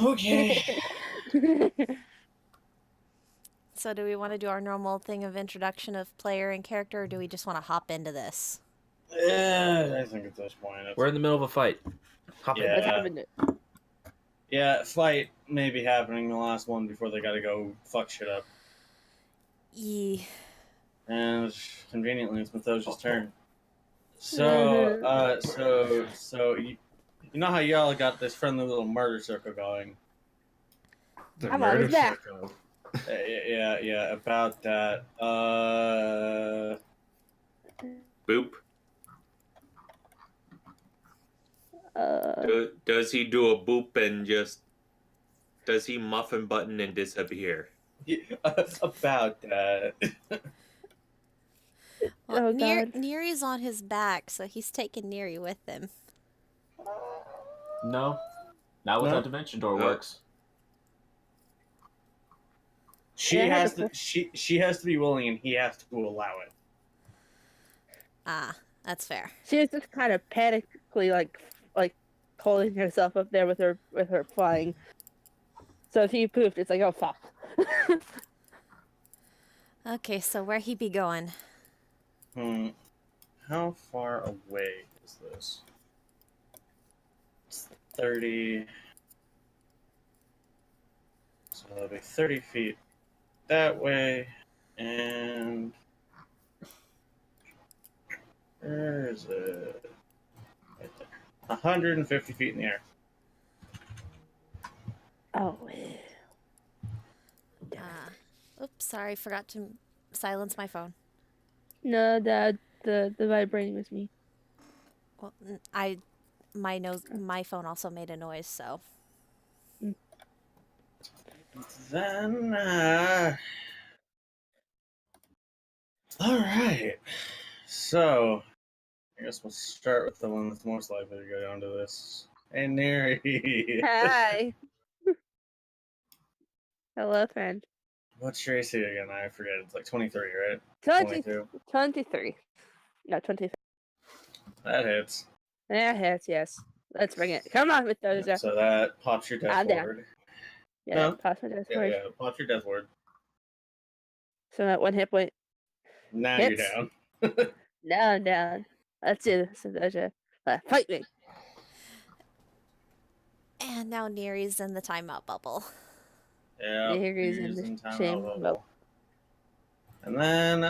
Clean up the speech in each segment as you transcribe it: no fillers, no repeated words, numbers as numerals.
Okay. So do we want to do our normal thing of introduction of player and character, or do we just want to hop into this? Yeah, I think at this point, We're in the middle of a fight. Hop in. Yeah. happened? Yeah, fight may be happening the last one before they gotta go fuck shit up. Yee. And conveniently, it's Methosia's turn. So you know how y'all got this friendly little murder circle going? The I'm on his murder back. circle. Yeah, about that. Boop. Uh, Does he do a boop and just... Does he muffin button and disappear? About that. Well, Oh, God. Neri's on his back, so he's taking Neri with him. No, not with No? how Dimension Door No. works. She Yeah, I has had to. She has to be willing, and he has to allow it. Ah, that's fair. she was just kind of panically like holding herself up there with her flying. So if he poofed, it's like, oh fuck. Okay, so where he be going? How far away is this? It's 30. So that'll be 30 feet that way, and where is it? Right there. 150 feet in the air. Oh. Oops, sorry, forgot to silence my phone. No, Dad, the vibrating was me. Well, my phone also made a noise, so. Then, all right. So, I guess we'll start with the one that's most likely to go down to this. Hey, Neri. Hi. Hello, friend. What's your AC again? I forget. It's like 23, right? 23. No, 23. That hits. Yeah, yes. Let's bring it. Come on with those. So that pops your death I'm down. ward. Yeah, No. pass my death Yeah, word. yeah, pops your death ward. So at 1 hit point. Now Hits. you're down. Now I'm down. Let's do this. Fight me. And now Neri's in the timeout bubble. Yeah. Here he's in the shame bubble. And then,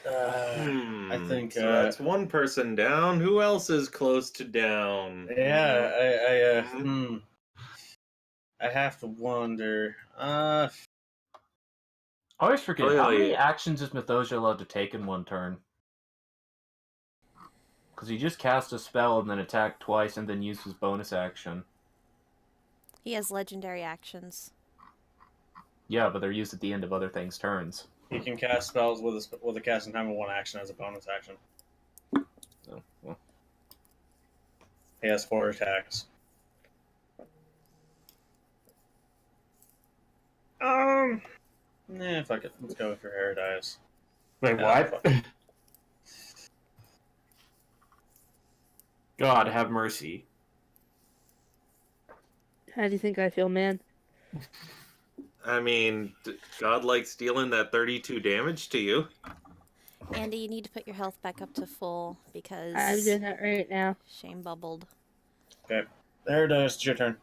I think So that's one person down. Who else is close to down? Yeah, I have to wonder. I always forget, Oh, how many yeah. actions is Mythosia allowed to take in one turn? Because he just cast a spell and then attacked twice and then used his bonus action. He has legendary actions. Yeah, but they're used at the end of other things' turns. He can cast spells with a casting time of 1 action as a bonus action. So, well. He has 4 attacks. Nah, fuck it. Let's go with your Herodias. Wait, what? God, have mercy. How do you think I feel, man? I mean, God likes dealing that 32 damage to you. Andy, you need to put your health back up to full because I'm doing that right now. Shame bubbled. Okay. Herodias, it's your turn.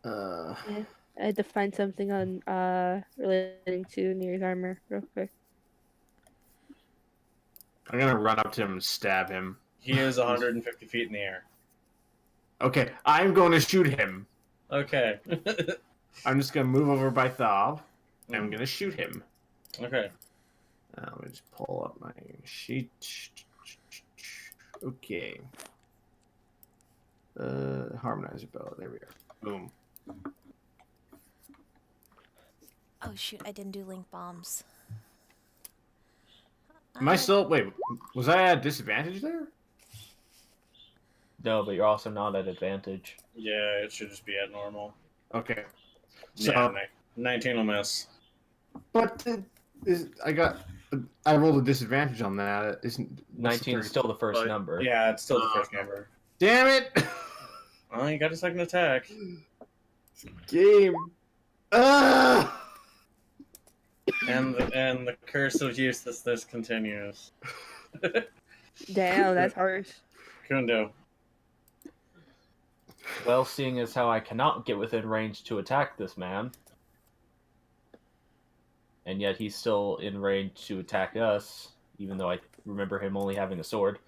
Yeah. I had to find something on relating to Neri's armor real quick. I'm gonna run up to him and stab him. He is 150 feet in the air. Okay, I'm going to shoot him. Okay. I'm just gonna move over by Thav, and I'm gonna shoot him. Okay. Let me just pull up my sheet. Okay. Harmonizer bow. There we are. Boom. Oh shoot, I didn't do link bombs. Am I still? Wait, was I at disadvantage there? No, but you're also not at advantage. Yeah, it should just be at normal. Okay. So, Yeah, 19 will miss. but I got I rolled a disadvantage on that. Isn't 19 is still the first But- number. Yeah, it's still the first number. Damn it! Well, you got a second attack. Game. Ah! And the curse of uselessness continues. Damn, that's harsh. Kundo. Well, seeing as how I cannot get within range to attack this man, and yet he's still in range to attack us, even though I remember him only having a sword.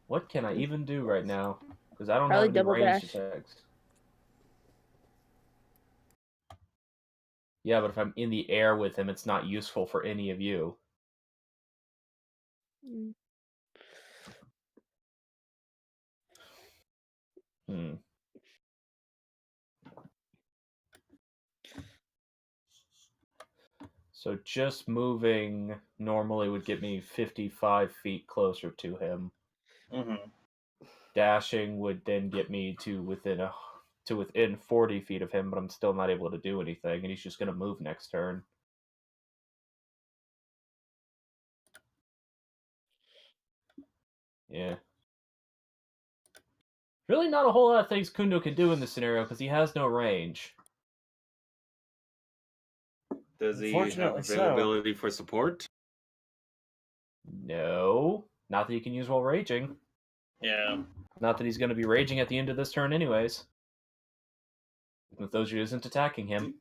What can I even do right now? Because I don't Probably have any double ranged dash. attacks. Yeah, but if I'm in the air with him, it's not useful for any of you. Mm. Hmm. So just moving normally would get me 55 feet closer to him. Mm-hmm. Dashing would then get me to within 40 feet of him, but I'm still not able to do anything, and he's just going to move next turn. Yeah. Really not a whole lot of things Kundo can do in this scenario, because he has no range. Does he have Unfortunately so. availability for support? No. Not that he can use while raging. Yeah. Not that he's going to be raging at the end of this turn anyways. Mythosia isn't attacking him.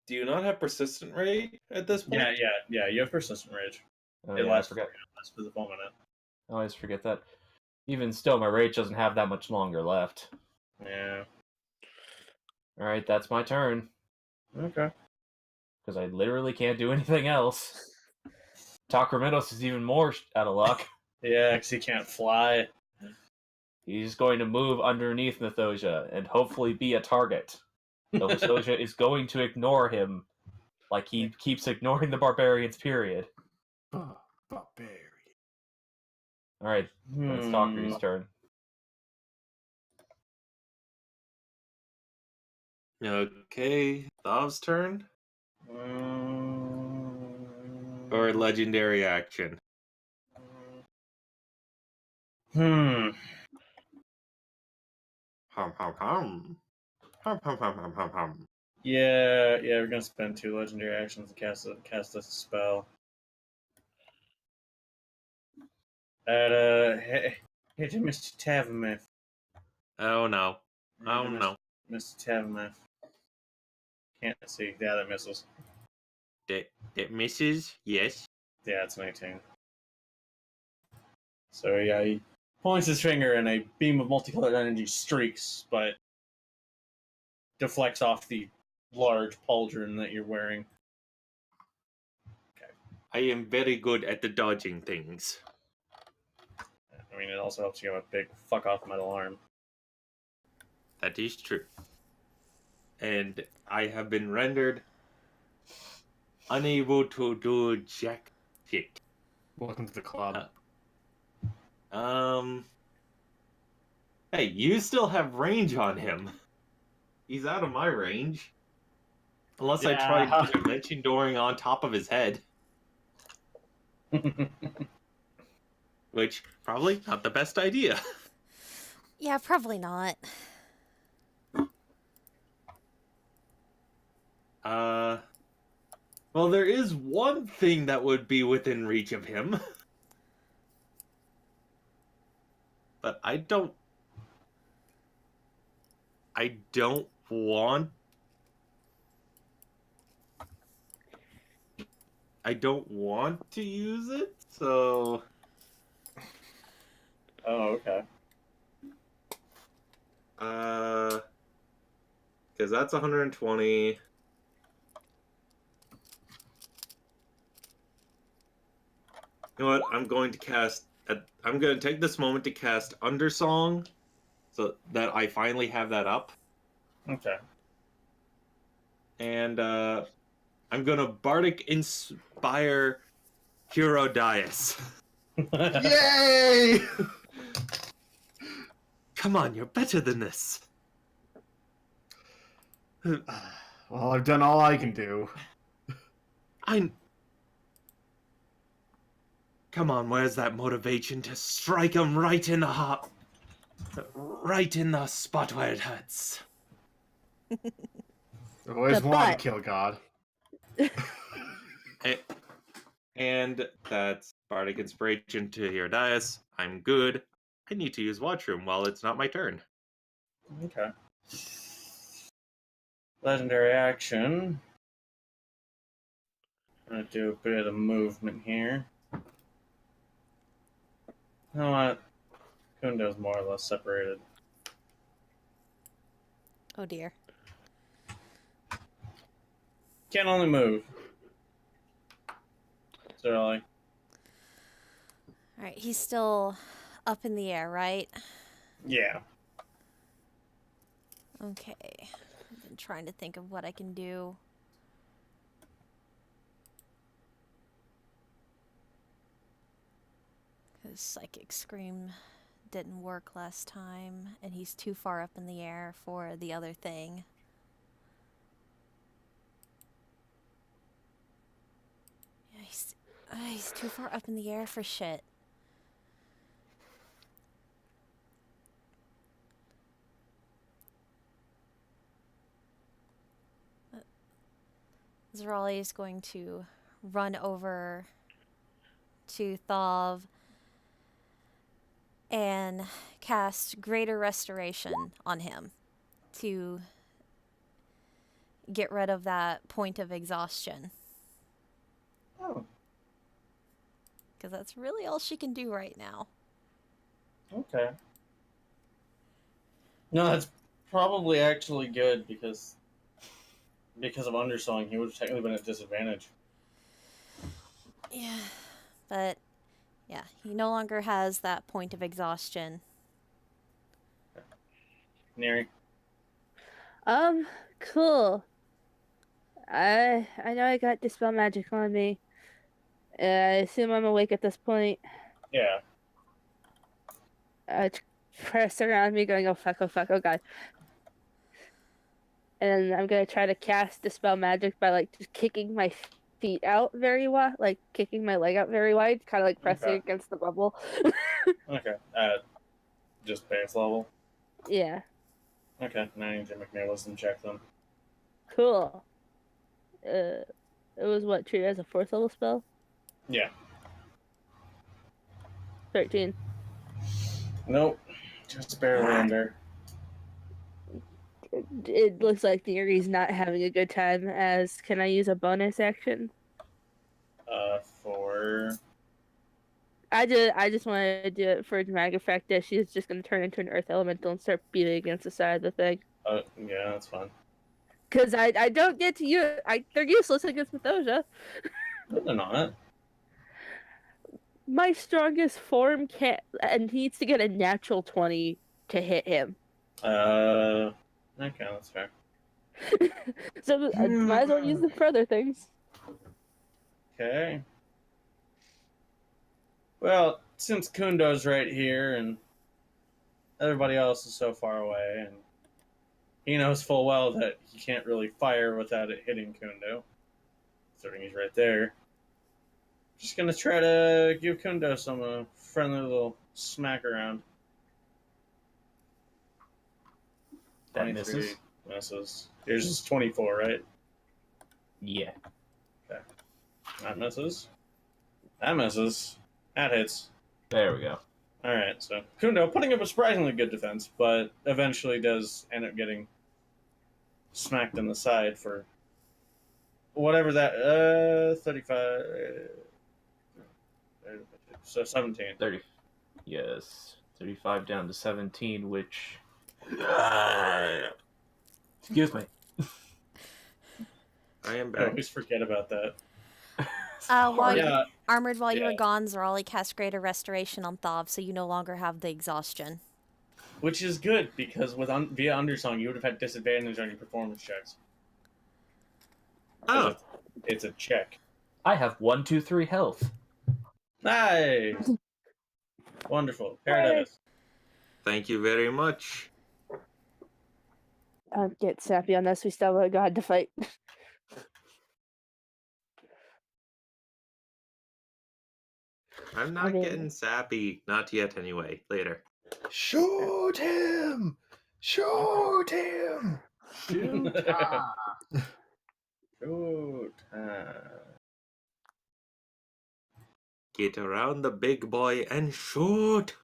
Do you not have persistent rate at this point? Yeah. You have persistent rage. Oh, It yeah, I lasts forget. for the full minute. I always forget that. Even still, my rage doesn't have that much longer left. Yeah. Alright, that's my turn. Okay. Because I literally can't do anything else. Takramentos is even more out of luck. Yeah, because he can't fly. He's going to move underneath Mythosia and hopefully be a target. So Mythosia is going to ignore him like he keeps ignoring the barbarians, period. Barbarian. Alright, it's Talker's turn. Okay, Thav's turn? Mm. Or legendary action? Hmm. Hum hum hum. Hum hum hum hum hum hum. Yeah, we're gonna spend 2 legendary actions to cast a spell. Hit Mr. Tavamith. Oh no. Oh no. Mr. Tavamith. Can't see. Yeah, that misses. That misses? Yes. Yeah, it's an 18. So yeah, he points his finger and a beam of multicolored energy streaks, but deflects off the large pauldron that you're wearing. I am very good at the dodging things. I mean, it also helps you have a big fuck off metal arm. That is true. And I have been rendered unable to do jack shit. Welcome to the club. Hey, you still have range on him. He's out of my range. Unless I Yeah. try dimension dooring on top of his head. Which, probably not the best idea. Yeah, probably not. Well, there is one thing that would be within reach of him. But I don't want... I don't want to use it, so... Oh, okay. Because that's 120. You know what? I'm going to take this moment to cast Undersong, so that I finally have that up. Okay. And I'm gonna Bardic Inspire Hero Dias. Yay! Come on, you're better than this. Well, I've done all I can do. Come on, where's that motivation to strike him right in the heart? Right in the spot where it hurts. I've always The wanted butt. to kill God. And that's Bardic Inspiration to Herodias. I'm good. I need to use Watchroom while it's not my turn. Okay. Legendary action. I'm gonna do a bit of movement here. You know what? Kundo's more or less separated. Oh dear. Can only move. So like, Alright, he's still up in the air, right? yeah. Okay. I've been trying to think of what I can do. Because Psychic Scream didn't work last time, and he's too far up in the air for the other thing. Yeah, he's too far up in the air for shit. Zerali is going to run over to Thav and cast Greater Restoration on him to get rid of that point of exhaustion. Oh, Because that's really all she can do right now. okay. No, that's probably actually good because of Undersong, he would have technically been at disadvantage. Yeah, but yeah, he no longer has that point of exhaustion. Neri. Cool. I know I got Dispel Magic on me. I assume I'm awake at this point. Yeah. Press around me going, oh fuck, oh god. And I'm gonna try to cast Dispel Magic by like just kicking my feet out very wide, like kicking my leg out very wide, kind of like pressing Okay. against the bubble. Okay. Just base level. Yeah, Okay. Now I need to make my wisdom check then. cool. It was what, treated as a 4th level spell? Yeah. 13. Nope. Just barely under. It looks like Neri's not having a good time, as can I use a bonus action? For I just want to do it for a dramatic effect that she's just going to turn into an earth elemental and start beating against the side of the thing. yeah, that's fine. Because I don't get to use... they're useless against Mythosia. No, they're not. My strongest form can't... and needs to get a natural 20 to hit him. Okay, that's fair. So I might as well use them for other things. Okay. Well, since Kundo's right here and everybody else is so far away, and he knows full well that he can't really fire without it hitting Kundo, considering he's right there. Just gonna try to give Kundo some friendly little smack around. That 23 misses. Misses. Yours is 24, right? Yeah. That misses. That misses. That hits. There we go. Alright, so Kundo putting up a surprisingly good defense, but eventually does end up getting smacked in the side for whatever that 35 so 17. 30. Yes. 35 down to 17, which. Excuse me. I am I back. always forget about that. While Yeah, Armored, while you were yeah. gone, Zerali cast Greater Restoration on Thav, so you no longer have the exhaustion. which is good because with via Undersong you would have had disadvantage on your performance checks. Oh, It's a check. I have 1, 2, 3 health. Nice. Wonderful. Paradise. thank you very much. get snappy on this. We still have a god to fight. I'm not mean- getting sappy. Not yet, anyway. Later. Shoot him! Shoot him! Shoot! Ah. Shoot. Get around the big boy and shoot.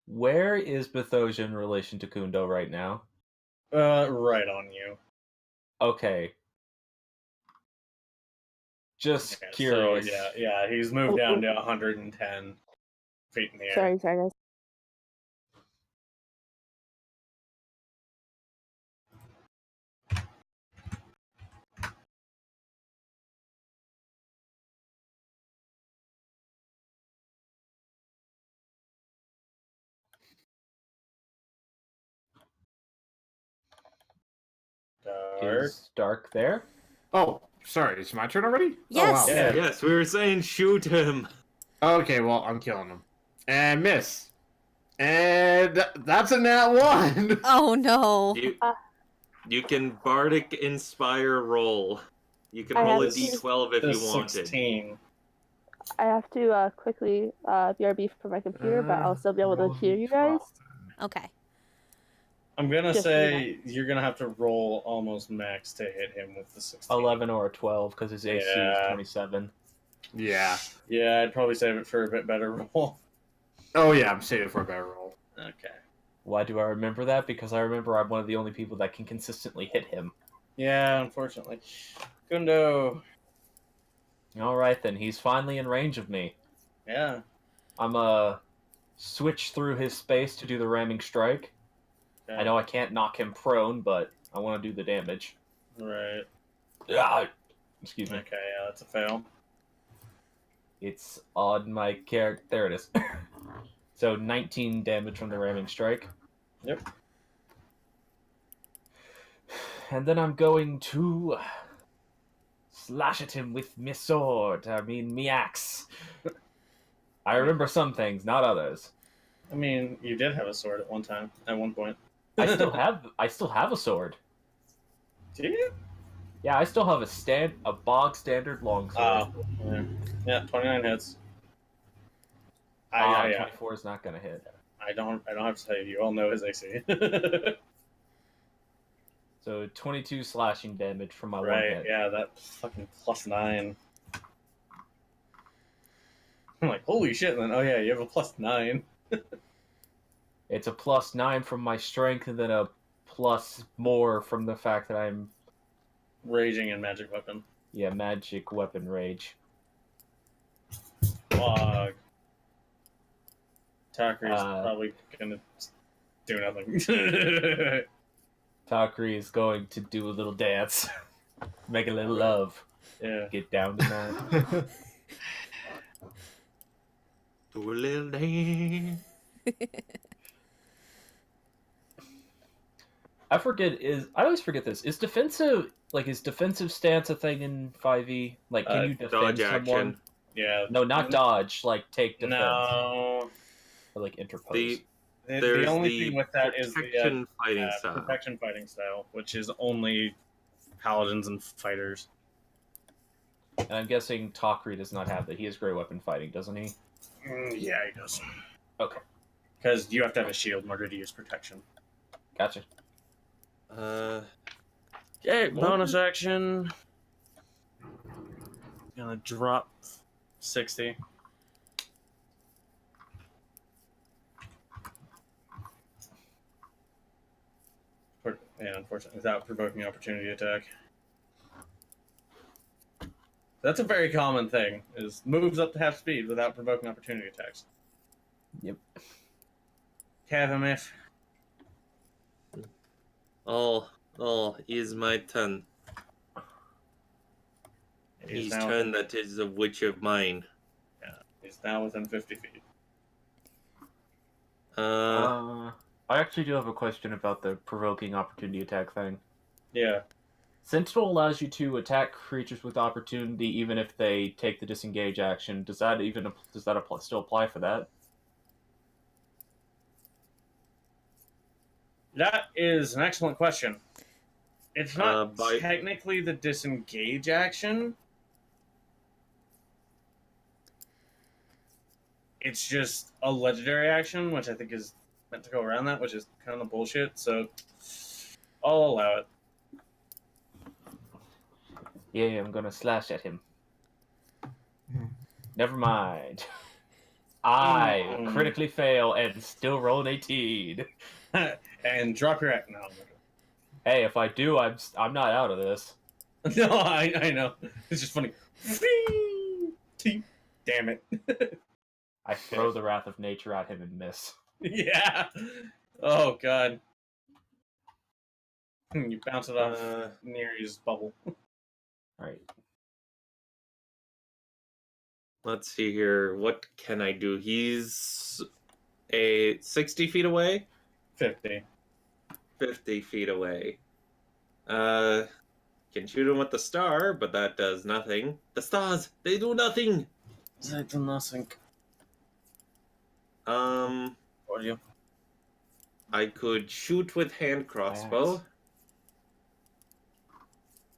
Where is Bethosia in relation to Kundo right now? Right on you. Okay. Just Okay, curious. So, yeah, he's moved down to 110 feet in the air. Sorry, guys. Dark. Is Dark there? Oh, sorry. It's my turn already? Yes. Oh, wow. Yeah. Yes, we were saying shoot him. Okay, well, I'm killing him. And miss. And that's a nat 1. Oh no. You can bardic inspire roll. You can I roll a have to- d12 if The you wanted. 16. I have to quickly BRB for my computer, but I'll still be able to hear you guys. Okay. I'm gonna Just say you're gonna have to roll almost max to hit him with the 16. 11 or a 12, because his AC is Yeah. 27. Yeah. Yeah, I'd probably save it for a bit better roll. Oh, yeah, I'm saving for a better roll. Okay. Why do I remember that? Because I remember I'm one of the only people that can consistently hit him. Yeah, unfortunately. Kundo. Alright then, he's finally in range of me. Yeah. I'm switch through his space to do the ramming strike. Okay. I know I can't knock him prone, but I want to do the damage. Right. Ah! Excuse me. Okay, yeah, that's a fail. It's on my character. There it is. So 19 damage from the ramming strike. Yep. And then I'm going to slash at him with my sword. I mean, me axe. I remember some things, not others. I mean, you did have a sword at one time, at one point. I still have a sword. Do you? Yeah, I still have a bog standard longsword. Yeah. Yeah, 29 hits. Ah, Yeah. 24 is not gonna hit. I don't have to tell you. You all know his AC. So 22 slashing damage from my one Right? hit. Yeah, that fucking +9. I'm like, holy shit! And then, oh yeah, you have a +9. It's a +9 from my strength, and then a plus more from the fact that I'm Raging and magic weapon. magic weapon rage. Fog. Takri's Uh, probably gonna do nothing. Valkyrie is going to do a little dance, make a little love, Yeah. get down tonight. Do a little dance. I always forget this. Is defensive stance a thing in 5e? Like, can you defend Dodge someone? action. Yeah. No, not dodge. Like, take defense No. or like interpose. The The There's only the thing with that is the protection fighting style. protection fighting style, which is only paladins and fighters. And I'm guessing Takri does not have that. He has great weapon fighting, doesn't he? Yeah, he does. Okay, Because you have to have a shield in order to use protection. gotcha. Okay, bonus action. Gonna drop 60. Yeah, unfortunately, without provoking opportunity attack. That's a very common thing, is moves up to half speed without provoking opportunity attacks. Yep. Kavamif. Oh, is my turn. His turn that is a witch of mine. He's now within 50 feet. I actually do have a question about the provoking opportunity attack thing. Yeah. Sentinel allows you to attack creatures with opportunity even if they take the disengage action. Does that still apply for that? That is an excellent question. It's not by- technically the disengage action. It's just a legendary action, which I think is meant to go around that, which is kind of bullshit. So I'll allow it. Yeah, I'm gonna slash at him. Never mind. I Mm. critically fail and still roll an 18. And drop your act. No, Hey, if I do, I'm not out of this. no, I know. It's just funny. Damn it. I throw the Wrath of Nature at him and miss. Yeah. Oh god. You bounce it off near his bubble. Alright. Let's see here. What can I do? He's a 60 feet away. 50. 50 feet away. Can shoot him with the star, but that does nothing. The stars, they do nothing. They do nothing. What you? I could shoot with hand crossbow, Axe.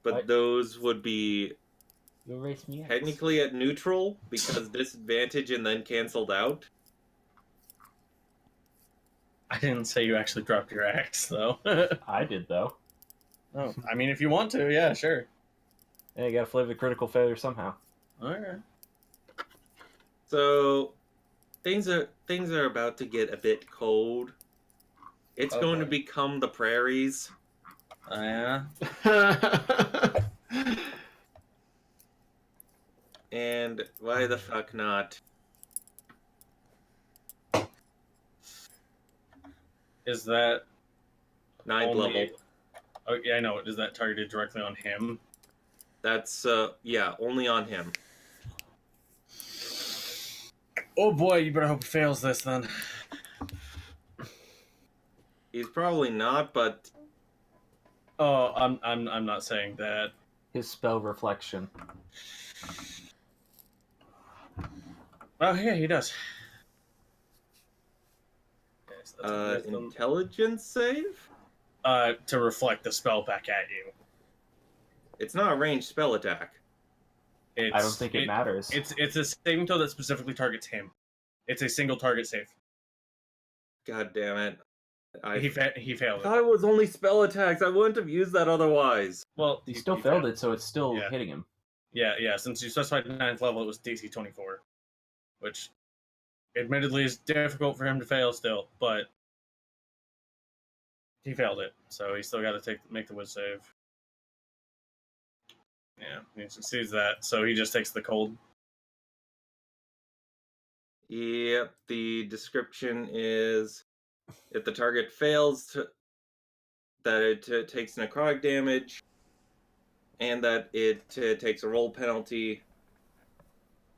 but What? those would be You erase me out. technically at neutral because disadvantage and then canceled out. I didn't say you actually dropped your axe, though. I did, though. Oh, I mean, if you want to, yeah, sure. Hey, you gotta flavor the critical failure somehow. Alright. So things are about to get a bit cold. It's Oh, going to boy. become the prairies. Yeah. And why the fuck not? Is that 9th only... level. Oh, yeah, I know. Is that targeted directly on him? That's yeah, only on him. Oh boy, you better hope he fails this then. He's probably not, but Oh, I'm not saying that. His spell reflection. Oh yeah, he does. Okay, so that's a wisdom. intelligence save? To reflect the spell back at you. It's not a ranged spell attack. It's, I don't think it matters. It's a saving throw that specifically targets him. It's a single target save. God damn it. He failed thought it. it was only spell attacks. I wouldn't have used that otherwise. Well, He still failed it, so it's still Yeah. hitting him. Yeah. Since you specified 9th level, it was DC 24, which admittedly is difficult for him to fail still, but he failed it, so he still got to make the whiz save. Yeah, he succeeds that, so he just takes the cold. Yep, the description is if the target fails that it takes necrotic damage and that it takes a roll penalty,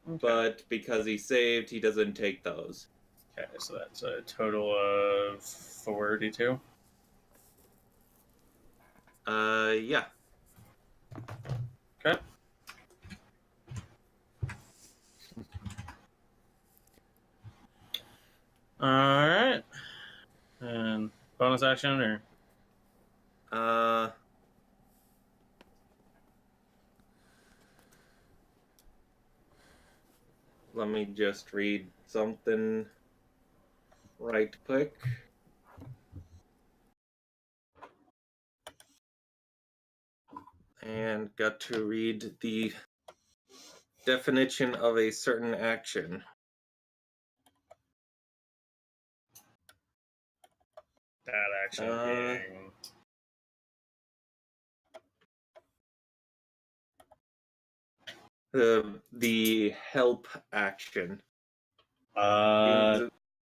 but because he saved, he doesn't take those. Okay, so that's a total of 42. Yeah. Okay. Alright. And bonus action, or? Let me just read something right quick. And got to read the definition of a certain action. That action being... The help action.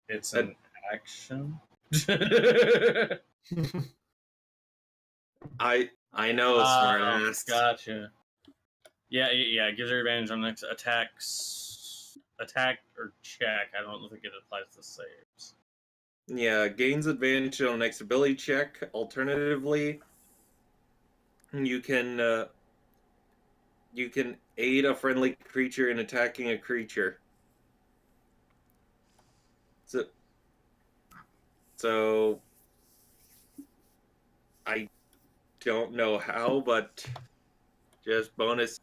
It's an action? I know, smart ass. Gotcha. Yeah, it gives her advantage on next attack or check. I don't think it applies to saves. Yeah, gains advantage on next ability check. Alternatively, you can aid a friendly creature in attacking a creature. So don't know how, but just bonus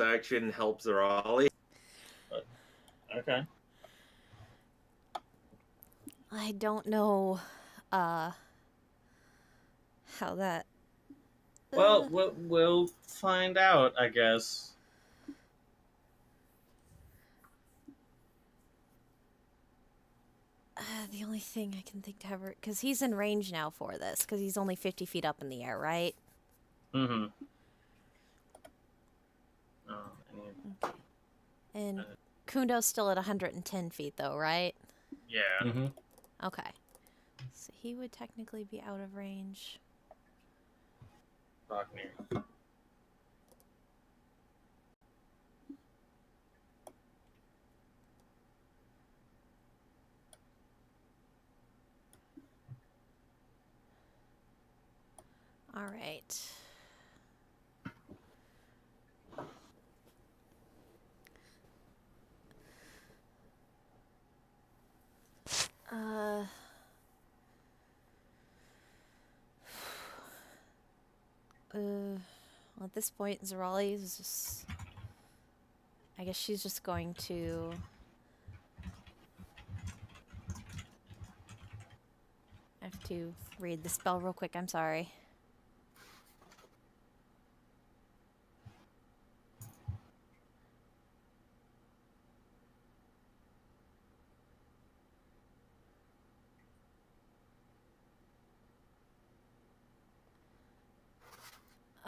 action helps Raleigh. Okay. I don't know how that. Well, we'll find out, I guess. The only thing I can think to have, because he's in range now for this, because he's only 50 feet up in the air, right? Mm-hmm. Oh, Okay. And Uh, Kundo's still at 110 feet, though, right? yeah. Mm-hmm. Okay. So he would technically be out of range. Bogner. All right. Uh. Well, at this point, Zerali is just. I guess she's just going to. I have to read the spell real quick. I'm sorry.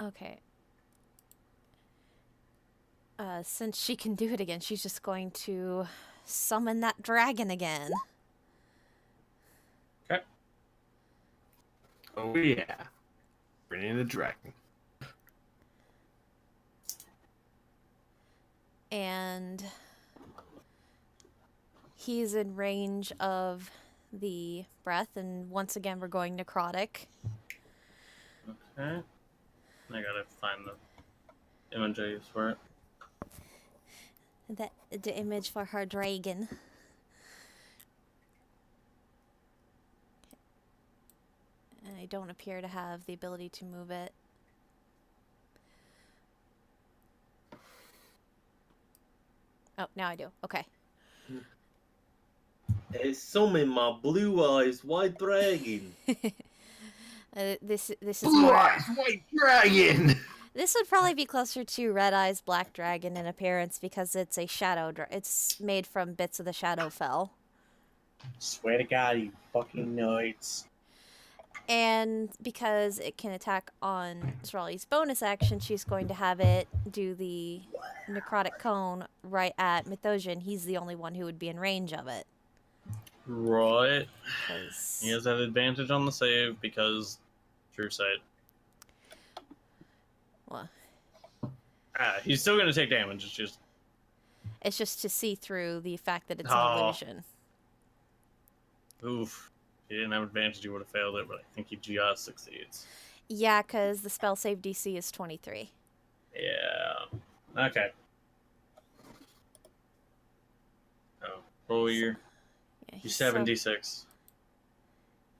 Okay. Since she can do it again, she's just going to summon that dragon again. Okay. Oh yeah. Bring in the dragon. And he's in range of the breath, and once again we're going necrotic. Okay. I gotta find the image I use for it. The image for her dragon. And I don't appear to have the ability to move it. Oh, now I do. Okay. Hey, summon my blue eyes white dragon. This is Blue more. Eyes White Dragon! This would probably be closer to Red Eyes Black Dragon in appearance because it's a shadow. It's made from bits of the Shadowfell. Swear to God, you fucking nerds. And because it can attack on Zerali's bonus action, she's going to have it do the necrotic cone right at Mythosia, and he's the only one who would be in range of it. Right. 'Cause- He has that advantage on the save because True Sight. well, He's still gonna take damage. it's just to see through the fact that it's Oh. an illusion. Oof. If he didn't have advantage, he would have failed it, but I think he just succeeds. Yeah, because the spell save DC is 23. Yeah. Okay. Oh, roll your Yeah, your 7d6.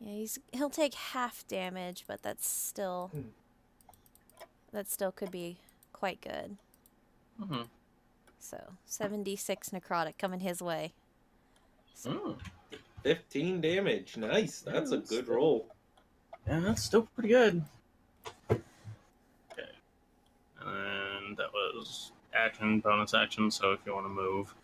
Yeah, he'll take half damage, but that still could be quite good. Mm-hmm. So 7d6 necrotic coming his way. So, 15 damage. Nice. That's a good roll. Yeah, that's still pretty good. Okay. And that was action, bonus action, so if you want to move.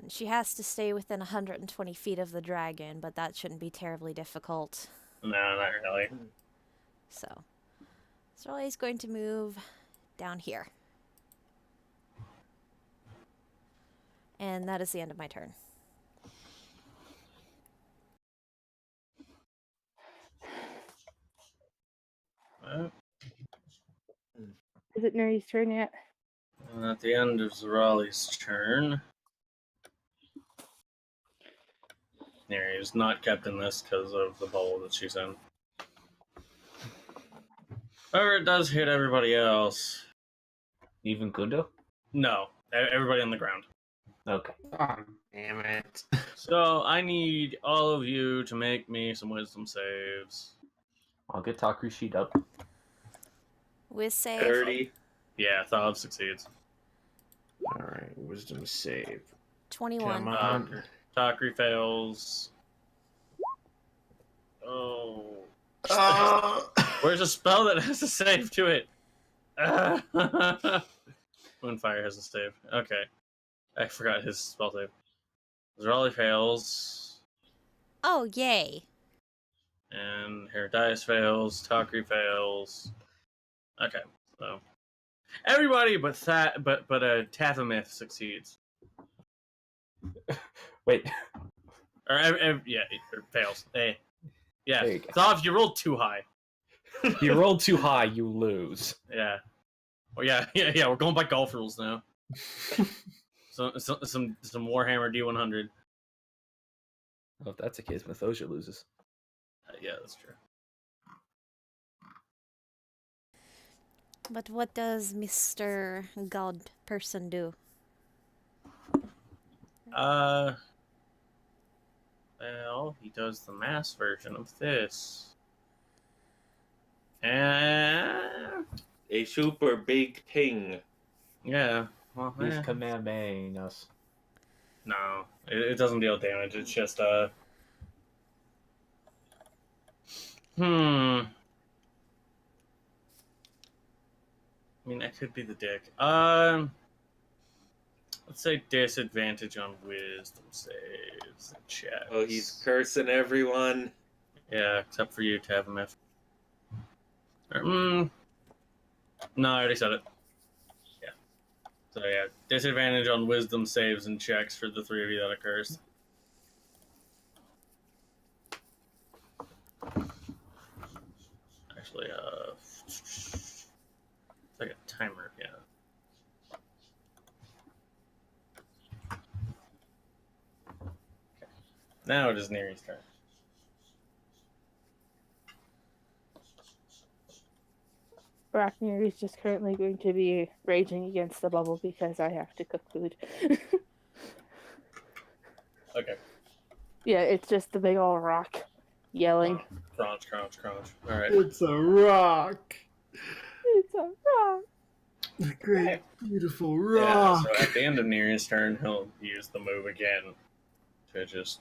and she has to stay within 120 feet of the dragon, but that shouldn't be terribly difficult. No, not really. So Zerali's going to move down here. And that is the end of my turn. Is it Neri's turn yet? And at the end of Zerali's turn, Neri is not kept in this because of the bubble that she's in. However, it does hit everybody else. Even Kundo? No, everybody on the ground. Okay. Oh, Damn it. So I need all of you to make me some wisdom saves. I'll get Takri's sheet up. With save. 30. Yeah, Thav succeeds. Alright, wisdom save. 21. Come on. Takri fails. Oh. Where's a spell that has a save to it? Moonfire has a save. Okay. I forgot his spell save. Zerali fails. Oh, yay. And Herodias fails. Takri fails. Okay, so everybody but Tathomith succeeds. Wait, Or yeah, it fails. Hey, yeah. There you go. Thav, you rolled too high. you rolled too high, you lose. Yeah. Oh yeah. We're going by golf rules now. Some Warhammer D100. Well, if that's the case, Mythosia loses. Yeah, that's true. But what does Mr. God person do? Well, he does the mass version of this. And A super big thing. yeah, well, He's commanding us. no, it doesn't deal damage. It's just I mean, that could be the dick. Let's say disadvantage on wisdom saves and checks. Oh, he's cursing everyone. Yeah, except for you, Tavamith. No, I already said it. Yeah. So yeah, disadvantage on wisdom saves and checks for the three of you that are cursed. Actually, it's like a timer, yeah. Okay. Now it is Neri's turn. Arachne is just currently going to be raging against the bubble because I have to cook food. Okay. Yeah, it's just the big old rock yelling. Crunch, crunch, crunch. All right. It's a rock. It's a rock. A great, beautiful Yeah, rock. so at the end of Neri's turn, he'll use the move again to just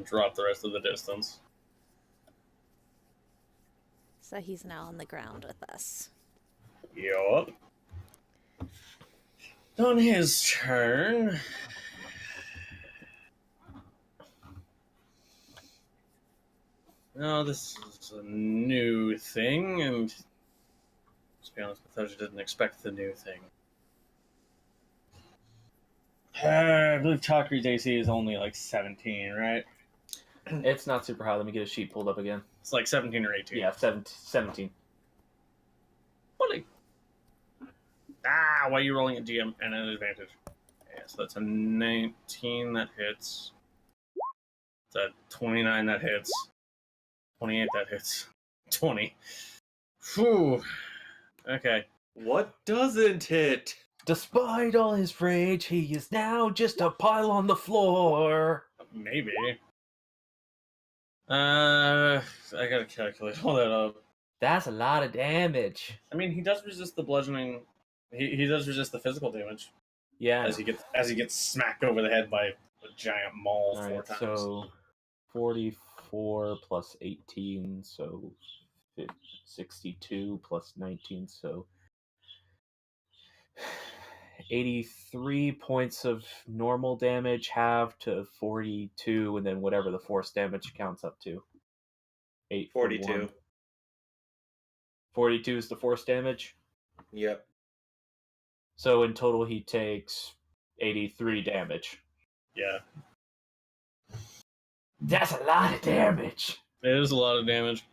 drop the rest of the distance. So he's now on the ground with us. Yup. On his turn. No, this is a new thing, and to be honest, Mythosia didn't expect the new thing. I believe Takri's AC is only like 17, right? It's not super high. Let me get a sheet pulled up again. It's like 17 or 18. Yeah, 17. What? Why are you rolling a GM and an advantage? Yeah, so that's a 19 that hits. It's a 29 that hits. 28 that hits. 20. Whew. Okay. What doesn't hit? Despite all his rage, he is now just a pile on the floor. Maybe. I gotta calculate all that up. That's a lot of damage. I mean, he does resist the bludgeoning. He does resist the physical damage Yeah. as he gets smacked over the head by a giant maul All 4 right, times. so 44 plus 18, so 62 plus 19, so 83 points of normal damage halved to 42, and then whatever the force damage counts up to. 42. 42 is the force damage. Yep. So in total, he takes 83 damage. Yeah, That's a lot of damage. it is a lot of damage.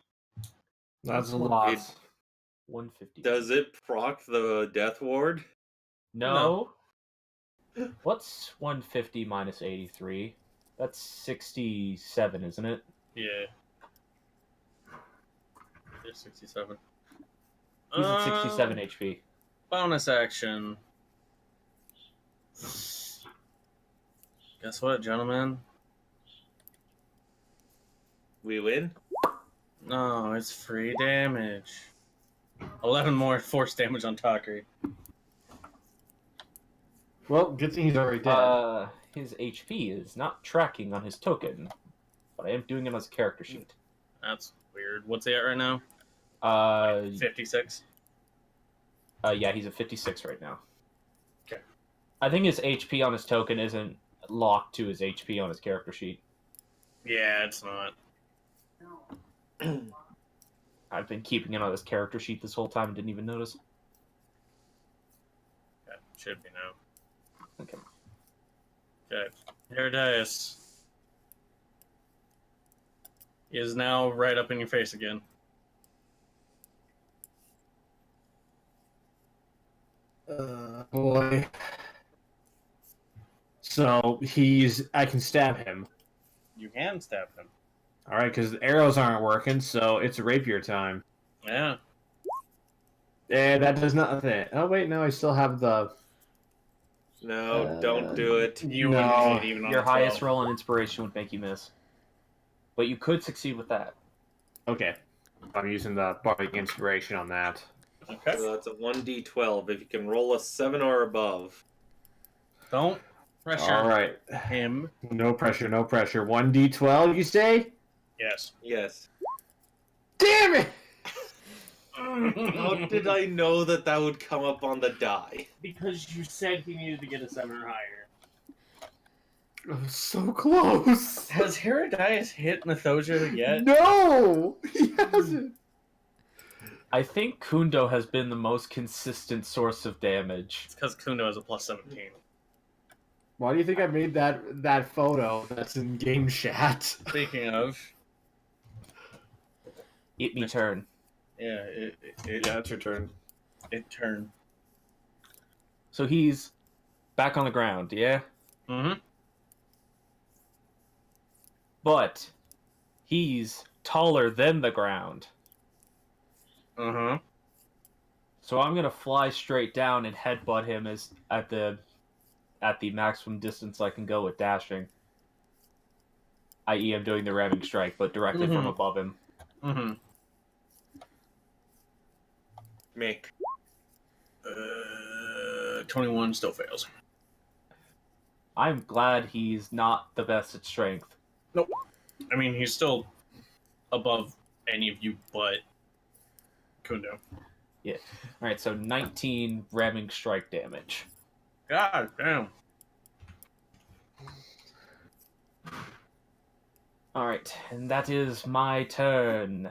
That's a lot. It- 150. Does it proc the death ward? No. What's 150 minus 83? That's 67, isn't it? Yeah. There's 67. He's at 67 HP. Bonus action. Guess what, gentlemen? We win? No, it's free damage. 11 more force damage on Takari. Well, good thing he's already dead. His HP is not tracking on his token, but I am doing it on his character sheet. That's weird. What's he at right now? 56. Yeah, he's at 56 right now. Okay. I think his HP on his token isn't locked to his HP on his character sheet. Yeah, it's not. I've been keeping it on his character sheet this whole time and didn't even notice. Okay, should be now. Okay. Okay, Herodias is now right up in your face again. Boy. So I can stab him. You can stab him. All right, because the arrows aren't working, so it's rapier time. Yeah. And that does nothing. Oh wait, no, I still have the. No, don't do it. You No. wouldn't hit even on Your a highest 12. roll on inspiration would make you miss. But you could succeed with that. Okay, I'm using the bardic inspiration on that. Okay. So that's a 1d12. If you can roll a 7 or above. Don't pressure All right, him. no pressure, no pressure. 1d12, you say? Yes. Yes. Damn it! How did I know that that would come up on the die? Because you said he needed to get a 7 or higher. I'm so close. Has Herodias hit Methosia yet? No, he hasn't. I think Kundo has been the most consistent source of damage. It's because Kundo has a plus 17. Why do you think I made that photo that's in game chat? Speaking of, It me turn. yeah, It's your turn. it turned. So he's back on the ground, yeah? Mm-hmm. But he's taller than the ground. Uh-huh. So I'm gonna fly straight down and headbutt him as at the maximum distance I can go with dashing. I.e., I'm doing the ramming strike, but directly from Mhm. above him. Mm-hmm. Make. 21 still fails. I'm glad he's not the best at strength. I mean, he's still above any of you but Kundo. Alright, so 19 ramming strike damage. God damn. Alright, and that is my turn.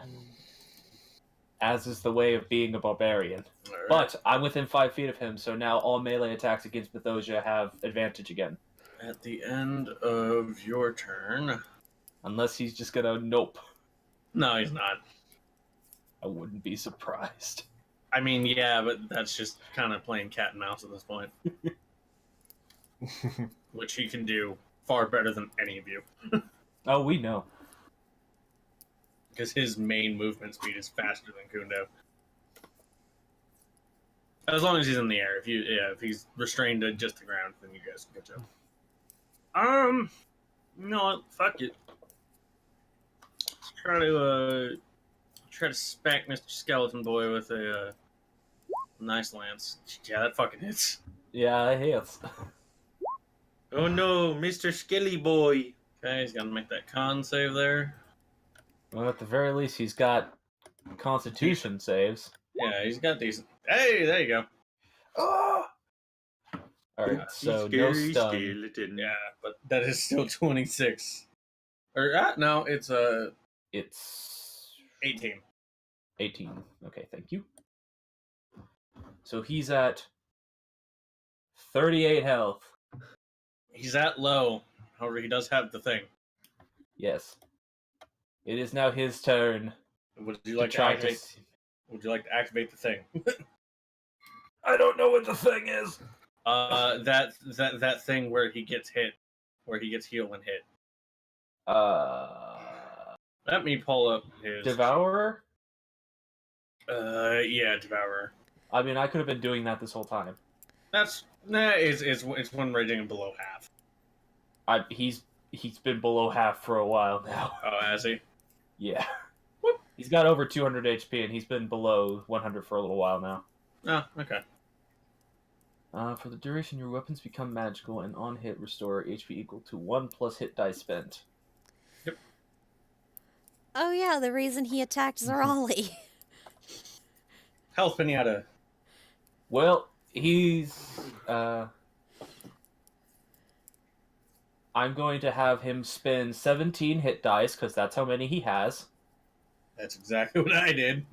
As is the way of being a barbarian. But I'm within 5 feet of him, so now all melee attacks against Methosia have advantage again. At the end of your turn... Unless he's just gonna nope. No, he's not. I wouldn't be surprised. I mean, yeah, but that's just kind of playing cat and mouse at this point. Which he can do far better than any of you. Oh, we know. Because his main movement speed is faster than Kundo. As long as he's in the air. If he's restrained to just the ground, then you guys can catch up. You know what? Fuck it. Let's try to smack Mr. Skeleton Boy with a nice lance. Yeah, that fucking hits. Yeah, it hits. Oh no, Mr. Skelly Boy. Okay, he's gonna make that con save there. Well, at the very least, he's got Constitution saves. Yeah, he's got decent. Hey, there you go. Alright, so no Scary stun. skeleton. Yeah, but that is still 26. Or no, it's It's 18. 18. Okay, thank you. So he's at 38 health. He's at low. However, he does have the thing. Yes. It is now his turn Would you to like to try activate? to... Would you like to activate the thing? I don't know what the thing is. That thing where he gets hit, where he gets healed and hit. Let me pull up his Devourer? Yeah, Devourer. I mean, I could have been doing that this whole time. It's when raging below half. He's been below half for a while now. Oh, has he? Yeah. He's got over 200 HP, and he's been below 100 for a little while now. Oh, okay. For the duration, your weapons become magical, and on hit, restore HP equal to 1 plus hit die spent. Oh yeah, the reason he attacked Zerali. Health Pinata. Well, I'm going to have him spend 17 hit dice, because that's how many he has. That's exactly what I did.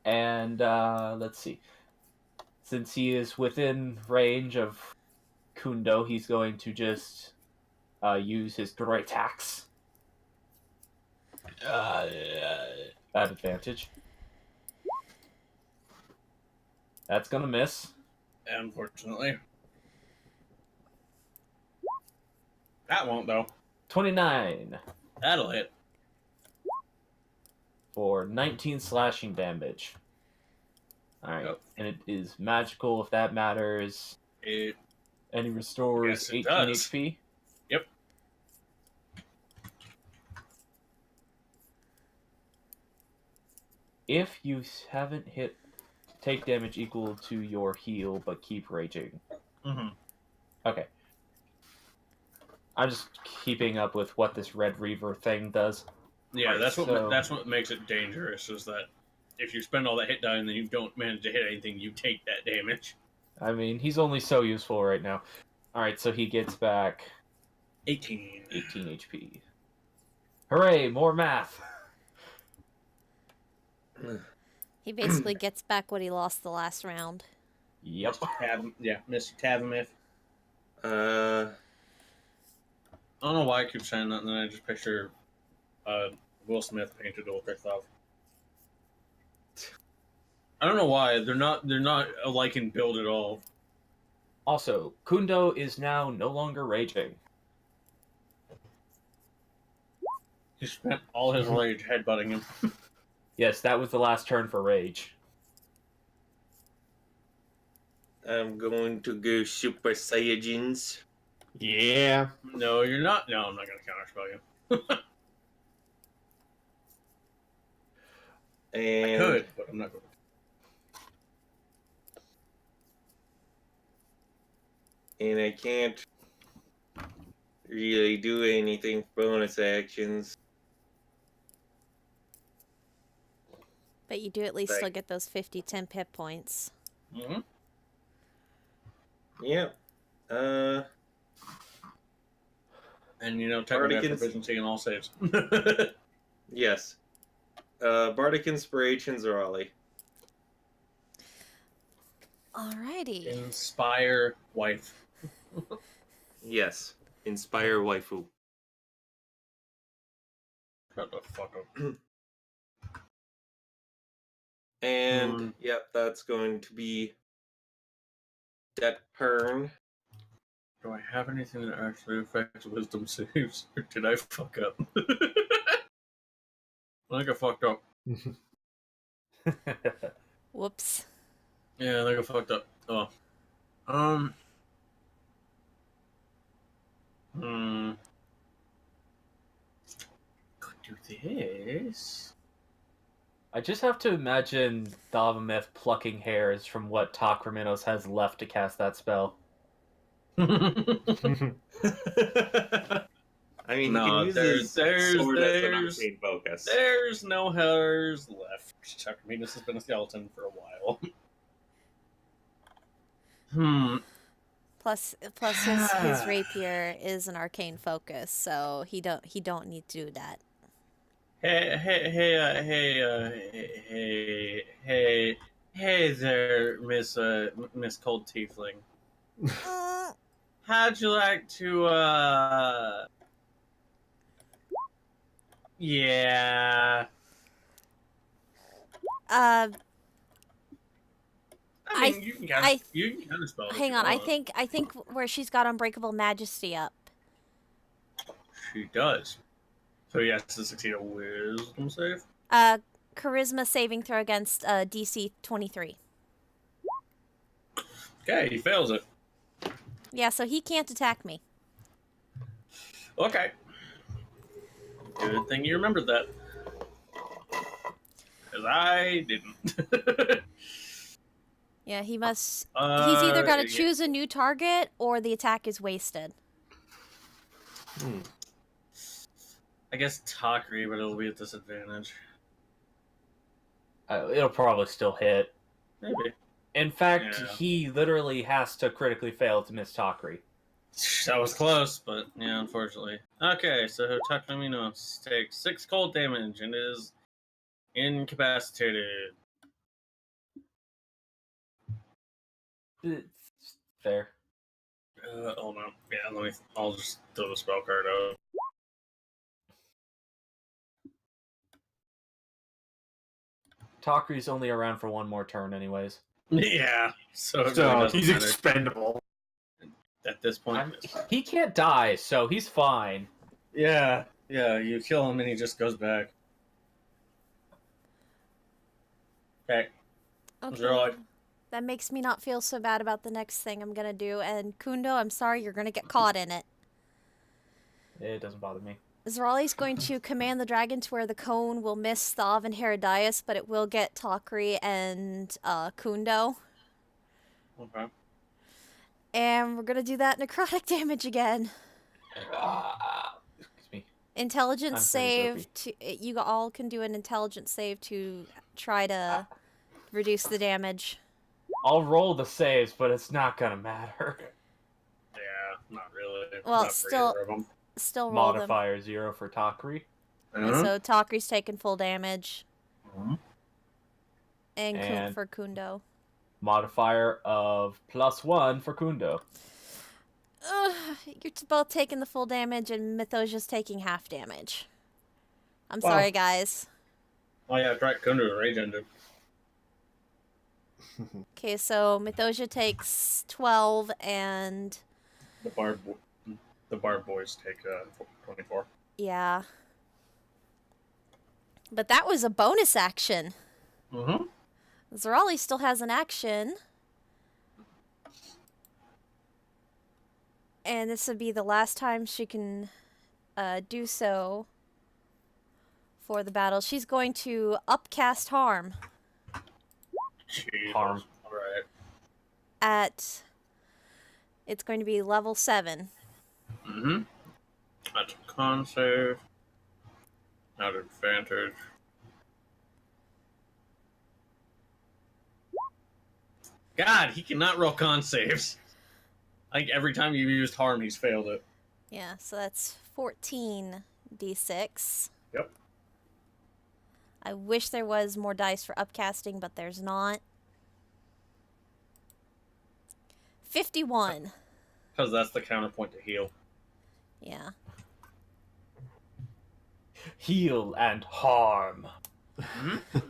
And, let's see. Since he is within range of Kundo, he's going to just use his great axe. At advantage. That's gonna miss. Unfortunately. That won't, though. 29 That'll hit. for 19 slashing damage. Alright, Yep. and it is magical if that matters. It, And he restores Yes, it 18 does. HP. Yep. If you haven't hit, take damage equal to your heal, but keep raging. mm-hmm. Okay. I'm just keeping up with what this Red Reaver thing does. Yeah, Right, that's so- that's what makes it dangerous, is that if you spend all that hit die and then you don't manage to hit anything, you take that damage. I mean, he's only so useful right now. Alright, so he gets back 18. 18 HP. Hooray, more math! He basically gets back what he lost the last round. Yep. Mr. Tavamith. Uh, I don't know why I keep saying that, and then I just picture Will Smith painted Ultrathov. I don't know why they're not alike in build at all. Also, Kundo is now no longer raging. He spent all his rage headbutting him. Yes, that was the last turn for rage. I'm going to go Super Saiyajins. Yeah. No, you're not. No, I'm not gonna counterspell you. I And could, but I'm not going. and I can't really do anything for bonus actions. But you do at least Right. still get those 50 temp hit points. Mm-hmm. Yep. And technically I have Bardic proficiency in all saves. Yes. Bardic Inspirations are Ollie. Alrighty. Inspire wife. Yes. Inspire waifu. Shut the fuck up. And yep, that's going to be that turn. Do I have anything that actually affects wisdom saves? Or did I fuck up? I think I fucked up. Whoops. Yeah, I think I fucked up. Oh. Could do this. I just have to imagine Davamith plucking hairs from what Takraminos has left to cast that spell. I mean, No, he can use there's- his there's- sword as an there's- arcane focus. There's no hairs left. Chakraminus has been a skeleton for a while. Plus his rapier is an arcane focus, so he don't need to do that. Hey there, Miss Cold Tiefling. How'd you like to, yeah. Uh, I mean, you can counterspell. if hang you on. I want. think where she's got Unbreakable Majesty up. She does. So he has to succeed a wisdom save? Charisma saving throw against DC 23. Okay, he fails it. Yeah, so he can't attack me. Okay. Good thing you remembered that. Because I didn't. Yeah, he must. He's either got to yeah. choose a new target or the attack is wasted. I guess Takri, but it'll be at disadvantage. It'll probably still hit. Maybe. In fact, Yeah. he literally has to critically fail to miss Takri. That was close, but yeah, unfortunately. Okay, so Takaminos takes 6 cold damage and is incapacitated. It's fair. Hold on. Yeah, I'll just throw the spell card out. Takri's only around for one more turn, anyways. Yeah, so it really So doesn't he's matter expendable. at this point. He can't die, so he's fine. Yeah, you kill him and he just goes back. Okay. Okay. Right. That makes me not feel so bad about the next thing I'm gonna do. And Kundo, I'm sorry, you're gonna get caught in it. It doesn't bother me. Zerali's going to command the dragon to where the cone will miss Thav and Herodias, but it will get Takri and Kundo. Okay. And we're gonna do that necrotic damage again. Excuse me. Intelligence I'm pretty save. You all can do an intelligence save to try to reduce the damage. I'll roll the saves, but it's not gonna matter. Yeah, not really. Well, Not for still- either of them. Still roll them. Modifier 0 for Takri. Uh-huh. So Takri's taking full damage. Mhm. And, And- for Kundo. Modifier of +1 for Kundo. You're both taking the full damage, and Mythosia's taking half damage. I'm Wow. sorry, guys. Oh yeah, Drake Kundu rage ended. Okay, so Mythosia takes 12, and The Bard boys take 24. yeah. But that was a bonus action. Mm-hmm. Zerali still has an action. And this would be the last time she can do so for the battle. She's going to upcast Harm Harm. Alright. at... It's going to be level 7. Mm-hmm. That's a con save. Not advantage. God, he cannot roll con saves. Like every time you've used harm, he's failed it. Yeah, so that's 14 d6. Yep. I wish there was more dice for upcasting, but there's not. 51. Because that's the counterpoint to heal. Yeah. Heal and harm.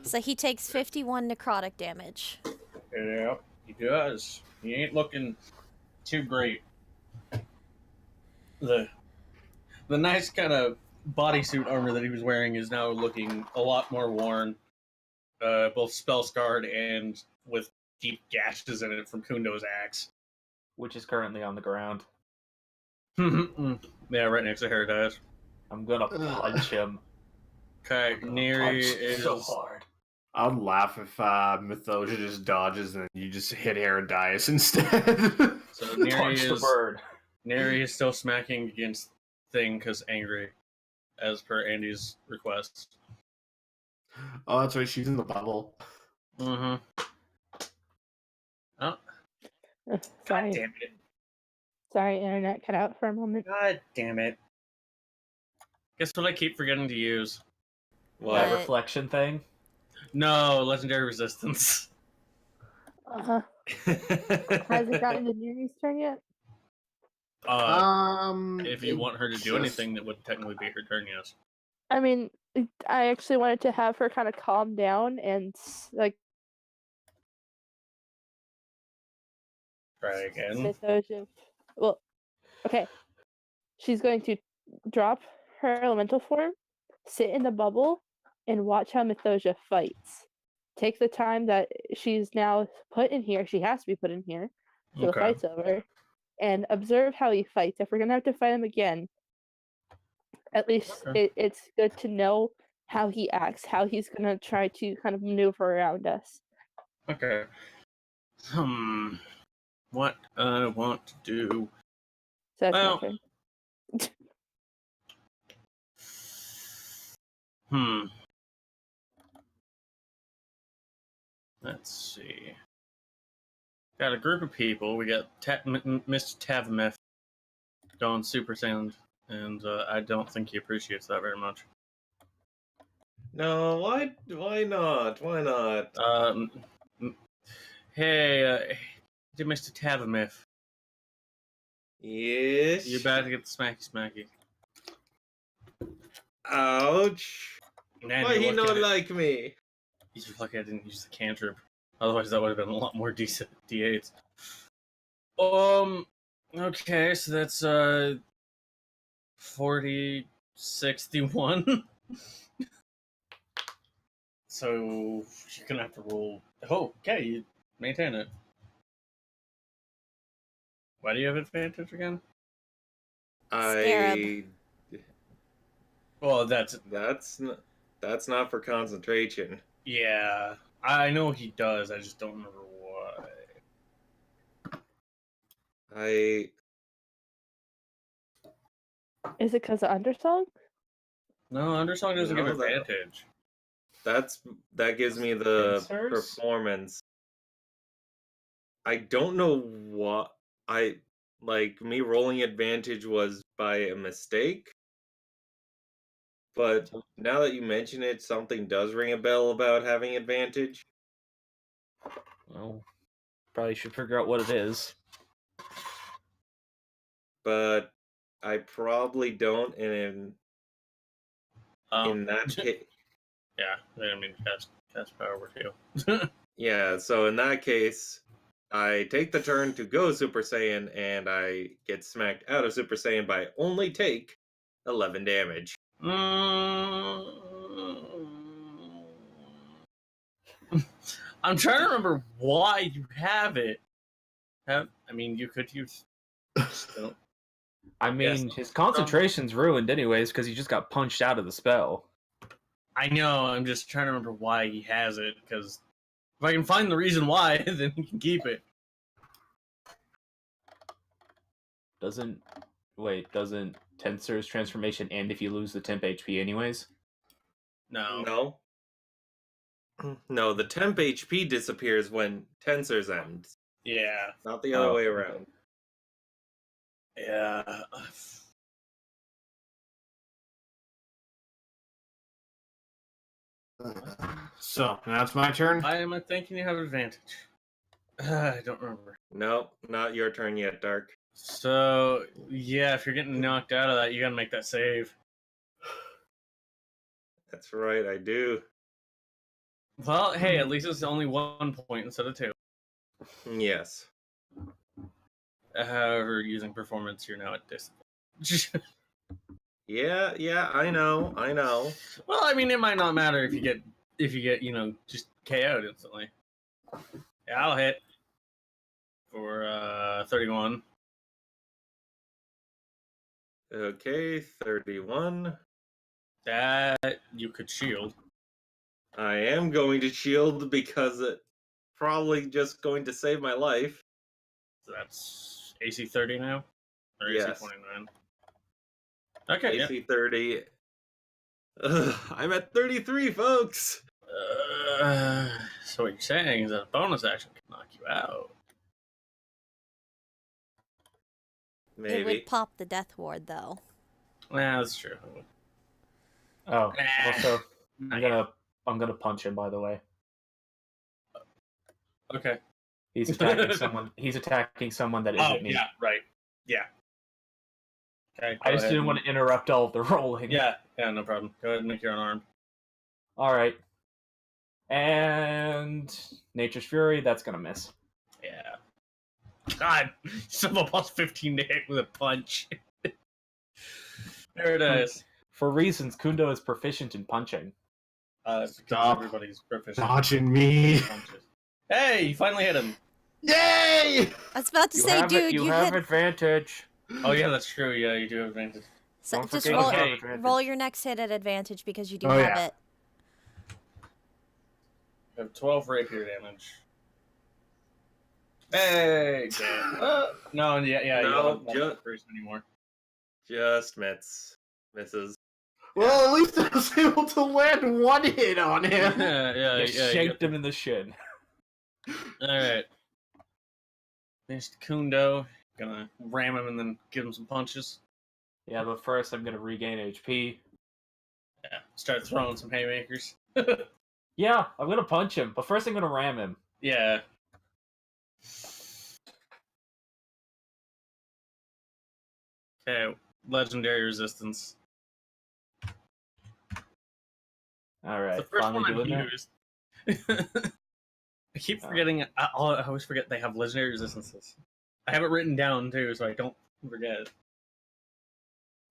So he takes 51 necrotic damage. Yeah, he does. He ain't looking too great. The nice kind of bodysuit armor that he was wearing is now looking a lot more worn, both spell scarred and with deep gashes in it from Kundo's axe. Which is currently on the ground. Yeah, right next to Herodias. I'm gonna punch him. Okay, Neri Punch is so hard. I'd laugh if Mythosia just dodges and you just hit Herodias instead. so Neri Punch the is bird. Neri is still smacking against Thing because angry, as per Andy's request. Oh, that's right. She's in the bubble. Mm-hmm. Oh, Sorry, damn it! sorry, internet cut out for a moment. God damn it! Guess what I keep forgetting to use? That What? reflection thing. No, legendary resistance. Uh-huh. Has it gotten to Neri's turn yet? If you want her to do just- anything, that would technically be her turn. Yes. I mean, I actually wanted to have her kind of calm down and like Try again. Mythosia. Well, okay. She's going to drop her elemental form, sit in the bubble, and watch how Mythosia fights. Take the time that she's now put in here. She has to be put in here so the Okay. fight's over, and observe how he fights. If we're gonna have to fight him again, at least Okay. it's good to know how he acts, how he's gonna try to kind of maneuver around us. Okay. What I want to do. So that's Well- my turn. Let's see. Got a group of people. We got Mr. Tavameth going Super Saiyan, and I don't think he appreciates that very much. No, why not? Why not? Hey, Mr. Tavameth, Yes. you about to get the smacky smacky. Ouch. Man, Why you're he lucky not I- like me? You're lucky I didn't use the cantrip. Otherwise, that would have been a lot more decent D8s. Okay, so that's 40, 61. So you're gonna have to roll. Oh, okay, you maintain it. Why do you have advantage again? Scarab. Well, that's That's not for concentration. yeah. I know he does. I just don't remember why. Is it because of Undersong? No, Undersong doesn't give No, that- advantage. that gives me the Pincers? performance. I don't know what I like. Me rolling advantage was by a mistake, but now that you mention it, something does ring a bell about having advantage. Well, probably should figure out what it is. But I probably don't, and in that case, Yeah, I mean, cast power over to you. yeah. So in that case, I take the turn to go Super Saiyan, and I get smacked out of Super Saiyan by only take 11 damage. I'm trying to remember why you have it. I mean, you could use. Still. I mean, his concentration's ruined anyways because he just got punched out of the spell. I know. I'm just trying to remember why he has it because if I can find the reason why, then he can keep it. Doesn't Tensor's transformation end if you lose the temp HP anyways? No. No, the temp HP disappears when Tensors ends, Yeah. not the other Oh, way okay. around. Yeah. So that's my turn. Why am I thinking you have advantage? I don't remember. No, not your turn yet, Dark. So yeah, if you're getting knocked out of that, you gotta make that save. That's right, I do. Well, hey, at least it's only 1 point instead of 2. Yes. However, using performance, you're now at disadvantage. Yeah, I know. Well, I mean, it might not matter if you get just KO'd instantly. Yeah, I'll hit for 31. Okay, 31. That you could shield. I am going to shield because it's probably just going to save my life. So that's AC 30 now, or Yes. AC 29. Okay, yeah. AC 30. Ugh, I'm at 33, folks. So what you're saying is that a bonus action can knock you out. It Maybe. would pop the death ward though. Yeah, that's true. Oh, Nah. also, Not I'm gonna punch him. By the way, Okay. he's attacking someone. He's attacking someone that isn't me. right. Yeah. Okay. I just didn't want to interrupt all of the rolling. Yeah, no problem. Go ahead and make your unarmed. All right. And Nature's Fury. That's gonna miss. Yeah. God, still a plus 15 to hit with a punch. There it is. For reasons, Kundo is proficient in punching. Because Stop everybody's proficient. Dodging me. in punches. Hey, you finally hit him. Yay! I was about to say, dude, you you have hit. advantage. Oh yeah, that's true. Yeah, you do have advantage. So Don't just forget roll, you have Okay. advantage. roll your next hit at advantage because you do Oh, have yeah. it. You have 12 rapier damage. Hey, damn. No, yeah, you No, don't have first anymore. Just misses. Well, at least I was able to land one hit on him. yeah, You yeah. shanked him in the shin. All right. Mr. Kundo, gonna ram him and then give him some punches. Yeah, but first I'm gonna regain HP. Yeah, start throwing some haymakers. Yeah, I'm gonna punch him, but first I'm gonna ram him. Yeah. Okay, legendary resistance. Alright, The first finally one doing I that. used. I keep forgetting. I always forget they have legendary resistances. I have it written down too, so I don't forget.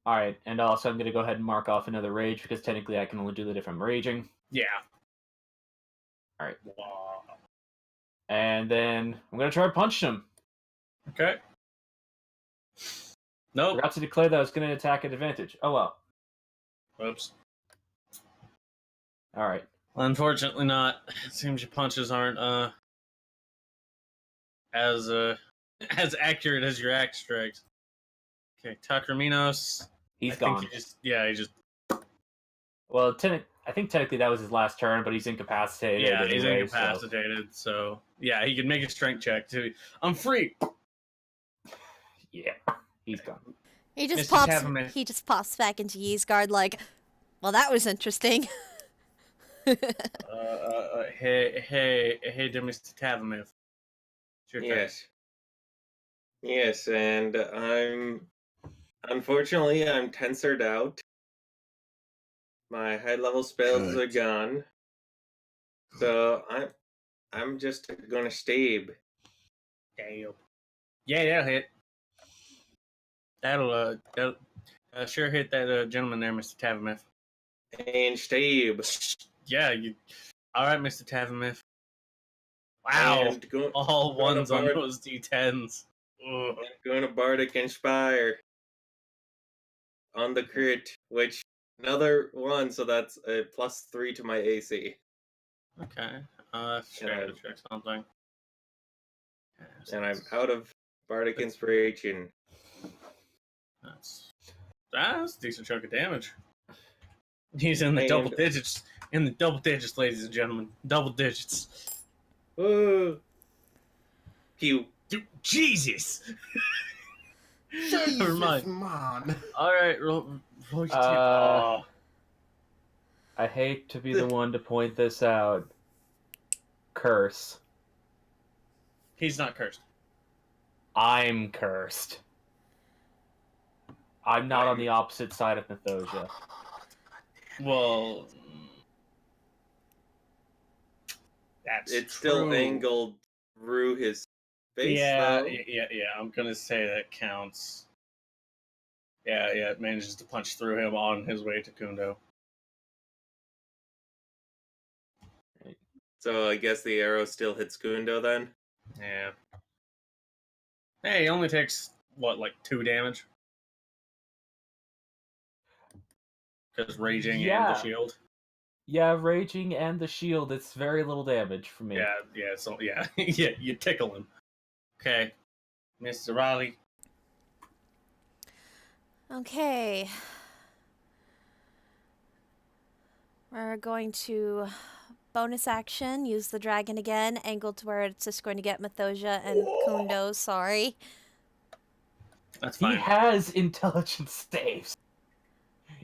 Alright, and also I'm gonna go ahead and mark off another rage because technically I can only do that if I'm raging. Yeah. Alright. Wow. And then I'm gonna try punching him. Okay. Nope. Forgot to declare that I was gonna attack at advantage. Oh well. Whoops. Alright. Unfortunately not. It seems your punches aren't as as accurate as your axe strikes. Okay, Takraminos. He's I gone. think he just Well, I think technically that was his last turn, but he's incapacitated. yeah, he's anyway, incapacitated, so yeah, he can make a strength check too. I'm free. So, yeah, he's gone. He just Mr. pops. Taverman. He just pops back into Ysgard like, well, that was interesting. Hey, dear Mr. Tavamith. It's your turn. Yes. Yes, and unfortunately I'm tensored out. My high level spells are gone. So I'm just gonna stab. Damn. Yeah, that'll hit. That'll sure hit that gentleman there, Mr. Tavamith. And stab. Yeah, you. All right, Mr. Tavamith. Wow, And all going ones on apart. those D10s. Ugh. going to Bardic Inspire on the crit, which another one, so that's a +3 to my AC. Okay. Yeah. Check something. And I'm out of Bardic Inspiration. That's a decent chunk of damage. He's in the double And- digits. In the double digits, ladies and gentlemen. Double digits. Woo! Pew. Dude, Jesus! Jesus, Never mind. man. Alright, roll your tape. Uh, Oh. I hate to be the one to point this out. Curse. He's not cursed. I'm cursed. I'm not on the opposite side of Mythosia. Well, that's It's still true. angled through his face, Yeah, though. yeah. I'm gonna say that counts. Yeah, it manages to punch through him on his way to Kundo. So I guess the arrow still hits Kundo then? Yeah. Hey, he only takes what, like 2 damage? Because raging and Yeah. the shield. Yeah, raging and the shield, it's very little damage for me. Yeah. So yeah, yeah. You tickle him. Okay, Mr. Raleigh. Okay. We're going to bonus action, use the dragon again, angled to where it's just going to get Mythosia and Kundo, sorry. That's He fine. has intelligence saves.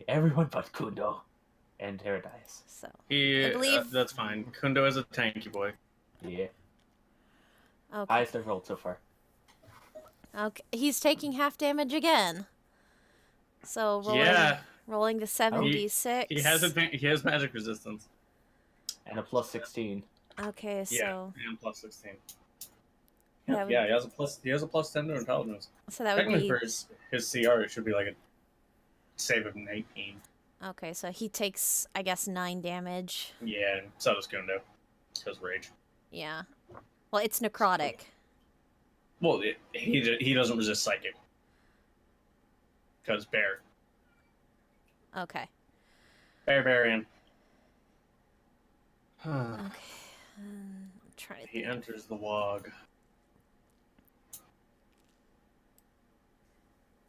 Everyone but Kundo and Herodias. So, He, I believe- that's fine. Kundo is a tanky boy. Yeah. okay. Highest I've rolled so far. Okay, he's taking half damage again. So rolling the 7d6. He has magic resistance. And a +16. Okay, so Yeah, and +16. That would- Yeah, he has a plus 10 to intelligence. so that would Technically, be for his CR, it should be like a save of 19. okay. So he takes, I guess, 9 damage. Yeah, and so does Kundo. Because rage. Yeah. Well, it's necrotic. Well, he doesn't resist psychic. Because bear. Okay. Barbarian. Okay. Try to He think. enters the wog.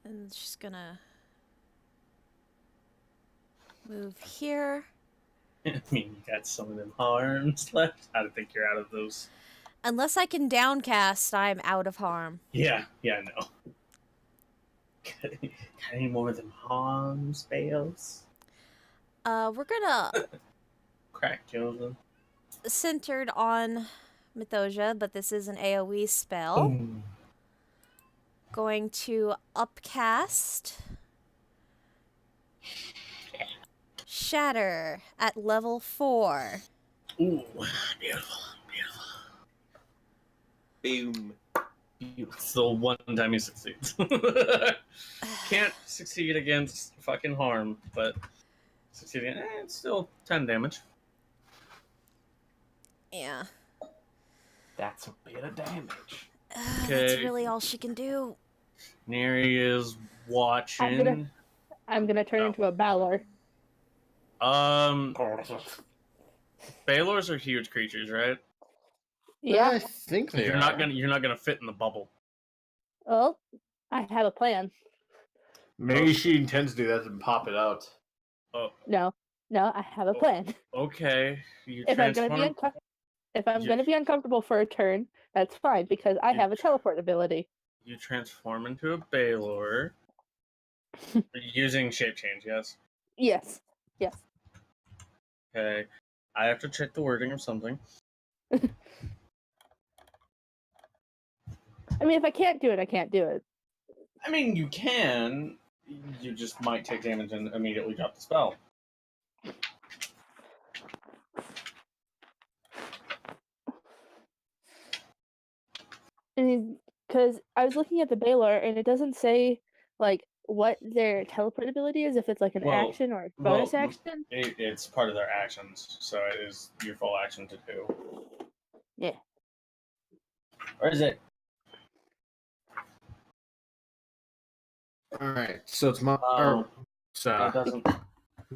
And she's gonna move here. I mean, you got some of them harms left. I don't think you're out of those. Unless I can downcast, I'm out of harm. Yeah, no. Got any more of them harm spells? We're gonna Crack children. centered on Mythosia, but this is an AoE spell. Boom. Going to upcast Shatter at level 4. Ooh, beautiful, beautiful. Boom. It's the one time he succeeds. Can't succeed against fucking harm, but succeeding, it's still 10 damage. Yeah. That's a bit of damage. That's Okay. really all she can do. Neri is watching. I'm gonna turn Oh. into a Balor. Balors are huge creatures, right? I Yeah. think they You're are. not gonna fit in the bubble. Well, I have a plan. Maybe she intends to do that and pop it out. Oh, No, I have a plan. okay. You If I'm gonna transform. be gonna be uncomfortable for a turn, that's fine because I have a teleport ability. You transform into a Balor using shape change. Yes. Yes. Okay. I have to check the wording of something. I mean, if I can't do it, I can't do it. I mean, you can. You just might take damage and immediately drop the spell. I mean, because I was looking at the Baylor and it doesn't say like what their teleport ability is, if it's like an Well, action or a bonus well, action. It's part of their actions, so it is your full action to do. Yeah. Or is it? Alright, so it's my. Oh. So,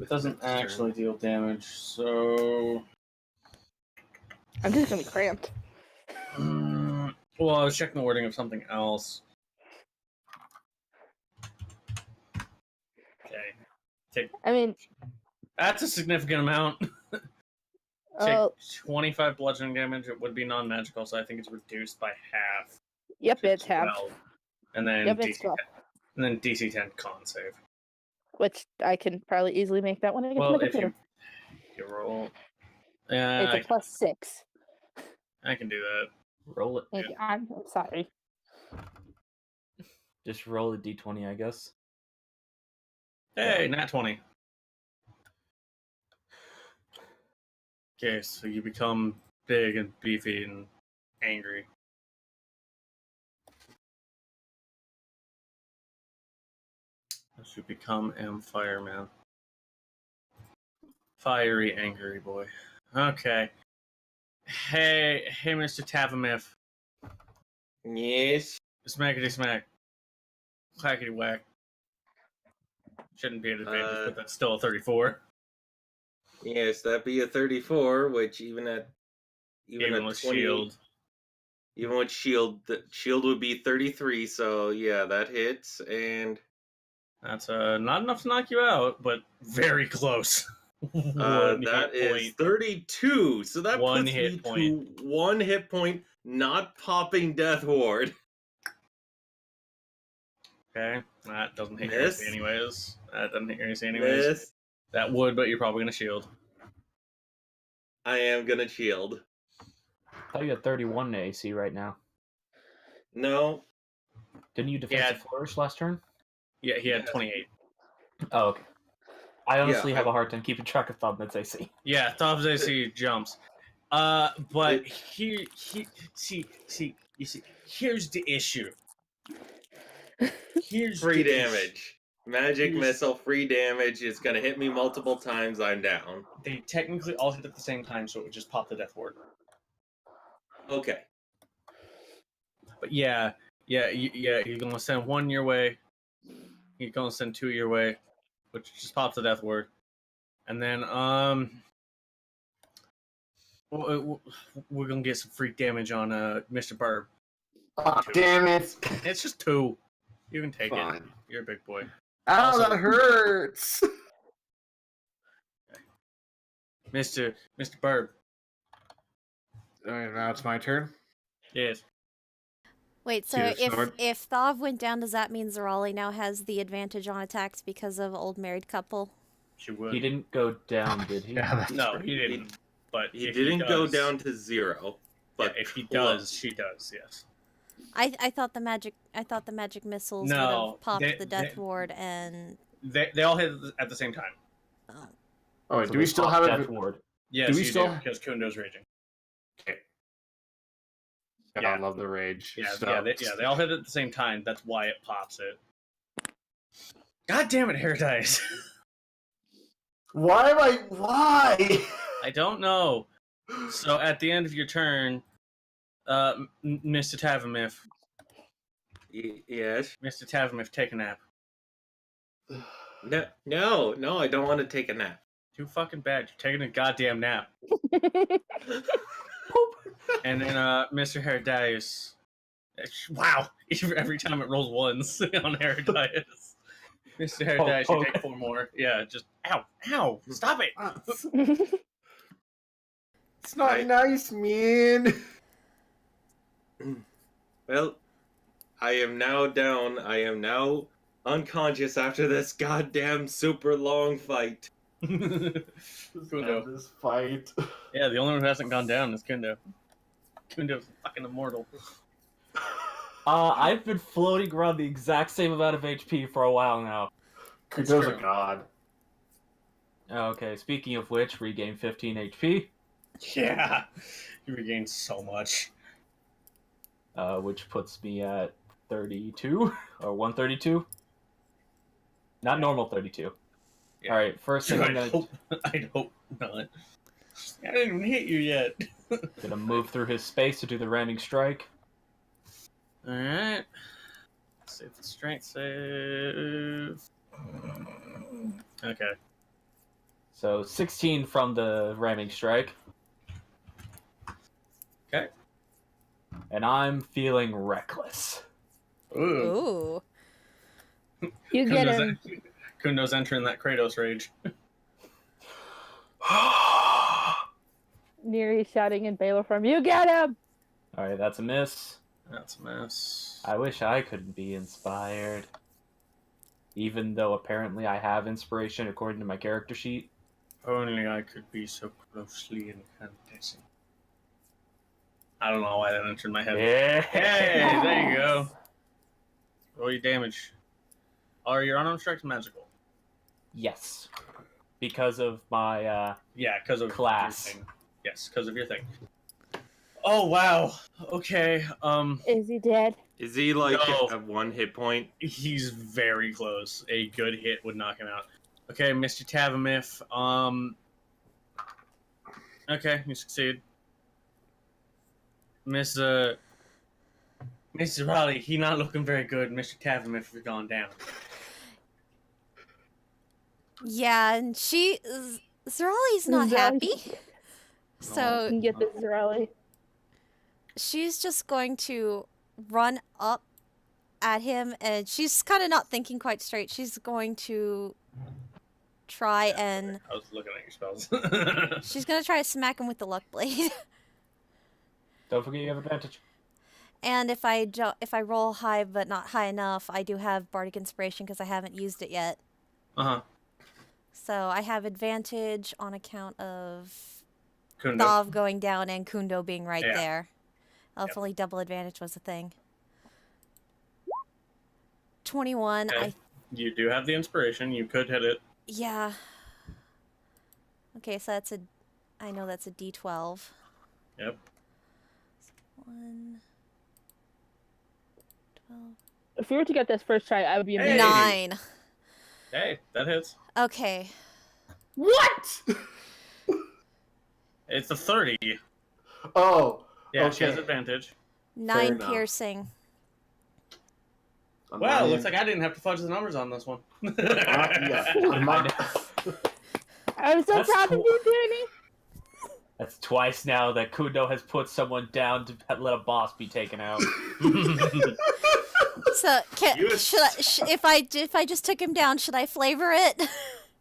It doesn't actually deal damage, so. I'm just gonna be cramped. Well, I was checking the wording of something else. Okay. I mean, That's a significant amount. Take oh, 25 bludgeoning damage. It would be non-magical, so I think it's reduced by half. yep, to it's half. 12. And then Yep, DC it's 12. 10. And then DC 10 con save. Which I can probably easily make that when I get Well, to my if you computer. roll, It's a +6. I can do that. Roll it. Thank you. I'm sorry. Just roll a d20, I guess. Hey, nat 20. Okay, so you become big and beefy and angry. As you become Fireman. Fiery, angry boy. Okay. Hey, Mr. Tavamith. Yes. Smackety smack. Clackety whack. Shouldn't be an advantage, but that's still a 34. Yes, that'd be a 34, which even Even with with 20, shield. even with shield, the shield would be 33. So yeah, that hits, and That's not enough to knock you out, but very close. that is 32. So that One puts hit me point. to 1 hit point, not popping Death Ward. Okay, that doesn't hit your Miss. AC anyways. That doesn't hit your AC anyways. Miss, That would, but you're probably gonna shield. I am gonna shield. I thought you had 31 AC right now. No, Didn't you defensive flourish last turn? Yeah, he had Yes. 28. Oh, okay. I honestly Yeah, have a hard time keeping track of Thubman's AC. Yeah, Top's AC jumps. But It- here, here's the issue. Here's free the issue. damage. Magic Here's- missile, free damage is gonna hit me multiple times. I'm down. They technically all hit at the same time, so it would just pop the death ward. Okay. But yeah, Yeah, he's gonna send one your way. He's gonna send two your way, which just pops the death ward. And then we're gonna get some freak damage on Mr. Burb. Oh, damn it. It's just two. You can take it. Fine. You're a big boy. Ow, Also- that hurts. Mr. Burb. Alright, now it's my turn. Yes. Wait, so Cheers, Sword. if Thav went down, does that mean Zerali now has the advantage on attacks because of old married couple? She would. He didn't go down, did he? Yeah, that's No, right. he didn't. But He if didn't go does- down to 0. But But if he close. does, she does. Yes. I thought the magic missiles would No, have popped they- the death ward and They all hit at the same time. oh, Oh, wait, So do we they still pop have Death it? Ward? Yes, Do we you still- do, because Kundo's raging. Okay. Yeah. I love the rage. Yeah, So- they all hit at the same time. That's why it pops it. God damn it, Hair Dice. Why? I don't know. So at the end of your turn, Mr. Tavamif, Yes. Mr. Tavamif, take a nap. No, I don't want to take a nap. Too fucking bad. You're taking a goddamn nap. And then Mr. Hair Dice. Wow. Every time it rolls ones on Hair Dice. Mr. Hair Oh, Dice, you okay. take 4 more. Yeah, just ow. Stop it. It's not nice, man. Well, I am now down. I am now unconscious after this goddamn super long fight. Kundo. This fight. Yeah, the only one who hasn't gone down is Kundo. Kundo's fucking immortal. I've been floating around the exact same amount of HP for a while now. It's Kudo's a true. god. Okay, speaking of which, regain 15 HP, Yeah. You regained so much. which puts me at 32 or 132. Not normal 32. Yeah. All right, first thing I'm I'd hope not. I didn't even hit you yet. gonna move through his space to do the ramming strike. Alright. Save the strength save. Okay. So 16 from the ramming strike. Okay. And I'm feeling reckless. Ooh. ooh. You get Kundo's, him. Kundo's entering that Kratos rage. Neri shouting in Baylor form. You get him. All right, that's a miss. That's a mess. I wish I could be inspired. Even though apparently I have inspiration according to my character sheet. Only I could be so closely incandescent. I don't know why that entered my head. Yeah. Hey, there you go. Roll your damage. Are your unarmed strikes magical? Yes. Because of my Yeah, because of Class. your thing. Yes, because of your thing. Oh wow. Okay. Is he dead? Is he like No. at 1 hit point? He's very close. A good hit would knock him out. Okay, Mr. Tavamif. Okay, you succeed. Mr. Raleigh, he not looking very good. Mr. Tavamif has gone down. Yeah, and Zerali's not Zerali- happy. You So can get this, Raleigh. she's just going to run up at him, and she's kind of not thinking quite straight. She's going to try and I was looking at your spells. she's gonna try to smack him with the luck blade. Don't forget you have advantage. And if I roll high but not high enough, I do have bardic inspiration because I haven't used it yet. Uh-huh. So I have advantage on account of Kundo. Thav going down and Kundo being right Yeah. there. If Yep. only double advantage was a thing. 21. Okay. You do have the inspiration. You could hit it. Yeah. Okay, so I know that's a D12. Yep. 1, 12, If we were to get this first try, I would be Hey. amazed. 9. Hey, that hits. Okay. What? It's a 30. Oh. Yeah, she has Okay. advantage. 9 enough. piercing. Well, looks like I didn't have to fudge the numbers on this one. Yeah. On my- I'm so That's proud of you, Danny. That's twice now that Kundo has put someone down to let a boss be taken out. So, You- should if I just took him down, should I flavor it?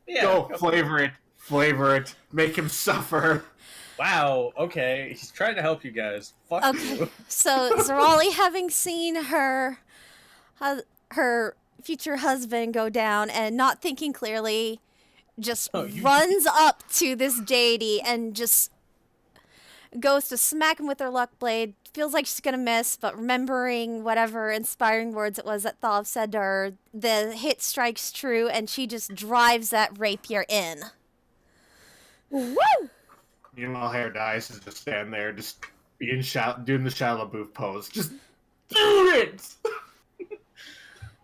Yeah. Go flavor it. Flavor it. Make him suffer. Wow. Okay. He's trying to help you guys. Fuck Okay. you. So Zerali, having seen her future husband go down and not thinking clearly, just Oh, you- runs up to this deity and just goes to smack him with her luck blade. Feels like she's gonna miss, but remembering whatever inspiring words it was that Thav said to her, the hit strikes true, and she just drives that rapier in. Woo! Meanwhile, Hair Dice is just standing there, just doing the shallow booth pose. Just do it!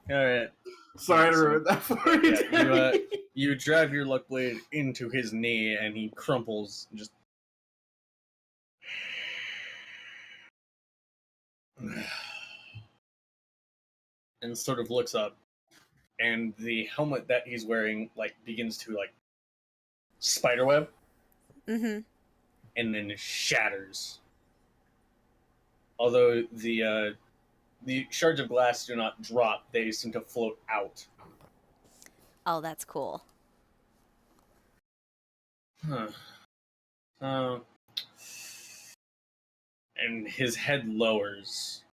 All right. Sorry to ruin that for you. Yeah, you drive your luck blade into his knee, and he crumples. Just. And sort of looks up, and the helmet that he's wearing begins to spiderweb, Mm-hmm. and then shatters. Although the shards of glass do not drop, they seem to float out. Oh, that's cool. Huh. And his head lowers.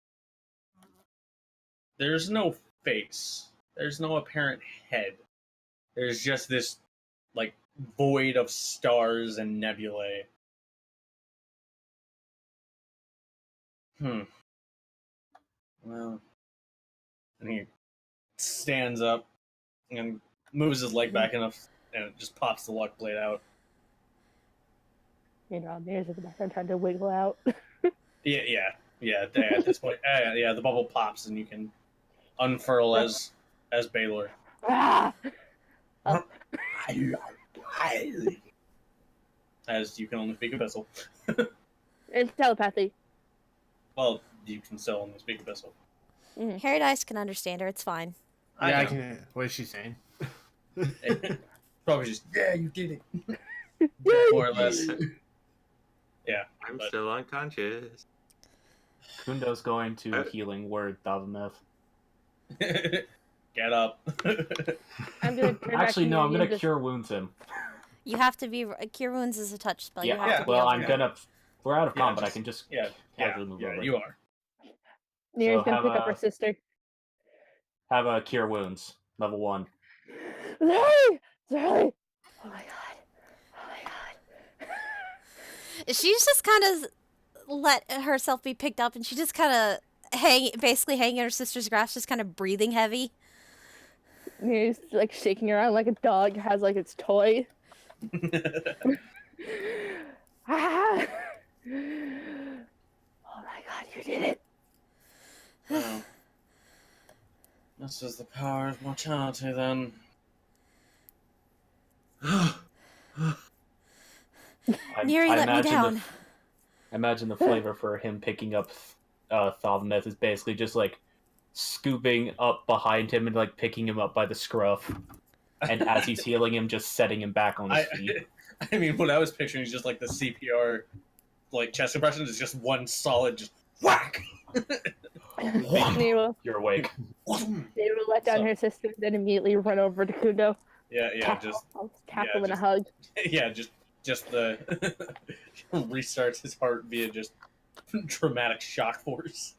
There's no face. There's no apparent head. There's just this, void of stars and nebulae. Well. And he stands up and moves his leg back enough, and it just pops the luck blade out. You know, Mirror's in the background trying to wiggle out. Yeah. At this point, the bubble pops, and you can unfurl as Baylor. Ah! As you can only speak Abyssal. It's telepathy. Well, you can still only speak Abyssal. Harry Dice can understand her. It's fine. Yeah, I know. can. What is she saying? Probably just, yeah, you did it. More or less. Yeah. I'm But- still unconscious. Kundo's going to healing word Thavameth. Get up. I'm gonna turn back Actually, to no, you I'm gonna and just- cure wounds him. You have to be Cure Wounds is a touch spell. You have Yeah, to be well, able I'm to- gonna. We're out of Yeah, combat. I just- can just Yeah, casually move over. you are. Mirror's So gonna have pick up a- her sister. Have a cure wounds level 1. Zerly! Zerly! Oh my god. Oh my god. She's just kind of let herself be picked up, and she just kind of basically hanging in her sister's grasp, just kind of breathing heavy. Mirror's like shaking around like a dog has like its toy. Ah! Oh my god, you did it. Well, this is the power of mortality, then. Neri, let me imagine down. I imagine the flavor for him picking up Thavameth is basically just scooping up behind him and picking him up by the scruff, and as he's healing him, just setting him back on his feet. I mean, what I was picturing is just the CPR, chest compressions is just one solid, just whack. Nero You're awake. will let down So- her sister, then immediately run over to Kundo. Yeah, just I'll tap yeah, him in a just- hug. yeah, just the restarts his heart via just traumatic shock force.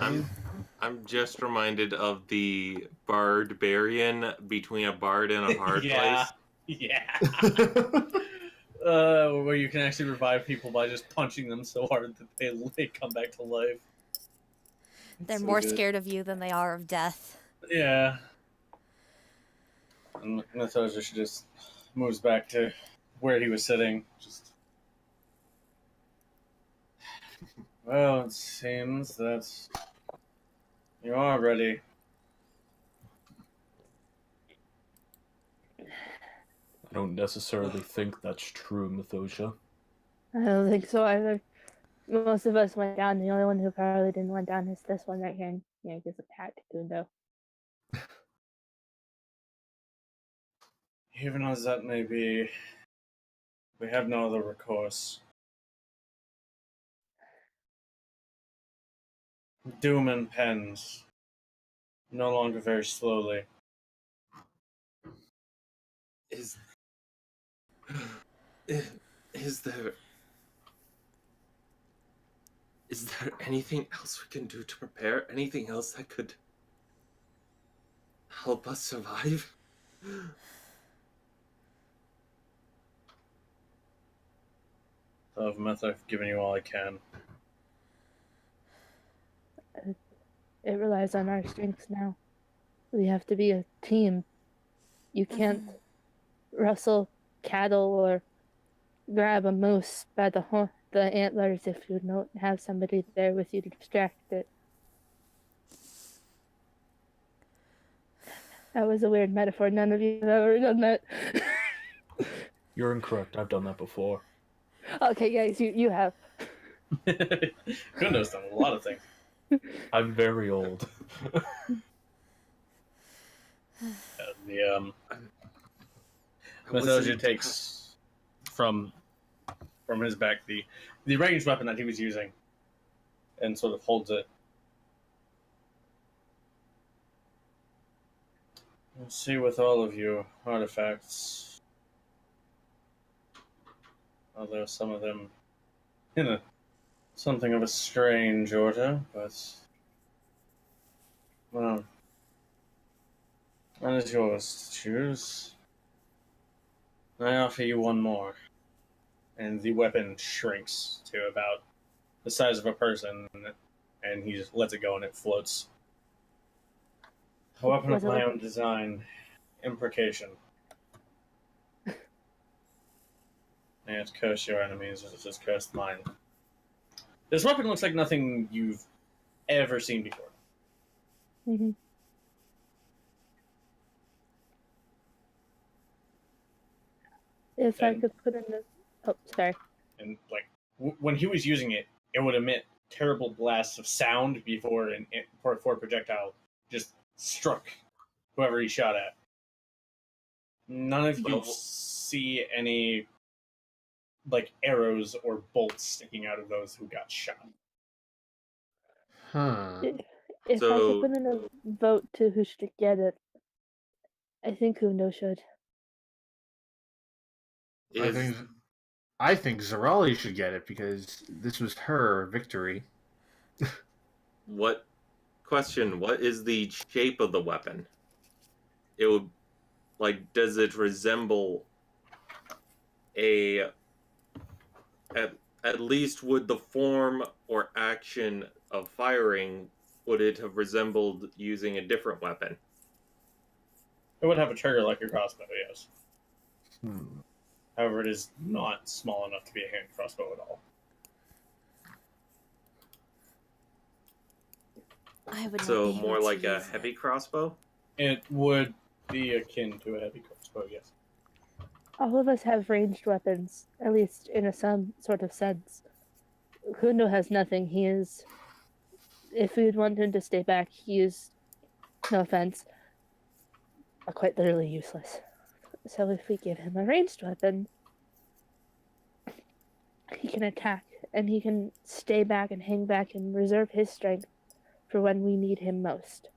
I'm just reminded of the barbarian between a bard and a hard Yeah. place. Yeah. Where you can actually revive people by just punching them so hard that they come back to life. They're So more good. scared of you than they are of death. Yeah. And Methoja, she just moves back to where he was sitting. Just. Well, it seems that you are ready. I don't necessarily think that's true, Methosia. I don't think so either. Most of us went down. The only one who probably didn't went down is this one right here. gives a pat to Kundo. Even as that may be, we have no other recourse. Doom impends, no longer very slowly. Is is there anything else we can do to prepare? Anything else that could help us survive? Of meth, I've given you all I can. It relies on our strengths now. We have to be a team. You can't rustle cattle or grab a moose by the antlers if you don't have somebody there with you to distract it. That was a weird metaphor. None of you have ever done that. You're incorrect. I've done that before. Okay, guys, you have. Kundo's done a lot of things. I'm very old. Methosia takes from his back the ranged weapon that he was using and sort of holds it. Let's see with all of you artifacts. Although some of them in something of a strange order, but well, that is yours to choose. I offer you one more. And the weapon shrinks to about the size of a person, and he just lets it go and it floats. A weapon of my own design. Imprecation. And curse your enemies as it just cursed mine. This weapon looks like nothing you've ever seen before. Mm-hmm. If I could put in the... Oh, sorry. And like when he was using it, it would emit terrible blasts of sound before a projectile just struck whoever he shot at. None of you see any like arrows or bolts sticking out of those who got shot. Huh. If I could put in a vote to who should get it, I think Kundo should. I think Zarali should get it because this was her victory. What is the shape of the weapon? It would, like, does it resemble at least would the form or action of firing, would it have resembled using a different weapon? It would have a trigger like a crossbow, yes. Hmm. However, it is not small enough to be a hand crossbow at all. I would not So be able more to like a use heavy it. crossbow? It would be akin to a heavy crossbow, yes. All of us have ranged weapons, at least in some sort of sense. Kundo has nothing. He is... If we'd want him to stay back, he is, no offense, quite literally useless. So if we give him a ranged weapon, he can attack, and he can stay back and hang back and reserve his strength for when we need him most.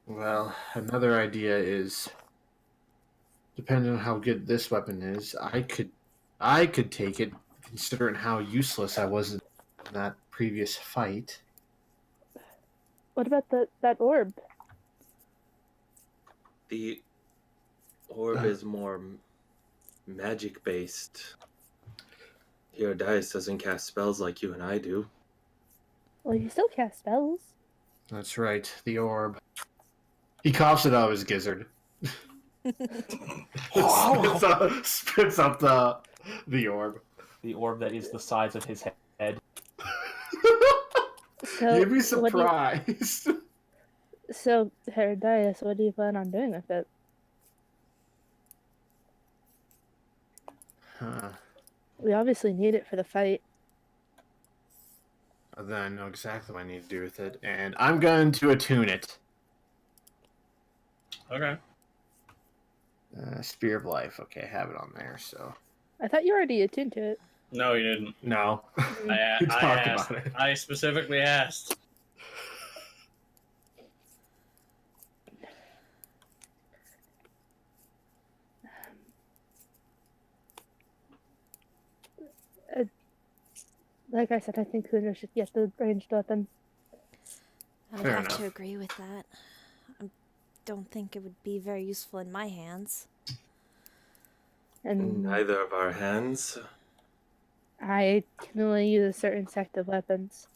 Well, another idea is, depending on how good this weapon is, I could take it, considering how useless I was in that previous fight. What about that orb? The orb is more magic based. Herodias doesn't cast spells like you and I do. Well, you still cast spells. That's right, the orb. He coughs it out of his gizzard. Spits up the orb. The orb that is the size of his head. So, You'd be surprised. So, Herodias, what do you plan on doing with it? Huh. We obviously need it for the fight. then I know exactly what I need to do with it, and I'm going to attune it. Okay. Spear of Life. Okay, I have it on there, so... I thought you already attuned to it. No, you didn't. No. I We talked asked. about it. I specifically asked. Like I said, I think Kuno should get the ranged weapon. I would Fair have to enough. agree with that. I don't think it would be very useful in my hands. And Neither of our hands. I can only use a certain sect of weapons.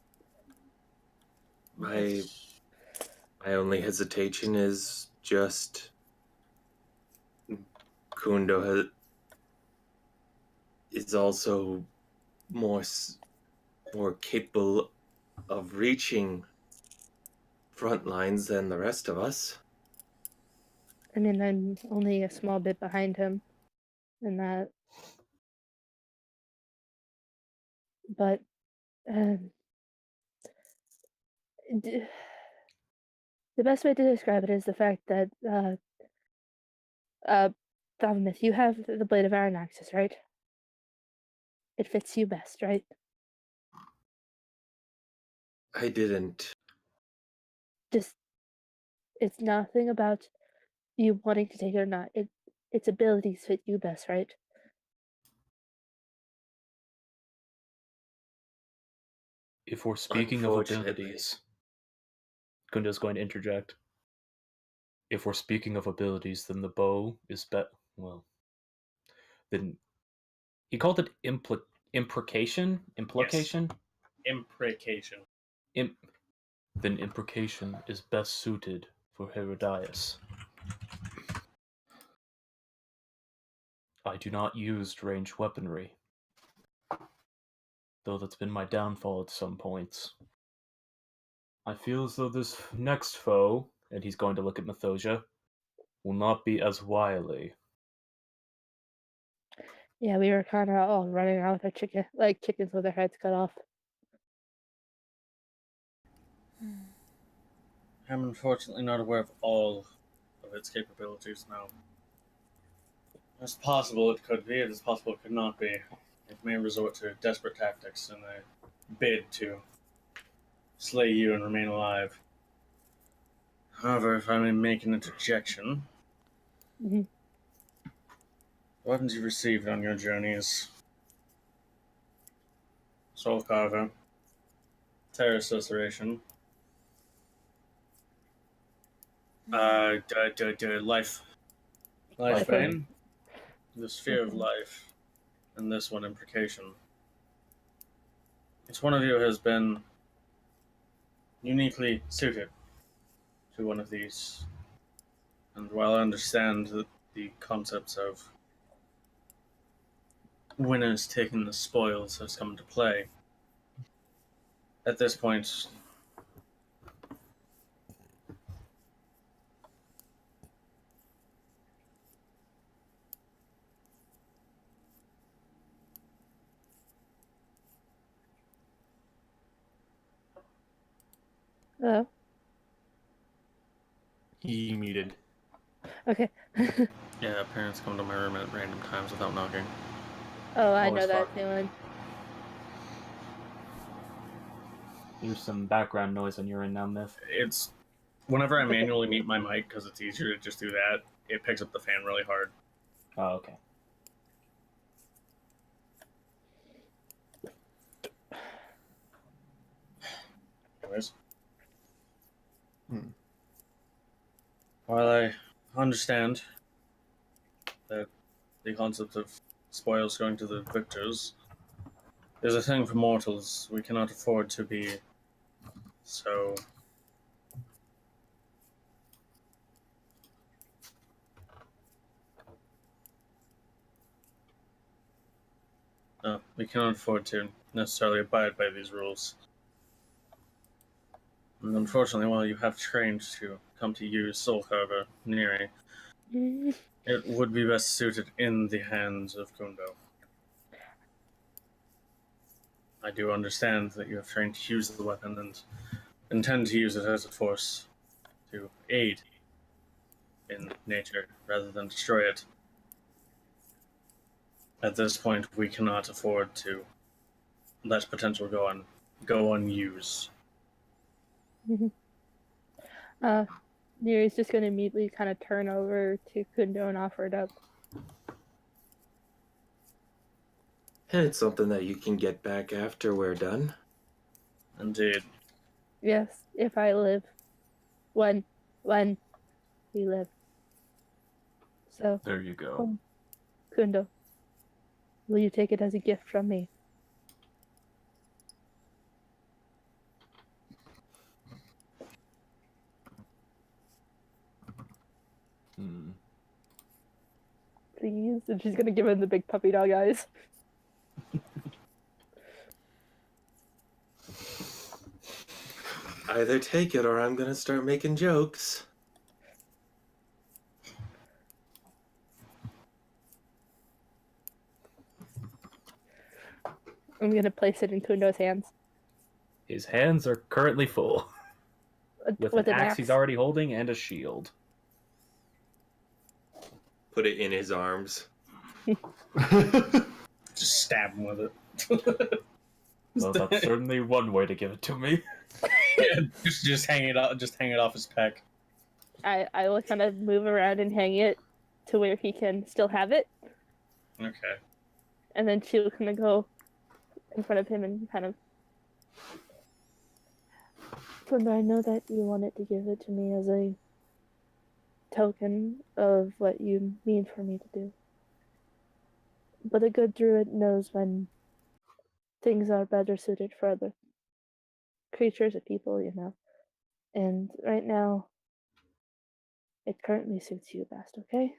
My only hesitation is just Kundo is also more capable of reaching front lines than the rest of us. I mean, I'm only a small bit behind him in that. But d- the best way to describe it is the fact that Thaumath, you have the Blade of Aranaxis, right? It fits you best, right? I didn't. Just it's nothing about you wanting to take it or not. Its abilities fit you best, right? If we're speaking of Unfortunately. abilities, Kunda's going to interject. If we're speaking of abilities, then the bow is well. Then he called it imprecation. Imprecation. Then imprecation is best suited for Herodias. I do not use ranged weaponry, though that's been my downfall at some points. I feel as though this next foe, and he's going to look at Mythosia, will not be as wily. Yeah, we were kind of all running around with our chickens with their heads cut off. I'm unfortunately not aware of all of its capabilities now. It's possible it could be, it is possible it could not be. It may resort to desperate tactics in a bid to slay you and remain alive. However, if I may make an interjection, Mhm. the weapons you received on your journeys: Soul Carver, Terror Susurration, Life Life Bane, the Sphere of Life, and this one, Imprecation. Each one of you has been uniquely suited to one of these. And while I understand the concepts of winners taking the spoils has come into play, at this point, Oh, He muted. okay. yeah, parents come to my room at random times without knocking. Oh, I Always know that fun. feeling. There's some background noise on your end now, Myth. It's whenever I manually mute my mic because it's easier to just do that. It picks up the fan really hard. Oh, okay. Anyways, Hmm. while I understand that the concept of spoils going to the victors is a thing for mortals, we cannot afford to be so we cannot afford to necessarily abide by these rules. And unfortunately, while you have trained to come to use Soul Carver Neri, it would be best suited in the hands of Kundo. I do understand that you have trained to use the weapon and intend to use it as a force to aid in nature rather than destroy it. At this point, we cannot afford to let potential go unused. Neri's just going to immediately kind of turn over to Kundo and offer it up. And it's something that you can get back after we're done. Indeed. Yes, if I live. When we live. So, There you go. Kundo, will you take it as a gift from me? Hmm. Please? And she's gonna give him the big puppy dog eyes. Either take it or I'm gonna start making jokes. I'm gonna place it in Kundo's hands. His hands are currently full with an axe he's already holding and a shield. Put it in his arms. Just stab him with it. Well, that's certainly one way to give it to me. Yeah, just hang it up. Just hang it off his pec. I will kind of move around and hang it to where he can still have it, Okay. and then she'll kind of go in front of him and kind of. Kundo, I know that you wanted to give it to me as a token of what you mean for me to do. But a good druid knows when things are better suited for other creatures or people, you know. And right now, it currently suits you best, okay?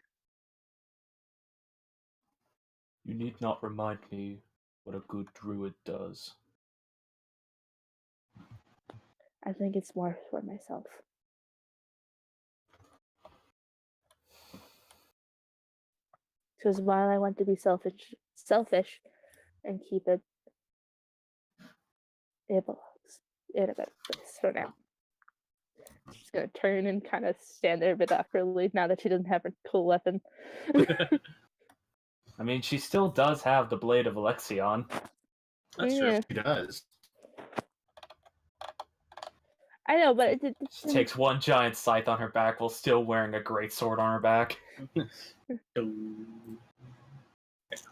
You need not remind me what a good druid does. I think it's more for myself. Because while I want to be selfish and keep it belongs in a better place for now. She's gonna turn and kind of stand there a bit awkwardly now that she doesn't have her cool weapon. I mean, she still does have the Blade of Alexion. That's Yeah. true. He does. I know, but She takes one giant scythe on her back while still wearing a great sword on her back.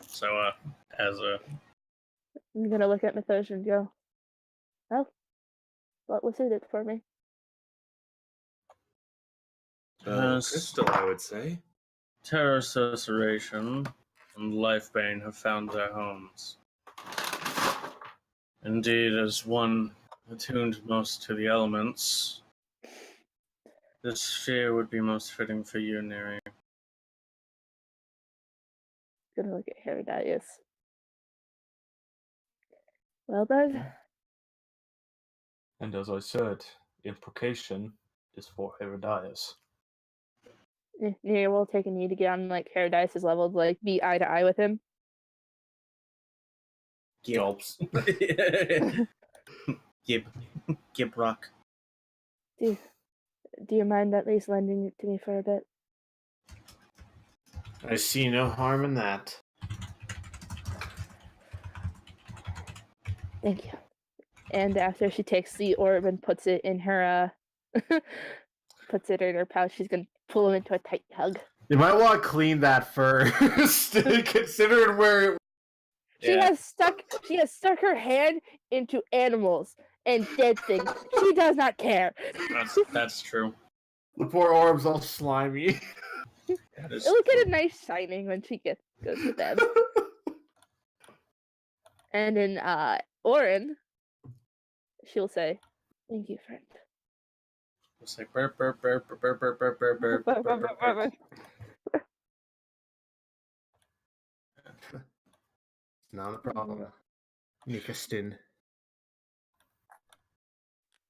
So, as a I'm gonna look at Mythos and go, well, what was suited for me? Crystal, I would say. Terror Susurration and Lifebane have found their homes. Indeed, as one attuned most to the elements, this sphere would be most fitting for you, Neri. Gonna look at Herodias. Well then, And as I said, imprecation is for Herodias. Neri will take a knee to get on like Herodias' level to like be eye to eye with him. Gulps. Gib rock. Do you mind at least lending it to me for a bit? I see no harm in that. Thank you. And after she takes the orb and puts it in her pouch, she's gonna pull him into a tight hug. You might want to clean that first, considering where it. She has stuck her hand into animals and dead things. She does not care. That's true. The poor orb's all slimy. It'll get a nice shining when she goes to bed. And in Orin, she'll say, "Thank you, friend." It's like burp, burp, burp, burp, burp, burp, burp, burp, burp, burp, burp, burp. Not a problem. Nikastin.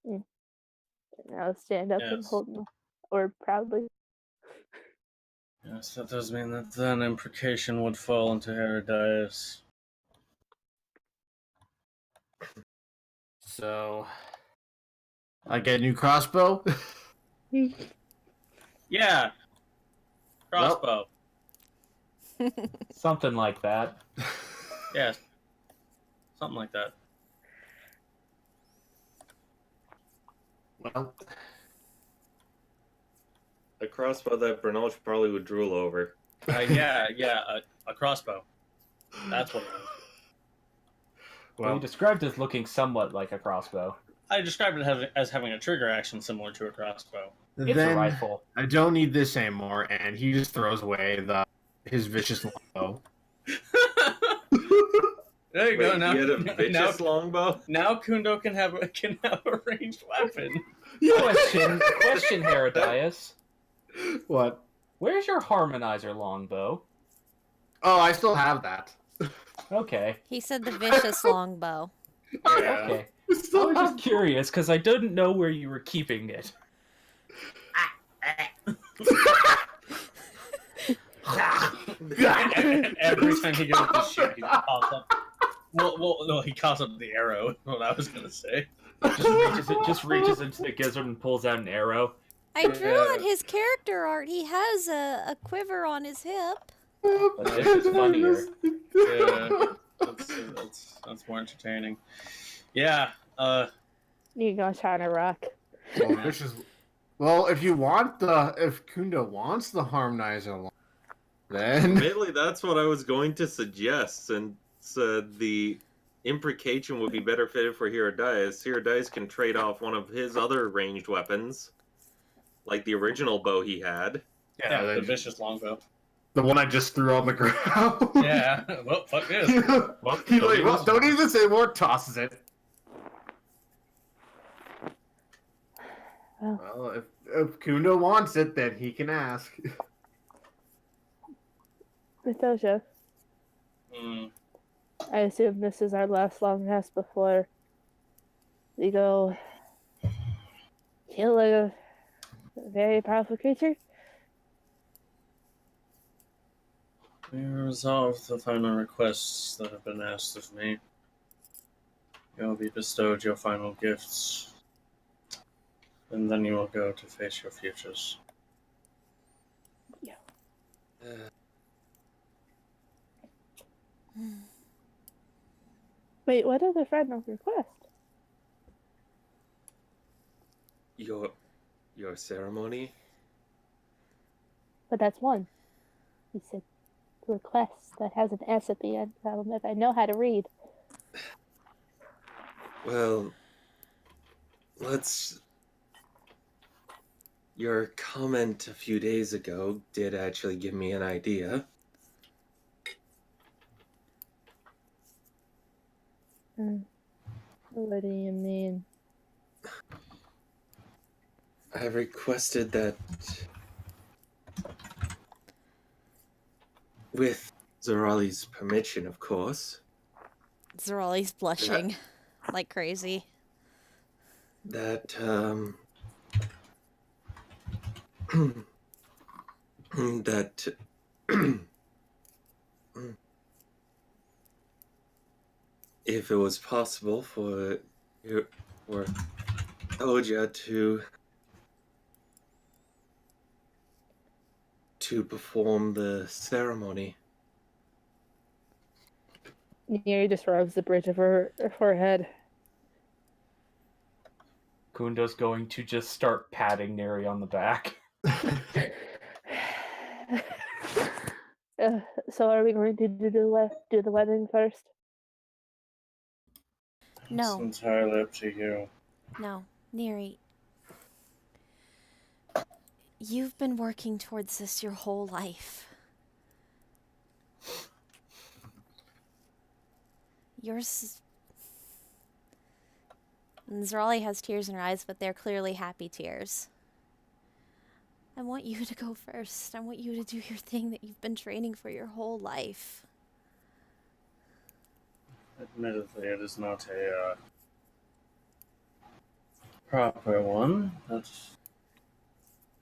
And I'll stand up and Yes. hold the orb proudly. Yes, that does mean that then imprecation would fall into Herodias. So, I get a new crossbow. Yeah. Crossbow. Something like that. Yeah. Something like that. Well, A crossbow that Bernal probably would drool over. Yeah, a crossbow. That's what it is. Well, you described as looking somewhat like a crossbow. I described it as having a trigger action similar to a crossbow. It's a rifle. I don't need this anymore, and he just throws away his vicious longbow. There you go. Wait, Now, you had a vicious longbow? now Kundo can have a ranged weapon. Question, Herodias. What? Where's your harmonizer longbow? Oh, I still have that. Okay. He said the vicious longbow. Yeah. Okay. I was just curious because I didn't know where you were keeping it. Every time he goes to shoot, he pops up. Well, no, he coughs up the arrow. Is what I was gonna say. Just reaches into the gizzard and pulls out an arrow. I drew on his character art. He has a quiver on his hip. But this is funnier. Yeah, that's more entertaining. Yeah. You go trying to rock. Well, if Kundo wants the harmonizer, then Admittedly, that's what I was going to suggest, since the imprecation would be better fitted for Herodias. Herodias can trade off one of his other ranged weapons, like the original bow he had. Yeah, the vicious longbow. the one I just threw on the ground. Yeah. Well, fuck this. Don't even say more. Tosses it. Well, if Kundo wants it, then he can ask. Mithosha, Mm. I assume this is our last long rest before we go kill a very powerful creature. We resolve the final requests that have been asked of me. You will be bestowed your final gifts, and then you will go to face your futures. Wait, what other final request? Your ceremony? But that's one. He said request that has an S at the end. If I know how to read. Well, your comment a few days ago did actually give me an idea. What do you mean? I requested that, with Zorali's permission, of course, Zorali's blushing like crazy. that that if it was possible for Oja to perform the ceremony. Neri just rubs the bridge of her forehead. Kundo's going to just start patting Neri on the back. So are we going to do the wedding first? No. It's entirely up to you. No, Neri. You've been working towards this your whole life. Yours. And Zorali has tears in her eyes, but they're clearly happy tears. I want you to go first. I want you to do your thing that you've been training for your whole life. Admittedly, it is not a proper one, but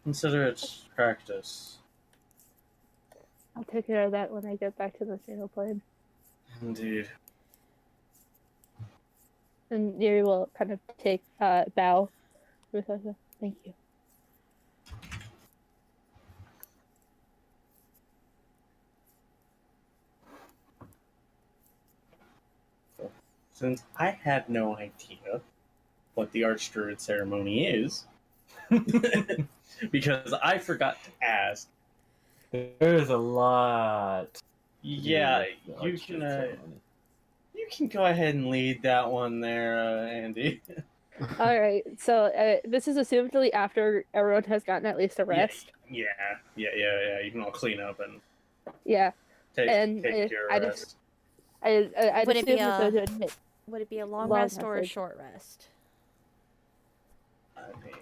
consider it practice. I'll take care of that when I get back to the single plane. Indeed. And Neri will kind of take bow. Thank you. Since I had no idea what the Archdruid ceremony is, because I forgot to ask. There's a lot. to do Yeah, with the you Archdruid can ceremony. you can go ahead and lead that one there, Andy. All right. So this is assumedly after everyone has gotten at least a rest. Yeah. You can all clean up and Yeah. take And your I rest. just I'd Would it be assume that those a- would admit Would it be a long Long rest or a rest. short rest? I mean,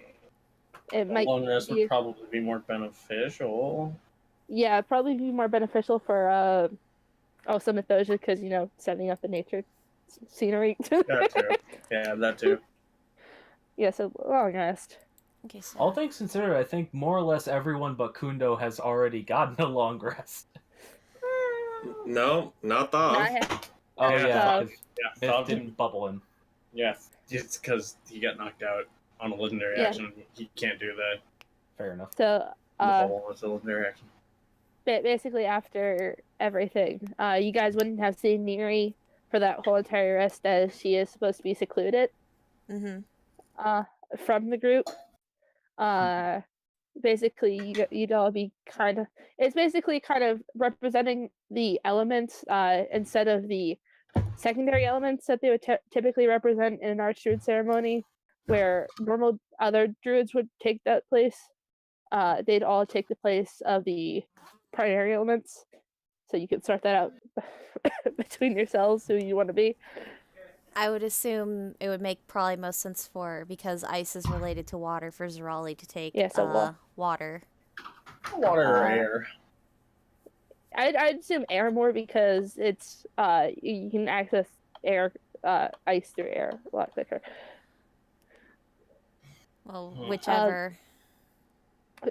it a might long rest be would probably be more beneficial. yeah probably be more beneficial for also Mythosia because setting up the nature scenery. That too. Yeah, that too. Yeah, so long rest. Okay, so All things considered, I think more or less everyone but Kundo has already gotten a long rest. No, not Now Thav. I have- Oh Yeah. yeah, because Yeah, Myth Thav didn't bubble him. Yeah, it's because he got knocked out on a legendary Yeah. action. He can't do that. Fair enough. So The bubble was a legendary action. basically after everything, you guys wouldn't have seen Neri for that whole entire rest as she is supposed to be secluded from the group. Basically you'd all be it's basically kind of representing the elements instead of the secondary elements that they would typically represent in an Archdruid ceremony, where normal other druids would take that place. They'd all take the place of the primary elements, so you could sort that out between yourselves who you want to be. I would assume it would make probably most sense because ice is related to water for Zerali to take Yeah, so water. Water or Uh, air. I'd assume air more because it's you can access air ice through air a lot quicker. Well, Hmm. whichever.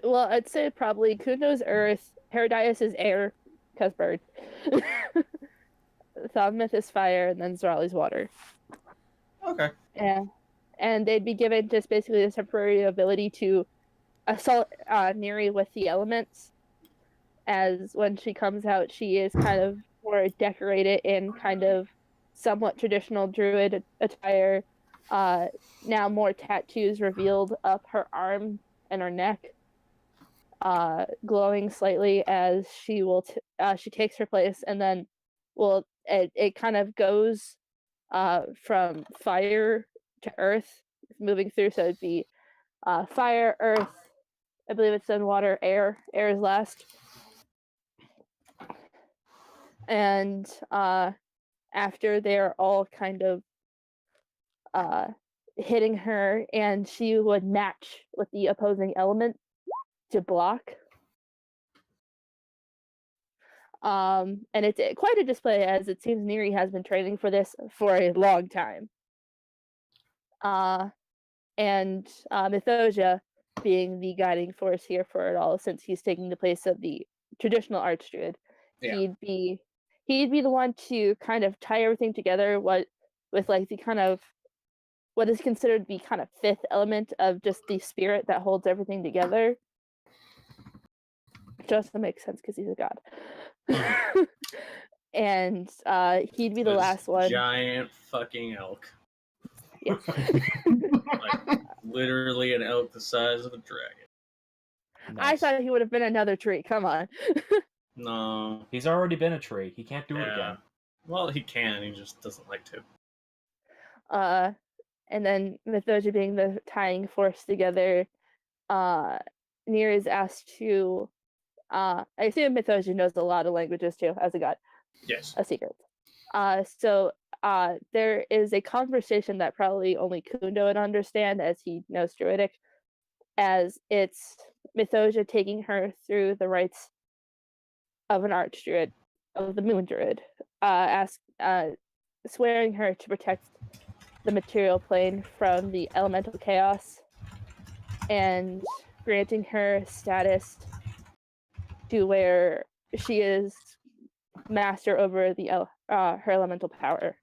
Well, I'd say probably Kundo's earth, Herodias is air, because bird. Thaumath is fire, and then Zerali's water. Okay. Yeah. And they'd be given just basically a temporary ability to assault Neri with the elements. As when she comes out, she is kind of more decorated in kind of somewhat traditional druid attire. Now more tattoos revealed up her arm and her neck, glowing slightly as she will she takes her place, and then it kind of goes from fire to earth, moving through. So it'd be fire, earth. I believe it's then water, air. Air is last. And after they're all kind of hitting her, and she would match with the opposing element to block. And it's quite a display, as it seems Neri has been training for this for a long time. And Mythosia being the guiding force here for it all, since he's taking the place of the traditional Archdruid. Yeah. He'd be the one to kind of tie everything together with like the kind of what is considered the kind of fifth element of just the spirit that holds everything together. Which also makes sense because he's a god. And he'd be the This last one. Giant fucking elk. Yeah. Like literally an elk the size of a dragon. I Nice. thought he would have been another tree. Come on. No. He's already been a tree. He can't do it Yeah. again. Well, he can. He just doesn't like to. And then Mythosia being the tying force together, Nier is asked to. I assume Mythosia knows a lot of languages too, as a god. Yes. A secret. So there is a conversation that probably only Kundo would understand, as he knows Druidic, as it's Mythosia taking her through the rites of an Archdruid, of the Moon Druid, swearing her to protect the material plane from the elemental chaos, and granting her status to where she is master over the her elemental power.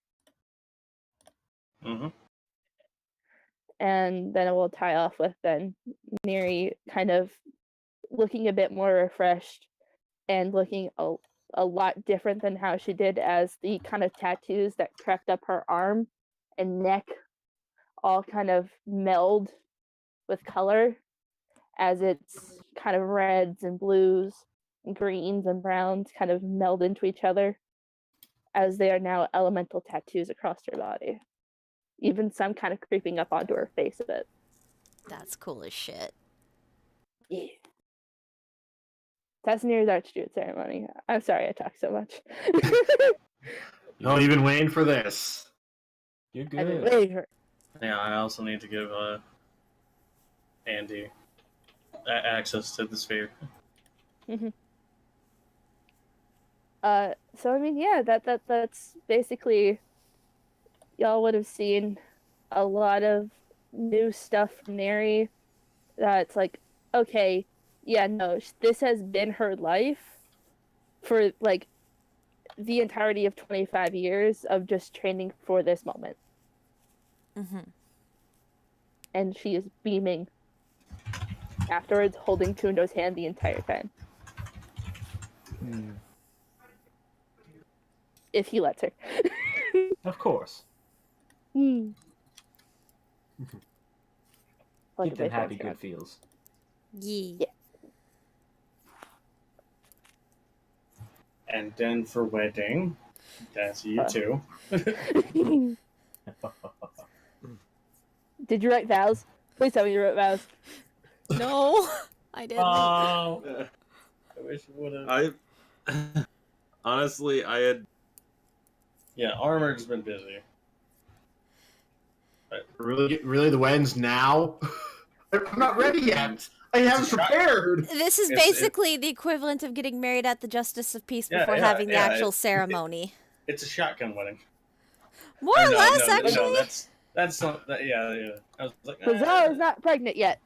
Mm-hmm. and then it will tie off with then Neri kind of looking a bit more refreshed and looking a lot different than how she did, as the kind of tattoos that cracked up her arm and neck all kind of meld with color, as it's kind of reds and blues and greens and browns kind of meld into each other, as they are now elemental tattoos across her body. Even some kind of creeping up onto her face a bit. That's cool as shit. Yeah. That's Neri's Archdruid ceremony. I'm sorry I talk so much. No, you've been waiting for this. You're I've been good. waiting for- Yeah, I also need to give Andy access to the sphere. So I mean, yeah, that's basically, y'all would have seen a lot of new stuff from Neri. That's like, okay, yeah, no, this has been her life for like the entirety of 25 years of just training for this moment, Mm-hmm. and she is beaming afterwards, holding Kundo's hand the entire time, if he lets her. Of course. Like Keep a them big happy, fancy good feels. Yeah. And then for wedding, that's you too. one. Did you write vows? Please tell me you wrote vows. No, I didn't. Oh, I wish you would have. I honestly, I had Yeah, Armored's been busy. Really, the wedding's now? I'm not ready yet. I haven't It's a shot. prepared. This is It's- basically the equivalent of getting married at the Justice of Peace Yeah, before yeah, having the yeah, actual it- ceremony. It's a shotgun wedding. More Or or no, less, no, actually. No, that's not. Yeah. I was like, Lazar is not pregnant yet.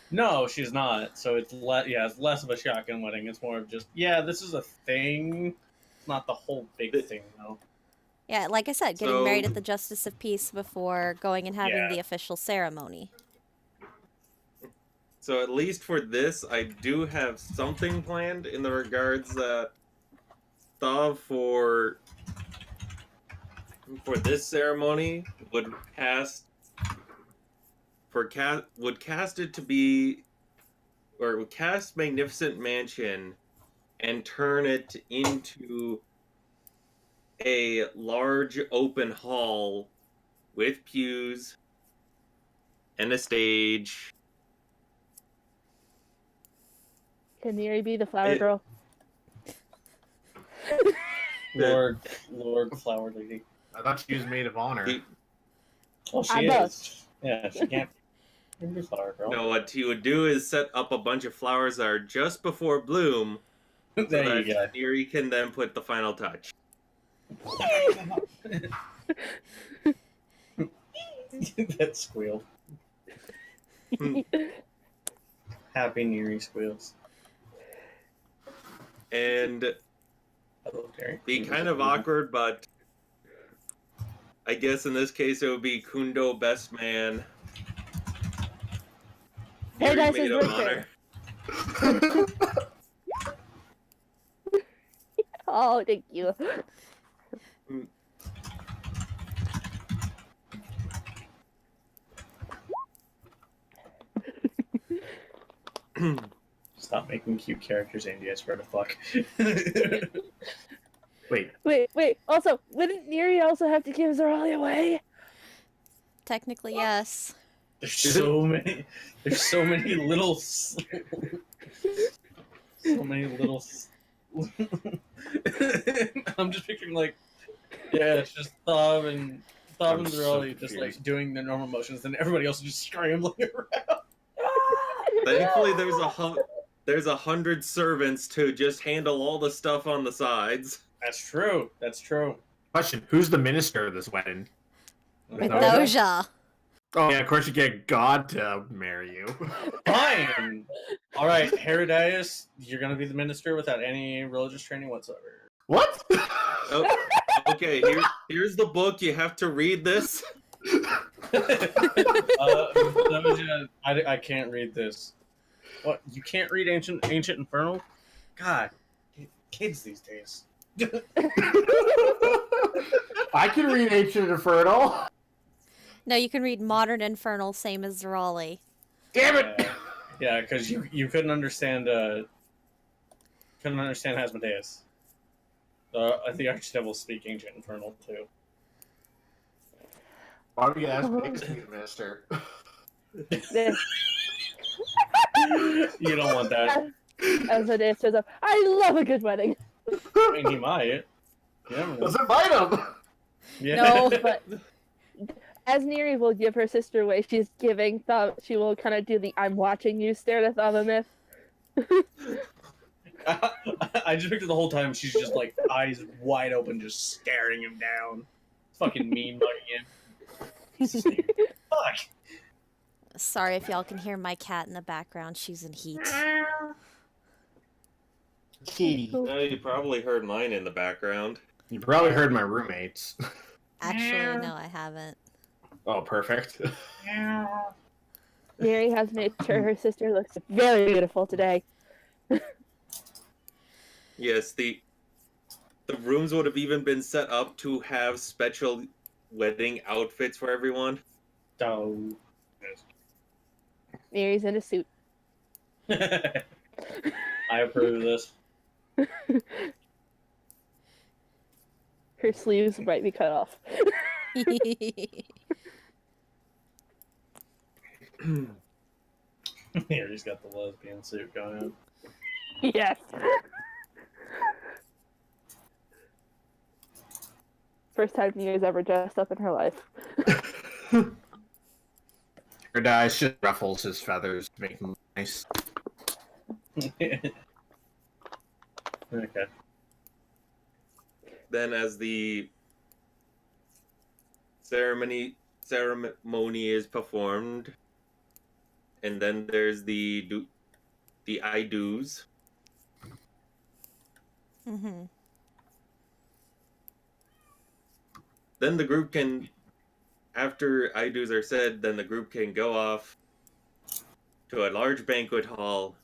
No, she's not. So it's it's less of a shotgun wedding. It's more of just this is a thing. It's not the whole big thing though. Yeah, like I said, getting married So- at the Justice of Peace before going and having Yeah. the official ceremony. So at least for this, I do have something planned in the regards that Thav for this ceremony would cast it to be, or would cast Magnificent Mansion and turn it into a large open hall with pews and a stage. Can Neri be the flower It- girl? Lord Flower Lady. I thought she was maid of honor. He- Well, she I'm is. both. Yeah, she can't be Flower Girl. No, what he would do is set up a bunch of flowers that are just before bloom, so There you go. that Neri can then put the final touch. That squeal. Happy Neri squeals. And Hello, Terry. be kind of awkward, but I guess in this case it would be Kundo best man. Neri Paradise maid is of winter. honor. Oh, thank you. Stop making cute characters, Andy. I swear to fuck. Wait, Wait. Also, wouldn't Neri also have to give Zorali away? Technically, yes. There's so many. There's so many little. So many little. I'm just picturing it's just Thav and I'm so Zorali just confused. doing their normal motions, and everybody else is just scrambling around. Thankfully, there's 100 servants to just handle all the stuff on the sides. That's true. That's true. question: who's the minister of this wedding? Doja. Oh yeah, of course you get God to marry you. Fine. All right, Herodias, you're gonna be the minister without any religious training whatsoever. What? Oh, okay, here's the book. You have to read this. I can't read this. What? You can't read Ancient Infernal? God, kids these days. I can read Ancient Infernal. No, you can read Modern Infernal, same as Raleigh. Damn it! Yeah, because you couldn't understand Asmodeus. The Archdevils speak Ancient Infernal too. Why don't we ask Big Minister? This, You don't want that. as it is, shows up. I love a good wedding. I mean, he might. Yeah. Let's invite him. Yeah. No. But as Neri will give her sister away, she's giving. She will kind of do the "I'm watching you" stare to Thaumathil. I just picture the whole time she's just like eyes wide open, just staring him down. Fucking mean mugging him. Fuck. Sorry if y'all can hear my cat in the background. She's in heat. Kitty. No, you probably heard mine in the background. You probably heard my roommates. Actually, no, I haven't. Oh, perfect. Neri has made sure her sister looks very beautiful today. Yes, the rooms would have even been set up to have special wedding outfits for everyone. So. Neri's in a suit. I approve of this. Her sleeves might be cut off. Here he's got the lesbian suit going on. Yes. First time Neri's ever dressed up in her life. Her dies just ruffles his feathers to make him nice. Okay. Then, as the ceremony is performed, and then there's the I do's. Mm-hmm. Then the group can, after I do's are said, then the group can go off to a large banquet hall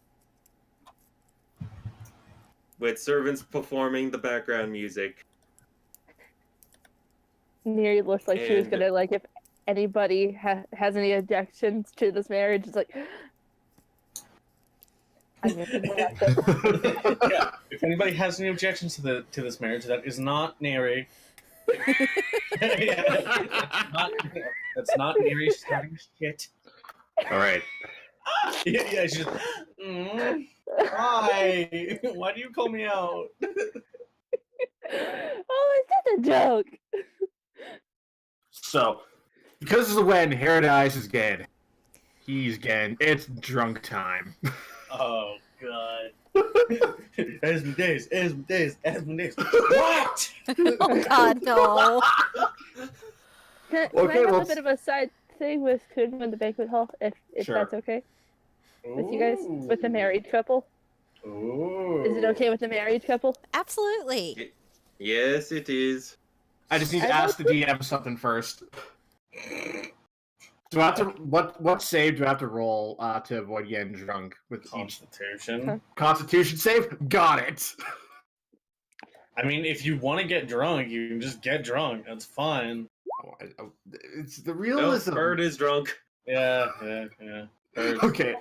with servants performing the background music. Neri looked like she was And- gonna, like, if anybody has any objections to this marriage, it's like, I'm gonna accept it. Yeah. If anybody has any objections to this marriage, that is not Neri. That's not Neri starting shit. All right. Yeah, she's just. Why? Why do you call me out? Oh, it's just a joke. So, because of the when Herodise is dead, he's getting it's drunk time. Oh god. Asmodeus. What? Oh God, no! Can Okay, I have well, a bit of a side thing with Kuno in the banquet hall, if Sure. that's okay? With you guys? With the married couple? Ooh. Is it okay with the married couple? Absolutely. Yes, it is. I just need to ask the DM something first. Do I have to what save do I have to roll to avoid getting drunk with each Constitution. Constitution save? Got it. I mean, if you want to get drunk, you can just get drunk. That's fine. It's the No, realism. Bird is drunk. Yeah. Bird's, Okay.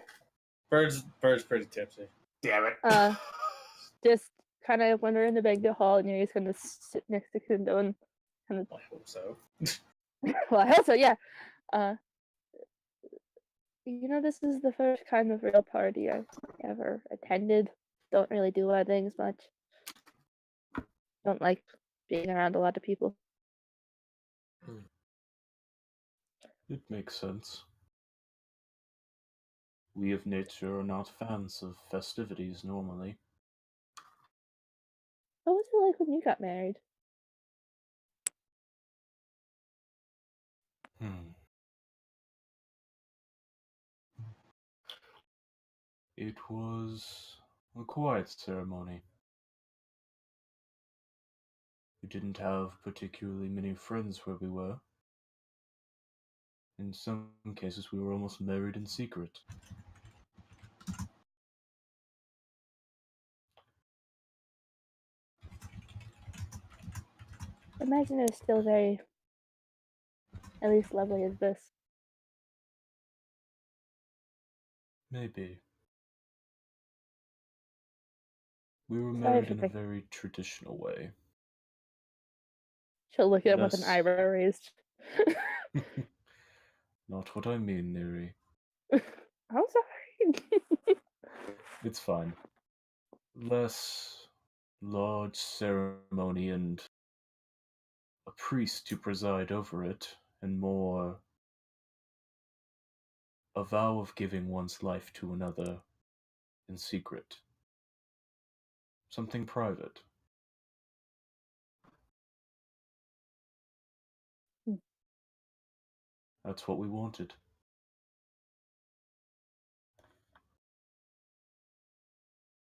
Bird's pretty tipsy. Damn it. Just kind of when we're in the banquet hall and Neri's gonna sit next to Kundo and kind of, I hope so. well, I hope so, yeah. This is the first kind of real party I've ever attended. Don't really do weddings much. Don't like being around a lot of people. It makes sense. We of nature are not fans of festivities normally. What was it like when you got married? It was a quiet ceremony. We didn't have particularly many friends where we were. In some cases, we were almost married in secret. Imagine it was still very, at least lovely as this. Maybe. We were Sorry married for in a breaking. very traditional way. She'll look at him with an Less- eyebrow raised. Not what I mean, Neri. I'm sorry. It's fine. Less large ceremony and a priest to preside over it, and more a vow of giving one's life to another in secret. Something private. That's what we wanted.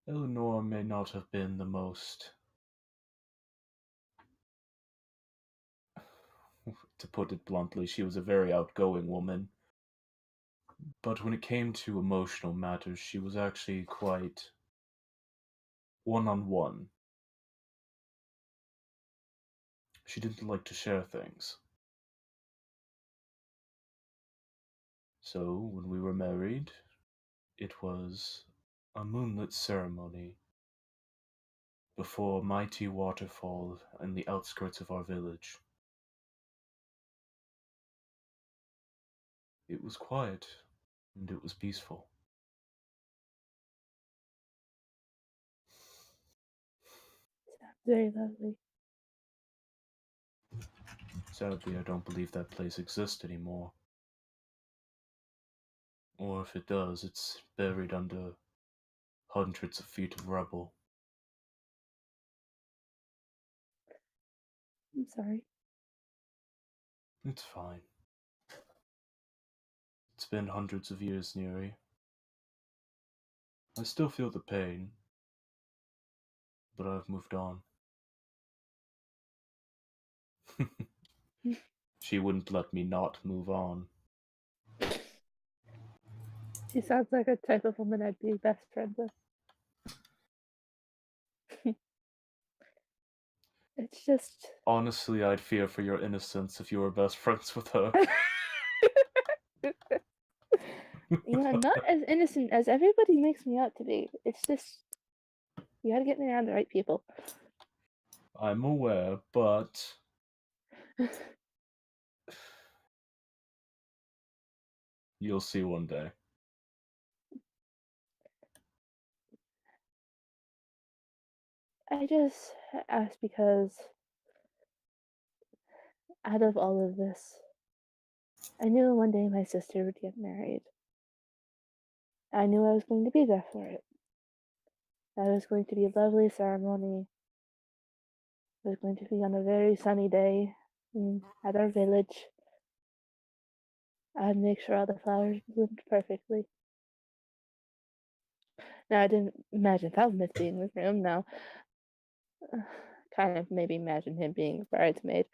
Eleanor may not have been the most, to put it bluntly, she was a very outgoing woman. But when it came to emotional matters, she was actually quite one-on-one. She didn't like to share things. So, when we were married, it was a moonlit ceremony before a mighty waterfall in the outskirts of our village. It was quiet, and it was peaceful. Very lovely. Sadly, I don't believe that place exists anymore. Or if it does, it's buried under hundreds of feet of rubble. I'm sorry. It's fine. It's been hundreds of years, Neri. I still feel the pain, but I've moved on. She wouldn't let me not move on. She sounds like a type of woman I'd be best friends with. It's just. Honestly, I'd fear for your innocence if you were best friends with her. You know, I'm not as innocent as everybody makes me out to be. It's just. You gotta get me around the right people. I'm aware, but you'll see one day. I just asked because out of all of this, I knew one day my sister would get married. I knew I was going to be there for it. That was going to be a lovely ceremony. It was going to be on a very sunny day at our village. I'd make sure all the flowers bloomed perfectly. Now, I didn't imagine Falmouth being with him. Now, kind of maybe imagine him being a bridesmaid.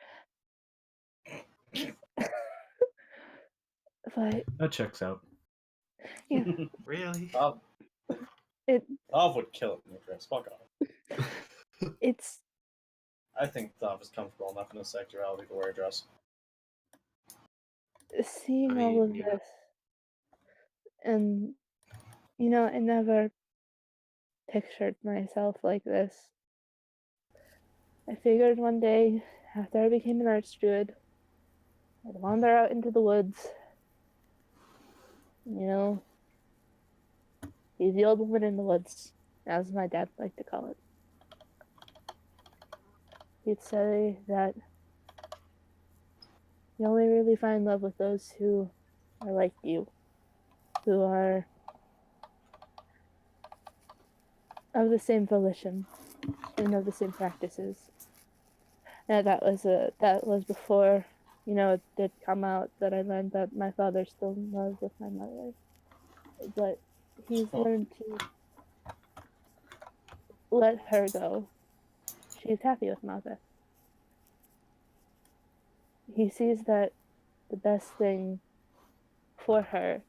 But That checks out. yeah, Really? Thav would kill it in the dress. Fuck off. it's I think Thav is comfortable enough in his sexuality to wear a dress. seeing I all mean, of yeah. this, and I never pictured myself like this. I figured one day, after I became an arch druid, I'd wander out into the woods. Be the old woman in the woods, as my dad liked to call it. He'd say that you only really find love with those who are like you, who are of the same volition and of the same practices. And that was before, it did come out that I learned that my father's still in love with my mother. But he's learned to let her go. She's happy with Mother. He sees that the best thing for her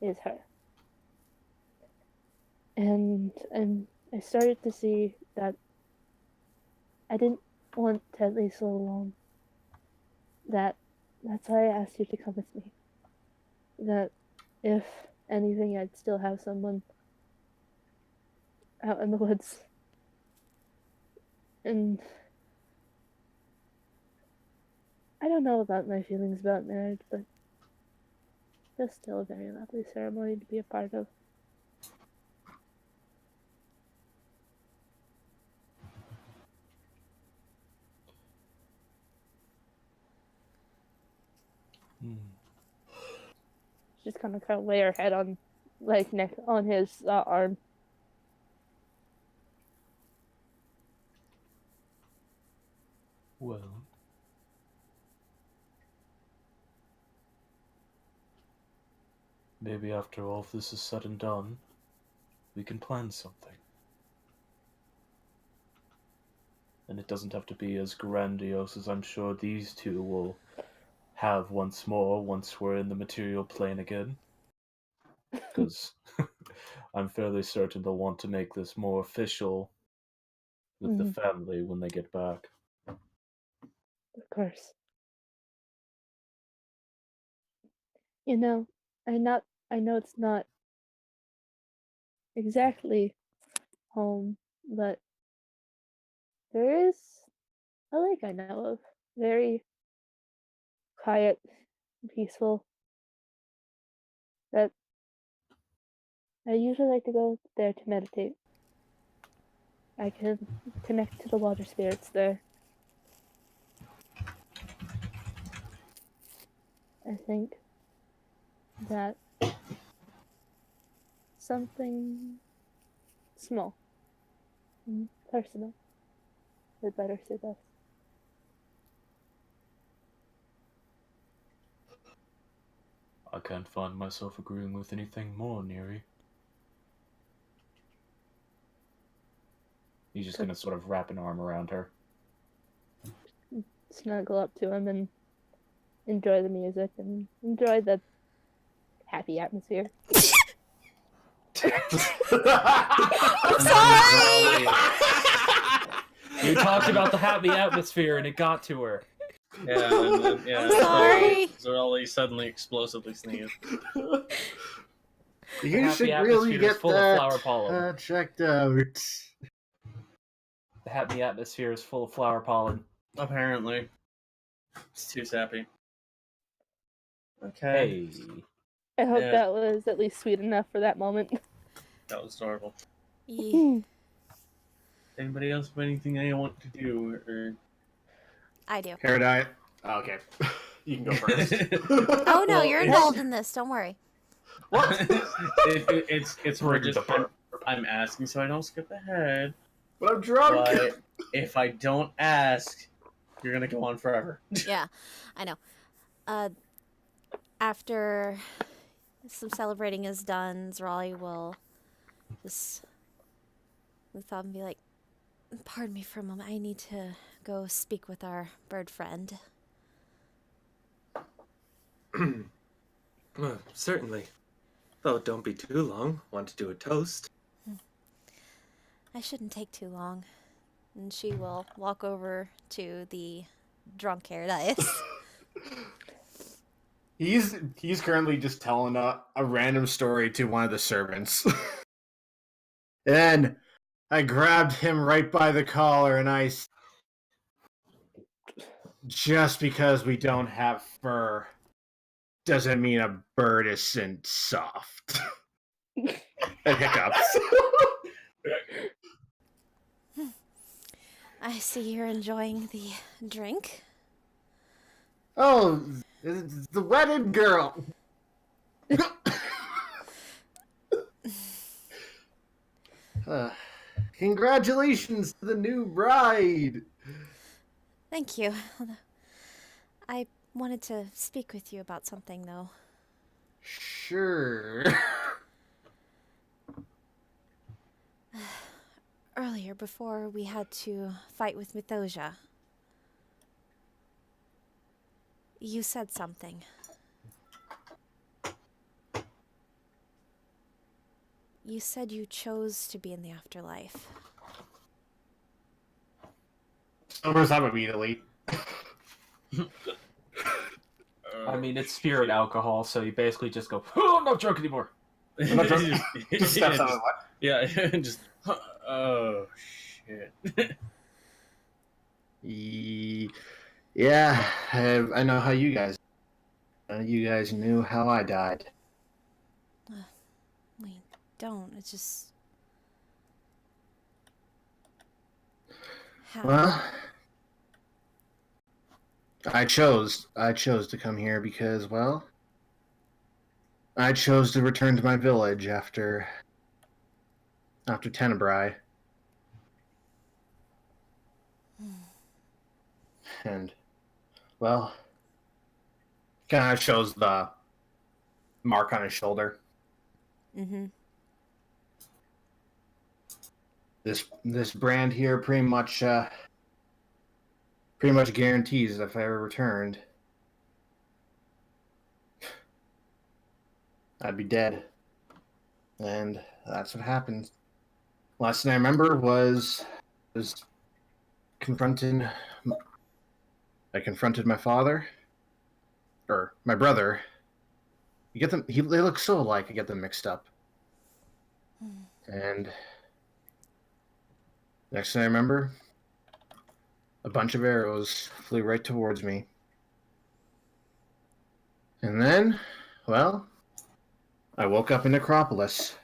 is her. And I started to see that I didn't want to leave so alone. That's why I asked you to come with me. That if anything, I'd still have someone out in the woods. And I don't know about my feelings about marriage, but it's still a very lovely ceremony to be a part of. Just kind of lay her head on, like, neck on his arm. Well, maybe after all of this is said and done, we can plan something. And it doesn't have to be as grandiose as I'm sure these two will have once more once we're in the material plane again. Because I'm fairly certain they'll want to make this more official with the family when they get back. Of course. You know, I know it's not exactly home, but there is a lake I know of. Very quiet, peaceful. That I usually like to go there to meditate. I can connect to the water spirits there. I think that something small and personal would better suit us. I can't find myself agreeing with anything more, Neri. He's just gonna sort of wrap an arm around her. Snuggle up to him and enjoy the music and enjoy the happy atmosphere. I'm sorry! You talked about the happy atmosphere and it got to her. Yeah, and then, yeah. I'm sorry. Zorelli suddenly explosively sneezed. You happy should atmosphere really is get full of that flower pollen. checked out. The happy atmosphere is full of flower pollen. Apparently. It's too sappy. Okay. Hey. I hope Yeah. that was at least sweet enough for that moment. That was adorable. Ye- Anybody else have anything they want to do? Or... I do. Hair dye. Oh, okay. You can go first. Oh no, Well, you're it's- involved in this. Don't worry. It's we're just I'm asking so I don't skip ahead. But I'm drunk. But if I don't ask, you're gonna go on forever. Yeah, I know. After some celebrating is done, Zorali will just look up and be like, "Pardon me for a moment. I need to go speak with our bird friend." Certainly. Though don't be too long. Want to do a toast? I shouldn't take too long. And she will walk over to the drunk Paradise. He's currently just telling a random story to one of the servants. And I grabbed him right by the collar and just because we don't have fur doesn't mean a bird isn't soft. And hiccups. I see you're enjoying the drink. Oh, it's the wedded girl. Congratulations to the new bride. Thank you. I wanted to speak with you about something, though. Sure. Earlier, before we had to fight with Mythosia, you said something. You said you chose to be in the afterlife. Sobers up immediately. I mean, it's spirit alcohol, so you basically just go, oh, I'm not drunk anymore. I'm not drunk. Just Steps out of just- yeah, just oh shit. Yeah, I know how you guys. You guys knew how I died. We don't. It's just. How? Well, I chose to come here because, well, I chose to return to my village after Tenebrae. And, well, kind of shows the mark on his shoulder. Mm-hmm. This brand here pretty much guarantees if I ever returned, I'd be dead. And that's what happened. Last thing I remember was confronting. I confronted my father, or my brother. You get them. They look so alike. I get them mixed up. And next thing I remember, a bunch of arrows flew right towards me. And then, well, I woke up in Necropolis.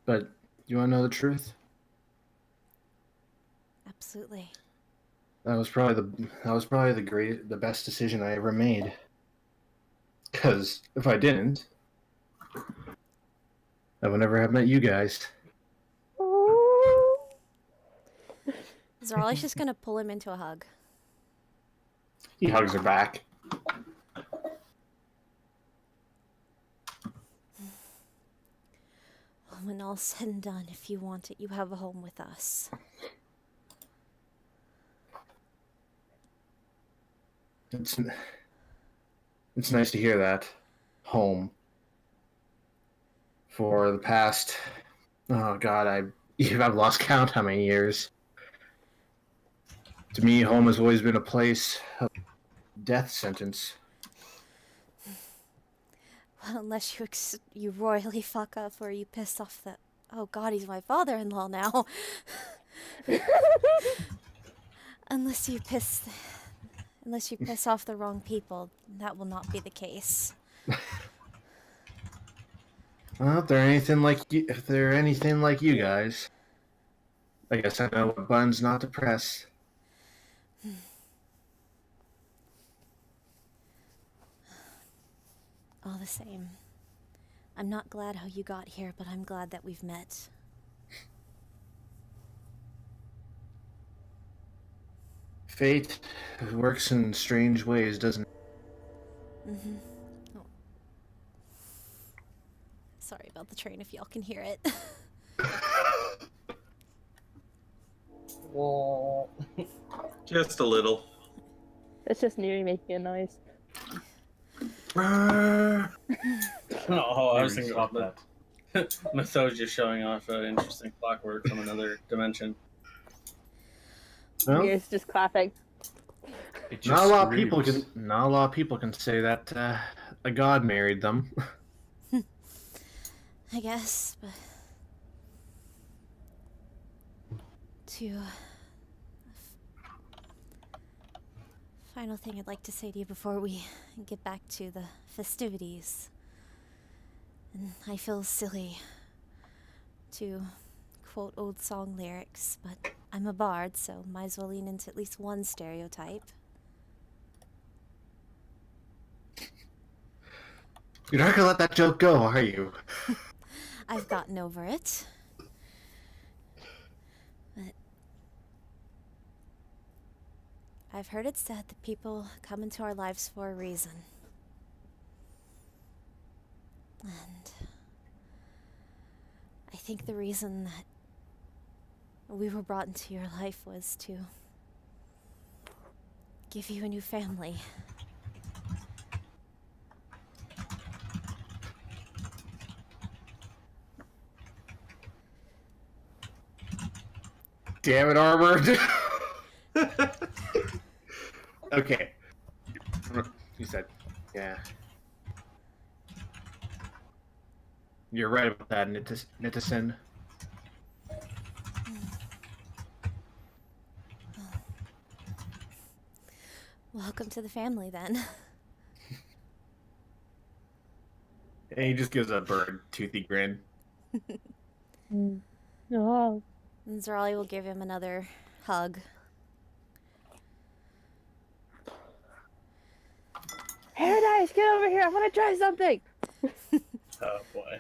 But you want to know the truth? Absolutely. That was probably the best decision I ever made. Because if I didn't, I would never have met you guys. Zarali's just gonna pull him into a hug. He hugs her back. When all's said and done, if you want it, you have a home with us. It's nice to hear that. Home. For the past, oh God, I've lost count how many years. To me, home has always been a place of death sentence. Well, unless you royally fuck up or you piss off the... Oh God, he's my father-in-law now. Unless you piss off the wrong people, that will not be the case. Well, if they're anything like you guys, I guess I know what buttons not to press. All the same, I'm not glad how you got here, but I'm glad that we've met. Fate works in strange ways, doesn't it? Mm-hmm. Oh. Sorry about the train if y'all can hear it. Just a little. It's just Neri making a noise. Oh, I was Maybe thinking stop about that. Mythosia showing off an interesting clockwork from another dimension. Well, Neri's just clapping. It just not a lot of people can say that a god married them. I guess, but... Final thing I'd like to say to you before we get back to the festivities. And I feel silly to quote old song lyrics, but I'm a bard, so might as well lean into at least one stereotype. You're not gonna let that joke go, are you? I've gotten over it. But I've heard it said that people come into our lives for a reason. And I think the reason that we were brought into your life was to give you a new family. Damn it, Armored. Okay. You said, yeah. You're right about that, Nitison. Welcome to the family, then. And he just gives a bird toothy grin. Oh, And Zarali will give him another hug. Paradise, get over here! I want to try something. Oh boy.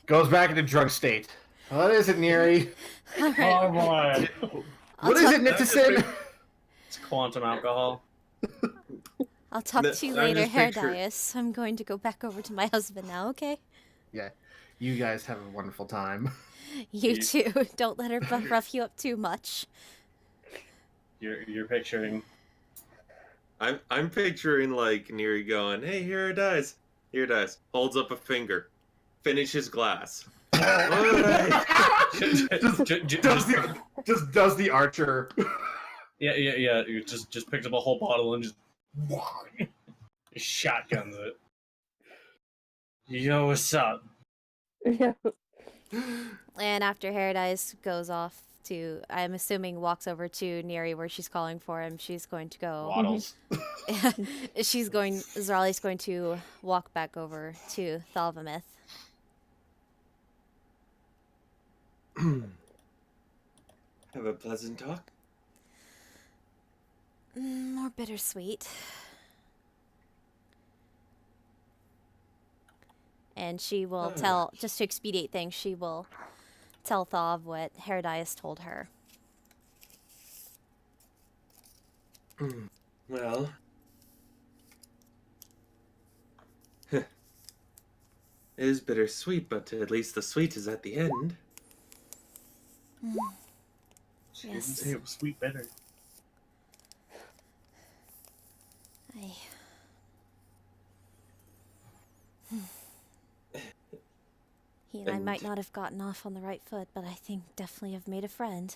Goes back into drug state. What is it, Neri? All right. Oh boy. I'll What is talk- it, Nitison? It's quantum alcohol. I'll talk No, to you I'm later, just picturing- Herodias. I'm going to go back over to my husband now, okay? Yeah. You guys have a wonderful time. You You- too. Don't let her rough you up too much. You're picturing. I'm picturing like Neri going, "Hey, here it is. Here it is." Holds up a finger, finishes glass. just, Just does the archer. yeah. You just picked up a whole bottle and just shotguns it. Yo, what's up? Yeah. And after Herodias goes off to, I'm assuming walks over to Neri where she's calling for him, she's going to go. Waddles. Zarali's going to walk back over to Thalvamith. Have a pleasant talk. More bittersweet. And she will tell, just to expedite things, she will tell Thav what Herodias told her. Well, it is bittersweet, but at least the sweet is at the end. She didn't Yes. say it was sweet bitter. He and I might And- not have gotten off on the right foot, but I think definitely have made a friend.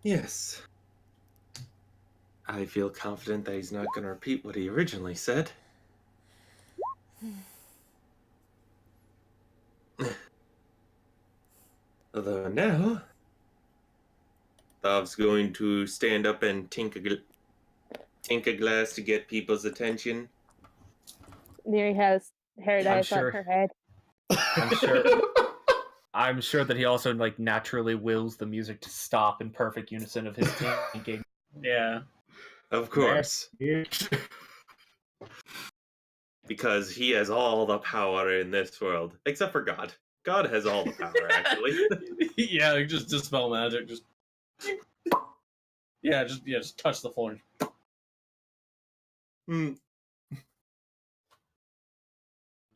Yes. I feel confident that he's not going to repeat what he originally said. Although now, Thav's going to stand up and tink a glass to get people's attention. Neri has Herodias sure. on her head. I'm sure that he also like naturally wills the music to stop in perfect unison of his thinking. Yeah. Of course. Because he has all the power in this world. Except for God. God has all the power, actually. Yeah, like, just dispel magic. Just just touch the floor. Hmm.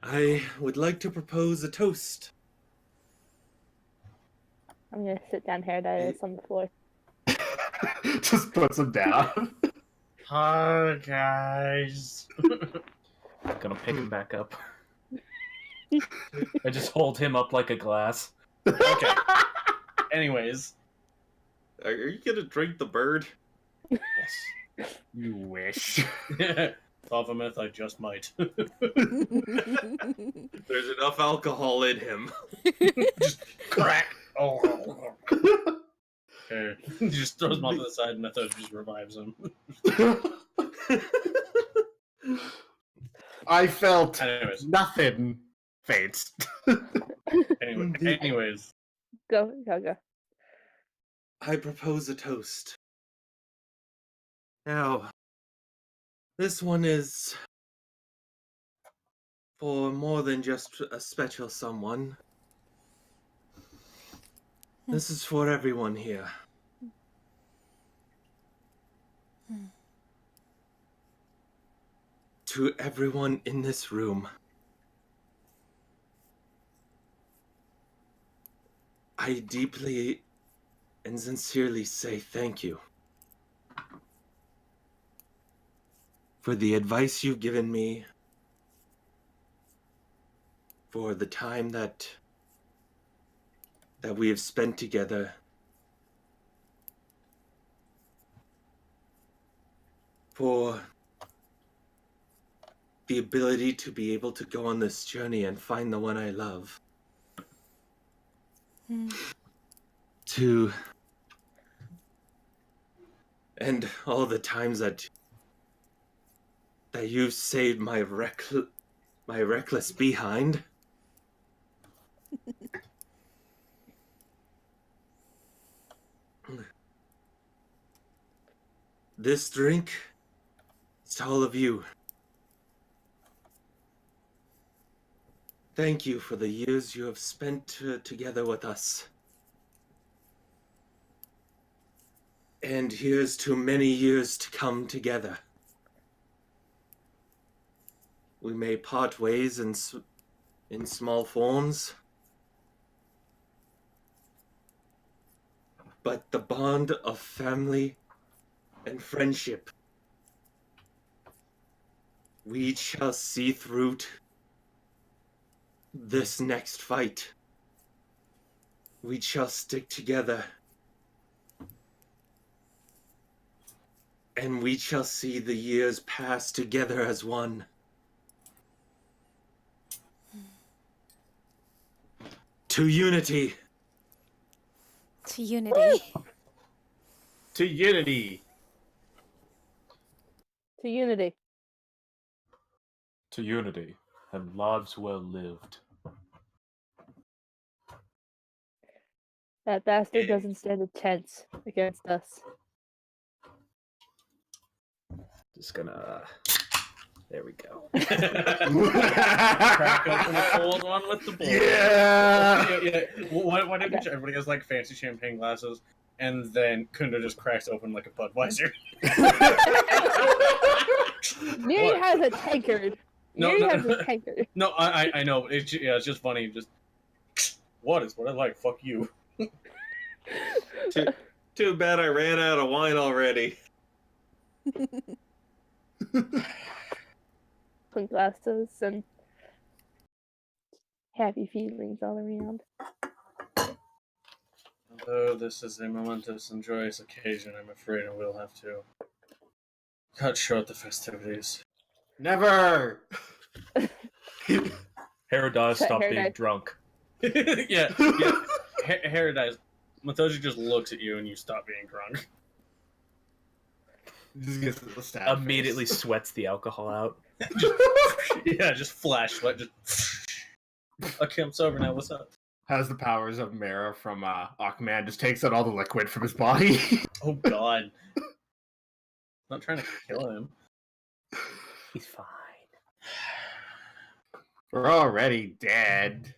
I would like to propose a toast. I'm gonna sit down Herodias on the floor. Just puts him down. Hi guys. Gonna pick him back up. I just hold him up like a glass. Okay. Anyways, Are you gonna drink the bird? yes. You wish. Thalvamith, I just might. There's enough alcohol in him. Just crack. Oh. Okay. He just throws him off to the side, and Method just revives him. I felt Anyways, nothing. Faints. anyways, Go. I propose a toast. Now, this one is for more than just a special someone. This is for everyone here. To everyone in this room. I deeply and sincerely say thank you for the advice you've given me, for the time that we have spent together, for the ability to be able to go on this journey and find the one I love. And all the times that you've saved my reckless behind. This drink is to all of you. Thank you for the years you have spent together with us. And here's to many years to come together. We may part ways in small forms, but the bond of family and friendship, we shall see through this next fight. We shall stick together. And we shall see the years pass together as one. To unity. To unity. To unity. To unity. To unity and lives well lived. That bastard doesn't stand a chance against us. Just gonna. There we go. Crack open a cold one with the bowl. Yeah. Yeah. Why didn't everybody has like fancy champagne glasses, and then Kundo just cracks open like a Budweiser? Miri What? has a tankard. Miri has a tankard. No, I know. It's just funny. Just what is what I like? Fuck you. Too bad I ran out of wine already. Clink glasses and happy feelings all around. Although this is a momentous and joyous occasion, I'm afraid I will have to cut short the festivities. Never. Herodis, stop being Herodis. drunk. yeah. Herodis. Matoji just looks at you and you stop being drunk. Just gets a stab Immediately face. sweats the alcohol out. Just flash sweat. Just. Akim's over now. What's up? Has the powers of Mara from Aquaman. Just takes out all the liquid from his body. Oh God. Not trying to kill him. He's fine. We're already dead.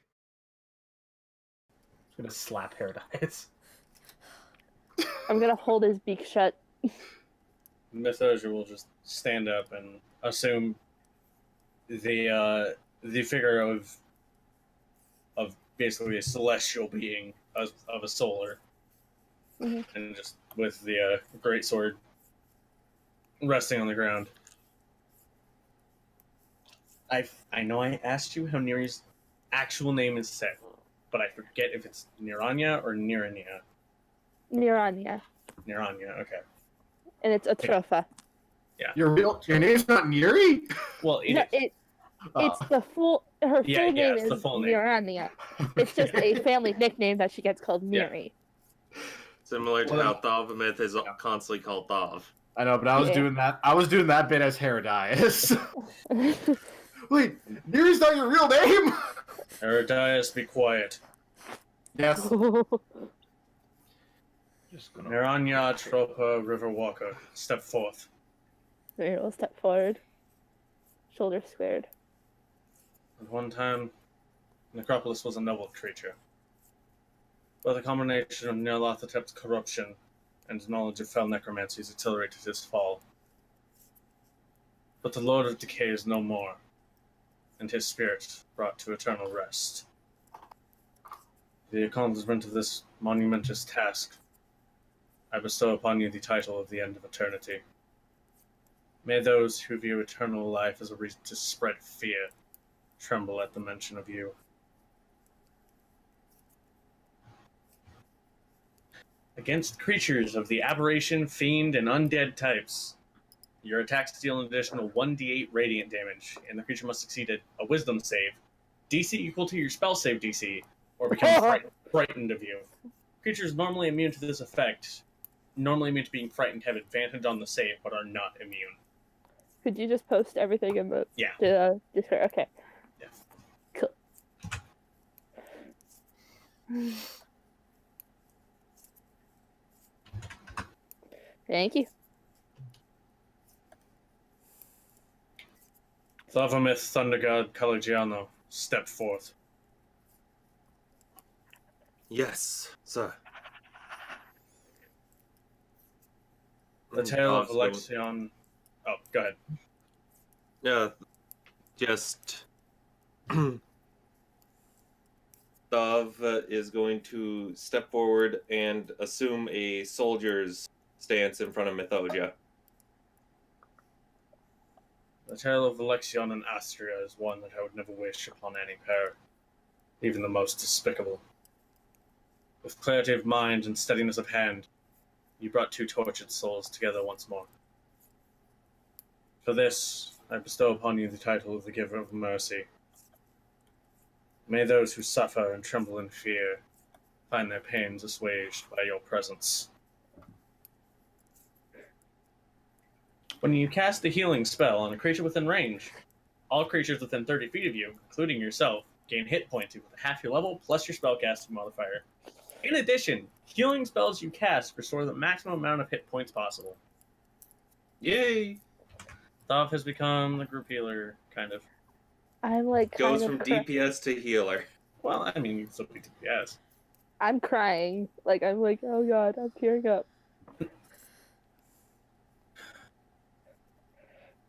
I'm gonna slap Herodis. I'm gonna hold his beak shut. Miss Ozier will just stand up and assume the figure of basically a celestial being of a solar, Mhm. and just with the great sword resting on the ground. I know I asked you how Neri's actual name is said, but I forget if it's Niranya or Niranya. Niranya. Niranya, okay. And it's Atrofa. Your name's not Neri? Well, No, it's the full her Yeah, full name it's is the full name. Niranya. It's just a family nickname that she gets called Yeah. Miri. Similar to Well, how Thavamith is constantly called Thav. I know, but I was Yeah. doing that. I was doing that bit as Herodis. Wait, Neri's not your real name? Herodias, be quiet. Yes. Just gonna. Niranya Tropa Riverwalker, step forth. Miri will step forward. Shoulder squared. At one time, Necropolis was a noble creature. But the combination of Nyarlathotep's corruption and knowledge of fell necromancies accelerated his fall. But the Lord of Decay is no more, and his spirit brought to eternal rest. The accomplishment of this monumentous task I bestow upon you the title of the End of Eternity. May those who view eternal life as a reason to spread fear tremble at the mention of you. Against creatures of the aberration, fiend, and undead types, your attacks deal an additional 1d8 radiant damage, and the creature must succeed a wisdom save, DC equal to your spell save DC, or become frightened of you. Creatures normally immune to this effect, normally immune to being frightened, have advantage on the save, but are not immune. Could you just post everything in the Yeah. Discord? Okay. Yeah. Cool. Thank you. Thavamith Thunder God Calagiano, step forth. Yes, sir. The tale of Thob's Alexion. Oh, go ahead. Yeah, just Dov is going to step forward and assume a soldier's stance in front of Mythoja. The tale of Alexion and Astria is one that I would never wish upon any pair, even the most despicable. With clarity of mind and steadiness of hand, you brought two tortured souls together once more. For this, I bestow upon you the title of the Giver of Mercy. May those who suffer and tremble in fear find their pains assuaged by your presence. When you cast the healing spell on a creature within range, all creatures within 30 feet of you, including yourself, gain hit points equal to half your level plus your spellcasting modifier. In addition, healing spells you cast restore the maximum amount of hit points possible. Yay! Thav has become the group healer, kind of. I'm like Goes kind from of DPS to healer. Well, I mean, you can still be DPS. I'm crying. Like I'm like, oh god, I'm tearing up.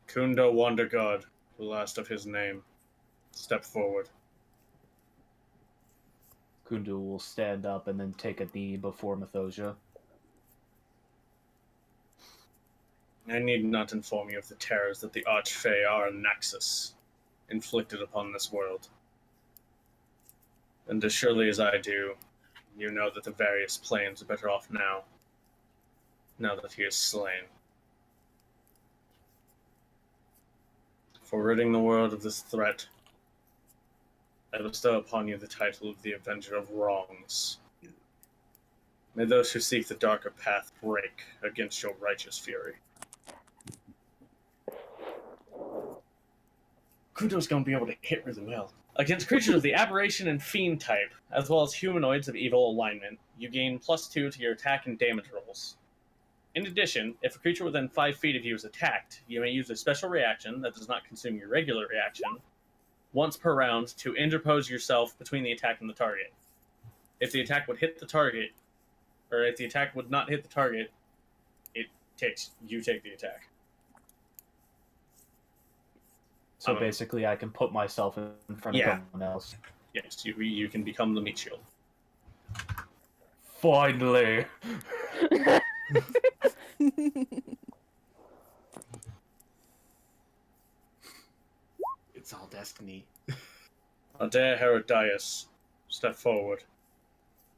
Kundo Wonder God, the last of his name. Step forward. Kundu will stand up and then take a knee before Mythoja. I need not inform you of the terrors that the Archfey are in Naxos, inflicted upon this world. And as surely as I do, you know that the various planes are better off now that he is slain. For ridding the world of this threat, I bestow upon you the title of the Avenger of Wrongs. May those who seek the darker path break against your righteous fury. Kundo's gonna be able to hit really well. Against creatures of the aberration and fiend type, as well as humanoids of evil alignment, you gain +2 to your attack and damage rolls. In addition, if a creature within 5 feet of you is attacked, you may use a special reaction that does not consume your regular reaction once per round to interpose yourself between the attack and the target. If the attack would hit the target, or if the attack would not hit the target, you take the attack. So basically, I can put myself in front of someone else. Yes, you can become the meat shield. Finally! It's all destiny. Adair Herodias, step forward.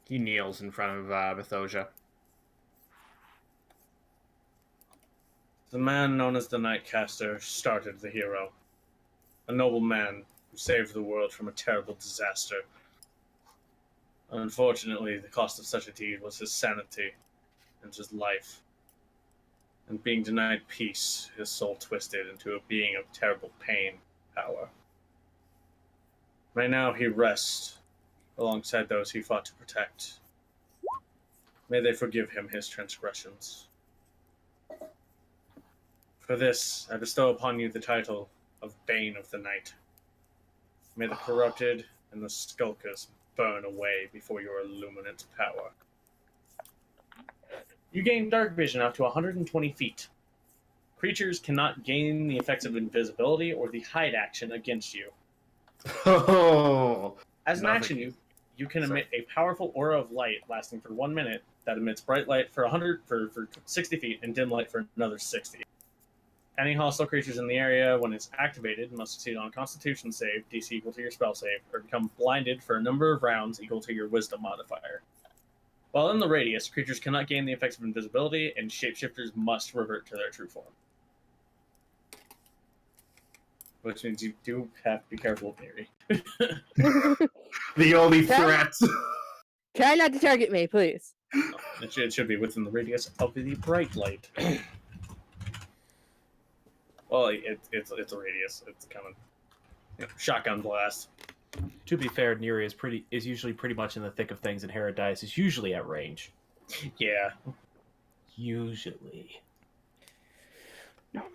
He kneels in front of Mythoja. The man known as the Nightcaster started the hero. A noble man who saved the world from a terrible disaster. Unfortunately, the cost of such a deed was his sanity and his life. And being denied peace, his soul twisted into a being of terrible pain and power. Right now he rests alongside those he fought to protect. May they forgive him his transgressions. For this, I bestow upon you the title of Bane of the Night. May the corrupted and the skulkers burn away before your illuminant power. You gain dark vision up to 120 feet. Creatures cannot gain the effects of invisibility or the hide action against you. Oh, As an Nothing. action, you can emit a powerful aura of light lasting for 1 minute that emits bright light for 60 feet and dim light for another 60. Any hostile creatures in the area, when it's activated, must succeed on a Constitution save, DC equal to your spell save, or become blinded for a number of rounds equal to your Wisdom modifier. While in the radius, creatures cannot gain the effects of invisibility, and shapeshifters must revert to their true form. Which means you do have to be careful with Miri. The only Okay. threat. Try not to target me, please. It should be within the radius of the bright light. Well, it's a radius. It's kind of shotgun blast. To be fair, Neri is usually pretty much in the thick of things, and Herodias is usually at range. Yeah. Usually. Normally.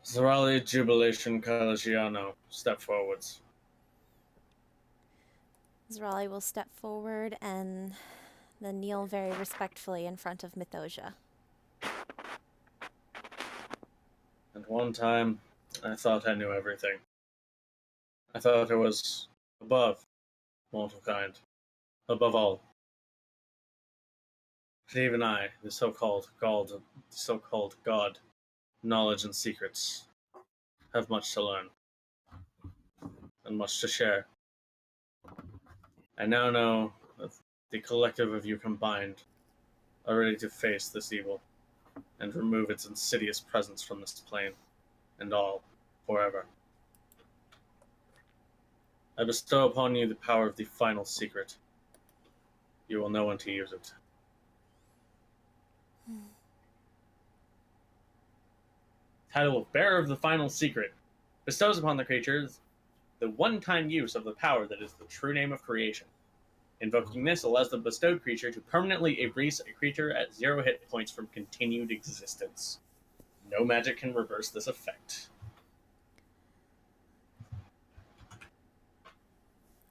Zorali Jubilation Calagiano, step forwards. Zrali will step forward and then kneel very respectfully in front of Mythosia. At one time, I thought I knew everything. I thought I was above mortal kind, above all. But even I, the so-called God, knowledge and secrets, have much to learn and much to share. I now know that the collective of you combined are ready to face this evil and remove its insidious presence from this plane and all forever. I bestow upon you the power of the final secret. You will know when to use it. Title of Bearer of the Final Secret bestows upon the creatures the one-time use of the power that is the true name of creation. Invoking this allows the bestowed creature to permanently erase a creature at 0 hit points from continued existence. No magic can reverse this effect.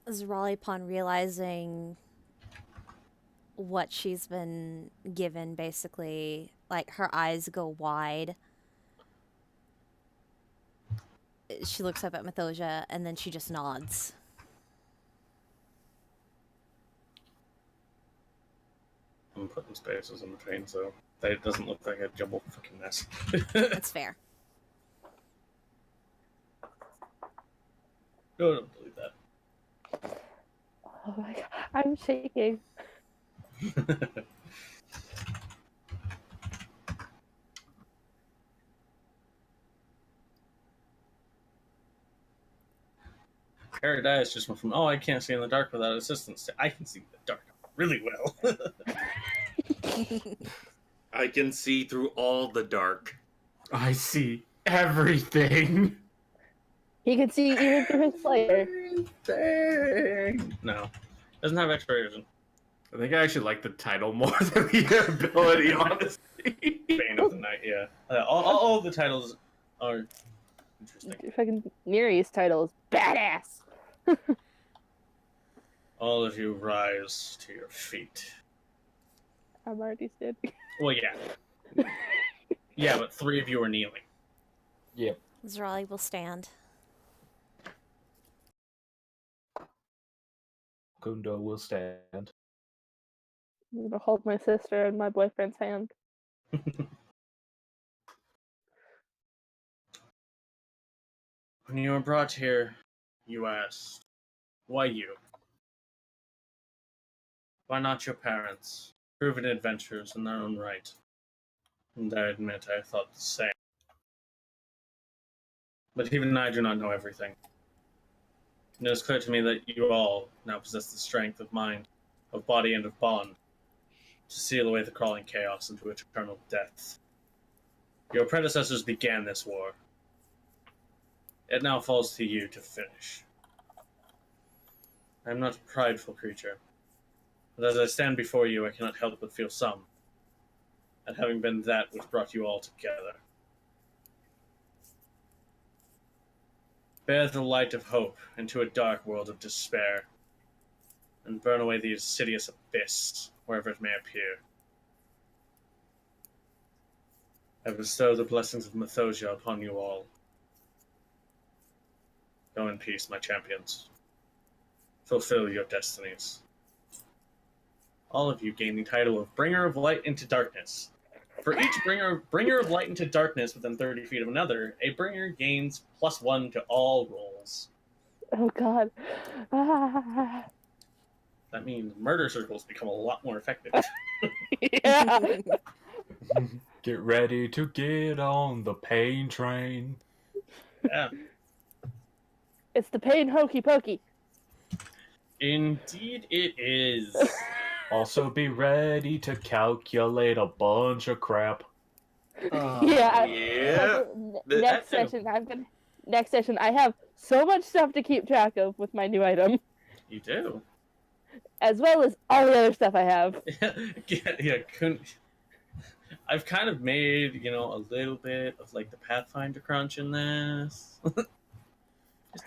Zrali, upon realizing what she's been given, basically, like, her eyes go wide. She looks up at Mythosia, and then she just nods. I'm putting spaces in between so that it doesn't look like a jumbled fucking mess. That's fair. Go ahead and delete that. Oh my god, I'm shaking. Herodias just went from, I can't see in the dark without assistance, to I can see in the dark really well. I can see through all the dark. I see everything. He can see even through his flare. Everything. No. Doesn't have X-ray vision. I think I actually like the title more than the ability, honestly. Bane of the Night, yeah. All the titles are interesting. Fucking Neri's title is badass. All of you rise to your feet. I'm already standing. Well, yeah. Yeah, but 3 of you are kneeling. Yep. Zrali will stand. Kundo will stand. I'm gonna hold my sister and my boyfriend's hand. When you were brought here, you asked, why you? Why not your parents? Proven adventurers in their own right. And I admit I thought the same. But even I do not know everything. And it is clear to me that you all now possess the strength of mind, of body, and of bond to seal away the crawling chaos into eternal death. Your predecessors began this war. It now falls to you to finish. I am not a prideful creature, but as I stand before you, I cannot help but feel some at having been that which brought you all together. Bear the light of hope into a dark world of despair, and burn away the insidious abyss wherever it may appear. I bestow the blessings of Mythosia upon you all. Go in peace, my champions. Fulfill your destinies. All of you gain the title of Bringer of Light into Darkness. For each bringer of light into darkness within 30 feet of another, a bringer gains +1 to all rolls. Oh God. Ah. That means murder circles become a lot more effective. Yeah. Get ready to get on the pain train. Yeah, It's the pain hokey pokey. indeed it is. Also be ready to calculate a bunch of crap. Yeah. Yeah. Next that- session, Next session, I have so much stuff to keep track of with my new item, You do. as well as all the other stuff I have. Yeah, I've kind of made, a little bit of like the Pathfinder crunch in this. Just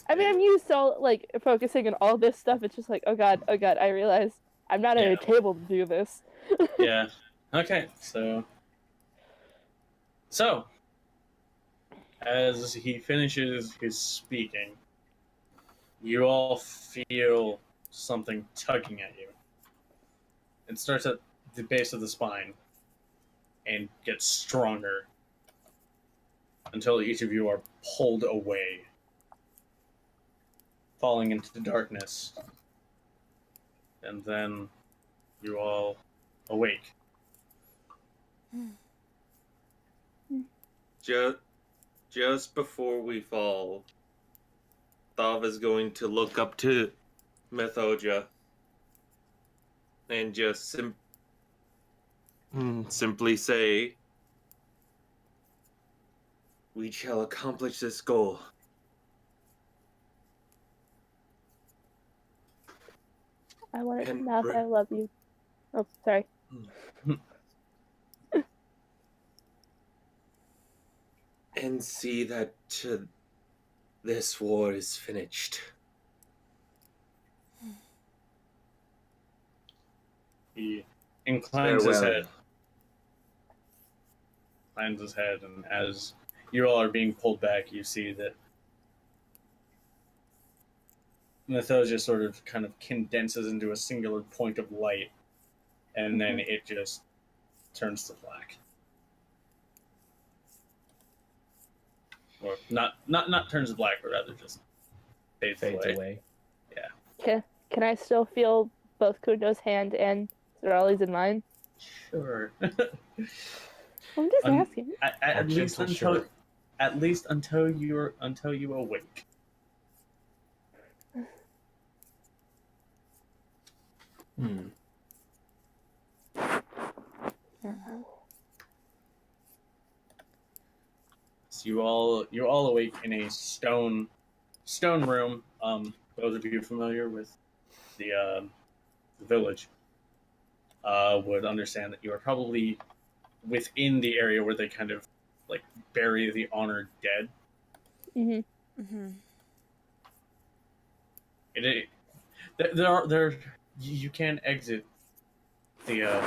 a I mean, bit. I'm used to like focusing on all this stuff. It's just like, oh God, I realize I'm not at Yeah. a table to do this. Yeah. Okay, so as he finishes his speaking, you all feel something tugging at you. It starts at the base of the spine and gets stronger until each of you are pulled away, falling into the darkness. And then you all awake. Just before we fall, Thav is going to look up to Methoja and just simply say, "We shall accomplish this goal." I want to And know if I love you. Oh, sorry. And see that this war is finished. He inclines his Farewell. head. Inclines his head, and as you all are being pulled back, you see that Methosia sort of kind of condenses into a singular point of light, and then it just turns to black. Or not turns to black, but rather just fades away. Can I still feel both Kundo's hand and Zerali's in mine? Sure. I'm just Um, asking. at least gentle until sure. until you awake. So you all awake in a stone room. Those of you familiar with the village would understand that you are probably within the area where they kind of like bury the honored dead. Mm-hmm. You can exit the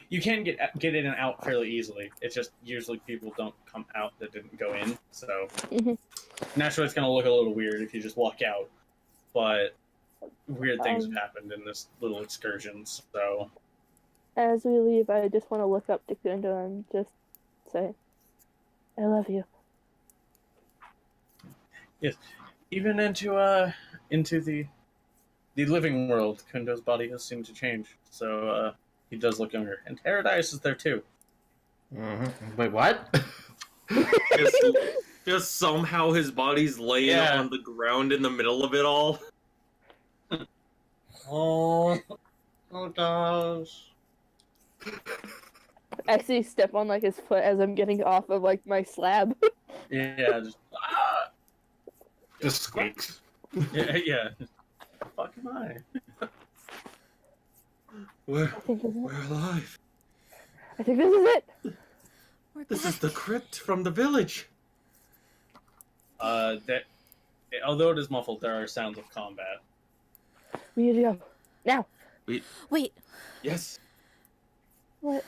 you can get in and out fairly easily. It's just usually people don't come out that didn't go in, so Mhm. naturally it's gonna look a little weird if you just walk out. But weird things have happened in this little excursion, so As we leave, I just want to look up to Kundo and just say, I love you. even into the living world, Kundo's body has seemed to change. So he does look younger, and Herodias is there too. Wait, what? Just somehow his body's laying Yeah. on the ground in the middle of it all. Oh gosh. I see step on like his foot as I'm getting off of like my slab. Yeah, just Just squeaks. yeah. Fuck am I? We're, I think this is it. we're alive. I think this is it. We're This is back. the crypt from the village. That although it is muffled, there are sounds of combat. We need to go. Now. Wait, Yes. What?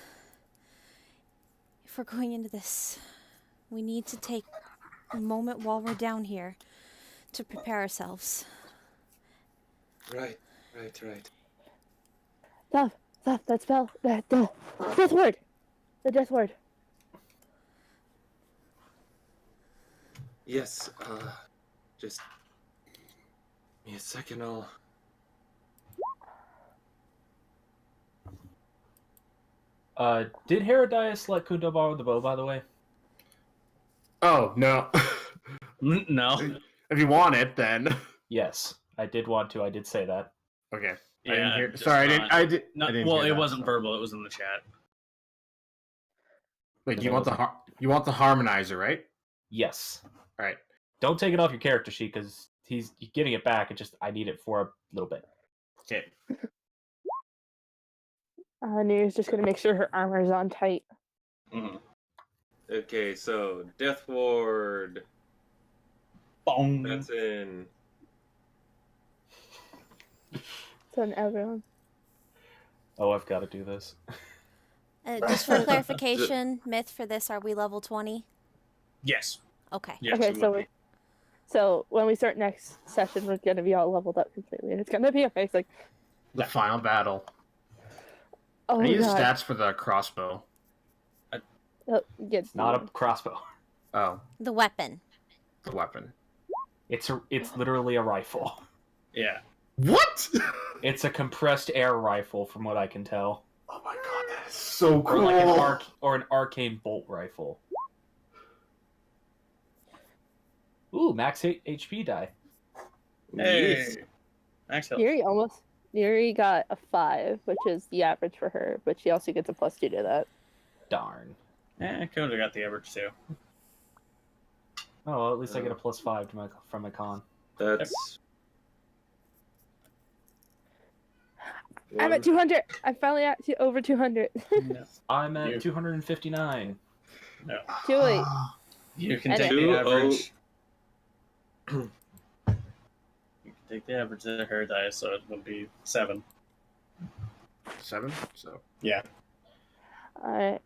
if we're going into this, we need to take a moment while we're down here to prepare ourselves. Right. Stop, that spell, the death word. The death word. Yes, just give me a second, I'll... Did Herodias let Kundo borrow the bow, by the way? Oh no. No. If you want it, then Yes, I did want to. I did say that. okay. I Yeah, didn't hear. just Sorry, not- I didn't. No, I didn't well, hear it that, wasn't so. verbal. It was in the chat. Wait, But you it want the wasn't. you want the harmonizer, right? Yes. All right. Don't take it off your character sheet because he's getting it back. It just I need it for a little bit. Okay. Nira's just gonna make sure her armor's on tight. Mm-hmm. Okay, so Death Ward. Bong. That's in. So everyone. Oh, I've got to do this. Just for clarification, Myth, for this, are we level 20? Yes. Okay. Yes. Okay, it so would be. So when we start next session, we're gonna be all leveled up completely, and it's gonna be okay. It's like, The final battle. oh I need the god, stats for the crossbow. oh, get Not a crossbow. Oh, The weapon. the weapon. It's literally a rifle. Yeah. What? It's a compressed air rifle, from what I can tell, Oh my god, that is so or cool. like an arcane bolt rifle. Ooh, max HP die. Hey. Yes. Max health. Niri got a 5, which is the average for her, but she also gets a +2 to that. Darn. Coda got the average too. Oh, well, at least I get a +5 to from my con. That's. I'm at 200. I'm finally at over 200. No. I'm at You- 259. No. Too late. You can And take it- the 2-0. average. You can take the average of her die, so it would be 7. 7. So Yeah. Alright.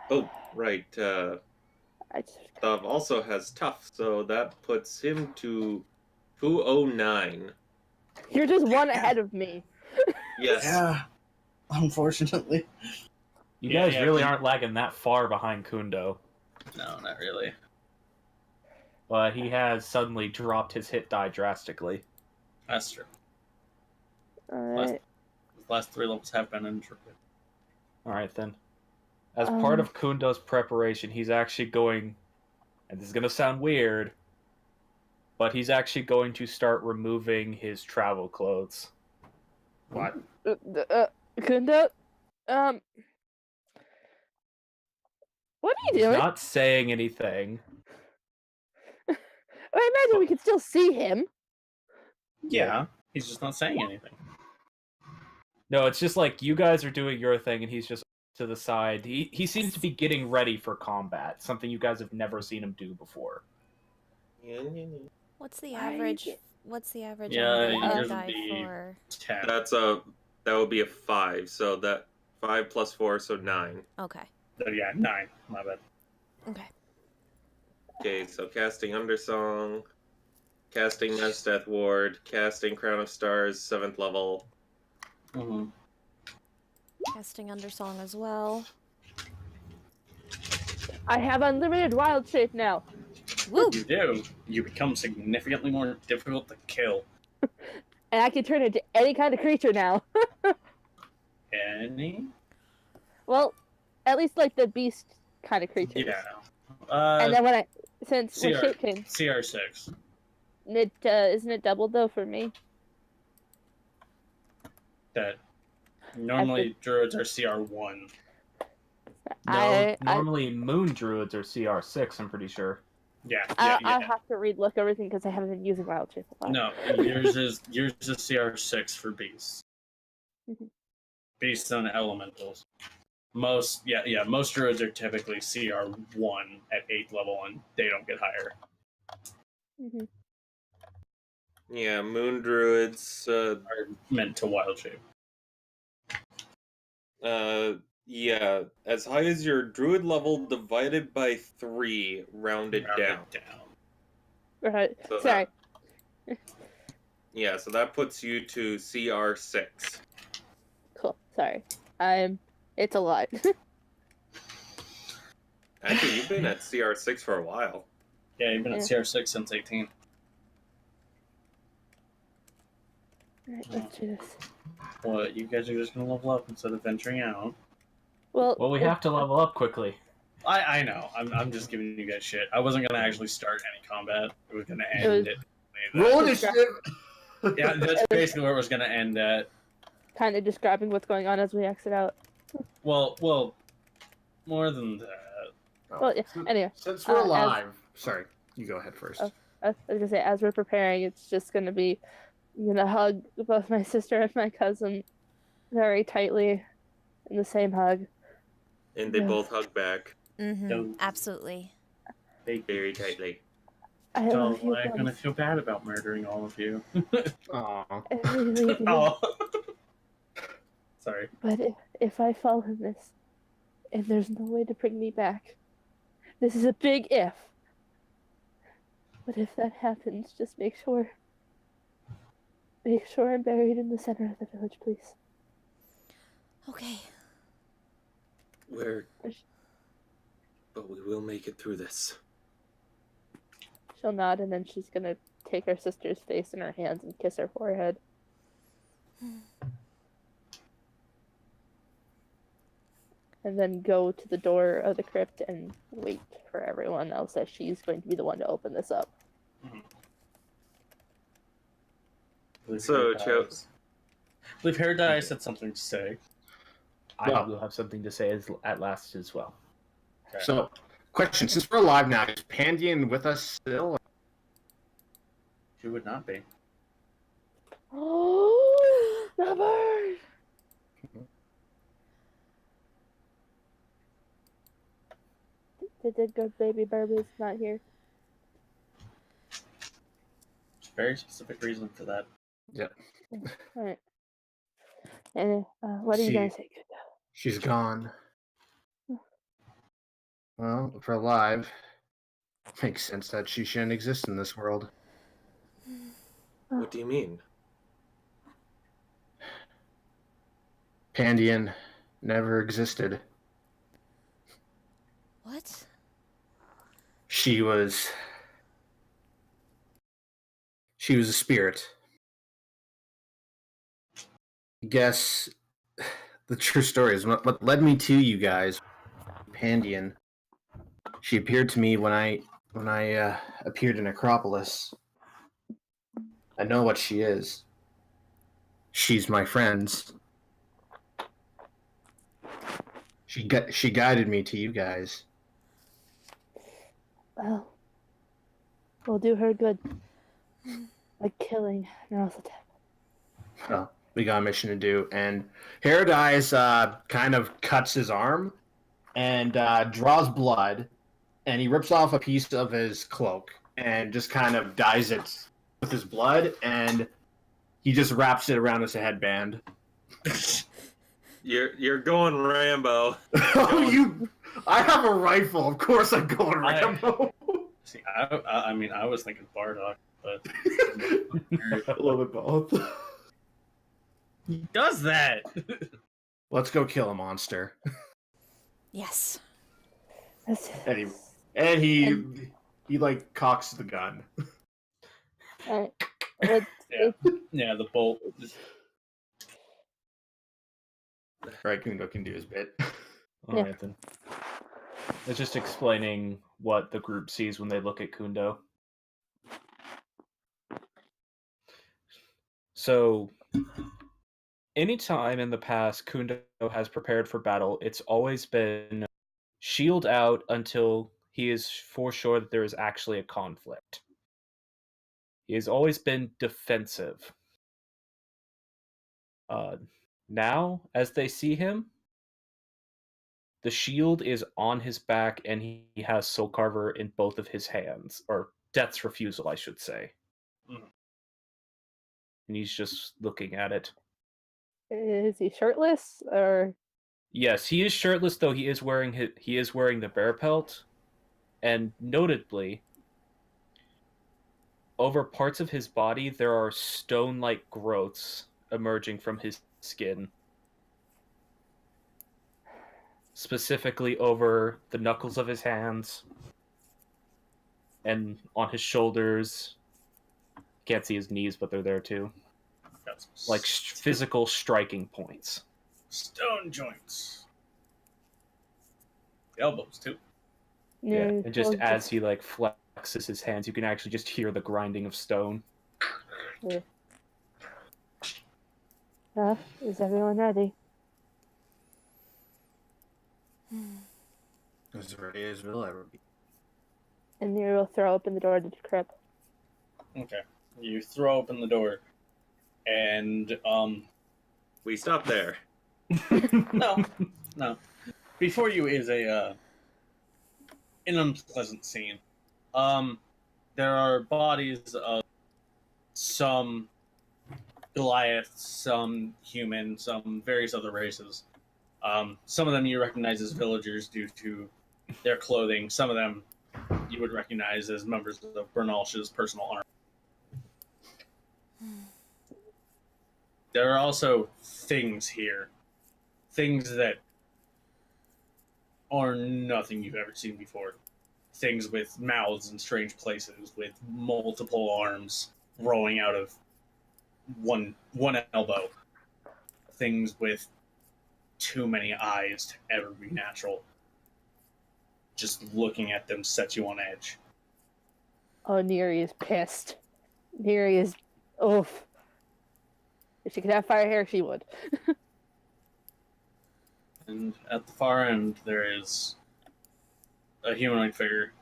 Oh, right. I just, Thav also has tough, so that puts him to 209. you're just one ahead of me. Yes. Yeah. Unfortunately. You Yeah, guys yeah, really but- aren't lagging that far behind Kundo. No, not really. But he has suddenly dropped his hit die drastically. That's true. Alright. The last 3 levels have been interrupted. Alright then. As part Um. of Kundo's preparation, he's actually going, and this is going to sound weird, but he's actually going to start removing his travel clothes. what? Kundo? What are you He's doing? not saying anything. I imagine we could still see him. Yeah. He's just not saying anything. No, it's just like you guys are doing your thing and he's just to the side. He seems to be getting ready for combat, something you guys have never seen him do before. What's the Why are you average? get- What's the average Yeah, on the yours would die be- for? 10. That would be a 5, so that 5 plus 4, so 9. Okay. So, yeah, 9. My bad. Okay. Okay, so casting Undersong, casting Nest Death Ward, casting Crown of Stars, 7th level. Mm-hmm. Casting Undersong as well. I have unlimited wild shape now. Woo! You do. You become significantly more difficult to kill. And I can turn into any kind of creature now. Any? Well, at least like the beast kind of creatures. Yeah. And then when when CR. shape change, CR6. it isn't it doubled though for me? That normally druids are CR1. No, normally moon druids are CR6, I'm pretty sure. Yeah, I'll yeah. have to read everything because I haven't been using wild shape a lot. No, yours is CR6 for beasts. Mhm. Beasts and elementals. Most druids are typically CR1 at 8th level, and they don't get higher. Mhm. Yeah, Moon Druids, Are meant to wild shape. yeah, as high as your Druid level divided by 3, rounded down. Right. So Sorry. Yeah, so that puts you to CR6. Cool. Sorry. It's a lot. Actually, you've been at CR6 for a while. Yeah, you've been at Yeah. CR6 since 18. Alright, let's do this. What, you guys are just gonna level up instead of venturing out? Well, Well, we have to level up quickly. I know. I'm just giving you guys shit. I wasn't gonna actually start any combat. It was gonna It end was- it. Roll initiative. Yeah, that's basically where it was gonna end at. kind of describing what's going on as we exit out. Well, more than that. Well, yeah. Anyway, Since we're as- alive. Sorry, you go ahead first. Oh. I was gonna say, as we're preparing, it's just gonna be, I'm gonna hug both my sister and my cousin very tightly in the same hug. And they Yeah. both hug back Mm-hmm. Absolutely. very tightly. I So love you I'm both. gonna feel bad about murdering all of you. Aw. I really do. Oh. Sorry. But if I fall in this, and there's no way to bring me back, this is a big if. But if that happens, just make sure I'm buried in the center of the village, please. Okay. But we will make it through this. She'll nod, and then she's gonna take her sister's face in her hands and kiss her forehead. And then go to the door of the crypt and wait for everyone else, as she's going to be the one to open this up. So, Joe- I believe Paradise had something to say. I Well- will have something to say at last as well. Okay. So, question: since we're alive now, is Pandian with us still? She would not be. Oh, the bird! The good baby bird is not here. There's a very specific reason for that. Alright. And what are you gonna say? She's gone. Well, if we're alive, makes sense that she shouldn't exist in this world. What do you mean? Pandian never existed. What? She was a spirit. I guess the true story is what led me to you guys. Pandian. She appeared to me when I appeared in Acropolis. I know what she is. She's my friends. She guided me to you guys. Well, we'll do her good. Like killing Narasatep. Well, we got a mission to do, and Paradise kind of cuts his arm and draws blood, and he rips off a piece of his cloak and just kind of dyes it with his blood, and he just wraps it around his headband. You're going Rambo. Oh, I have a rifle. Of course I'm going Rambo. See, I mean, I was thinking Bardock, but A little bit both. he does that. Let's go kill a monster. Yes. And he like cocks the gun. Alright. Let's Yeah, the bolt. Right, Kundo can do his bit. All Yeah. right then. It's just explaining what the group sees when they look at Kundo. So, anytime in the past Kundo has prepared for battle, it's always been shield out until he is for sure that there is actually a conflict. He has always been defensive. Now, as they see him, the shield is on his back and he has Soul Carver in both of his hands, or Death's Refusal, I should say. Mhm. And he's just looking at it. Is he shirtless or? Yes, he is shirtless, though he is wearing the bear pelt, and notably, over parts of his body, there are stone-like growths emerging from his skin. Specifically over the knuckles of his hands and on his shoulders. Can't see his knees, but they're there too. Got some Like physical striking points. stone joints. The elbows too. Yeah, Neri and just will as he like flexes his hands, you can actually just hear the grinding of stone. Is everyone ready? As ready as we'll ever be. And Neri will throw open the door to the crypt. Okay. You throw open the door, and We stop there. no. Before you is an unpleasant scene. There are bodies of some Goliaths, some human, some various other races. Some of them you recognize as villagers due to their clothing. Some of them you would recognize as members of Bernalsh's personal army. There are also things here. Things that are nothing you've ever seen before. Things with mouths in strange places, with multiple arms growing out of one elbow. Things with too many eyes to ever be natural. Just looking at them sets you on edge. Oh, Neri is pissed. Neri is... Oof. If she could have fire hair, she would. And at the far end, there is a humanoid figure.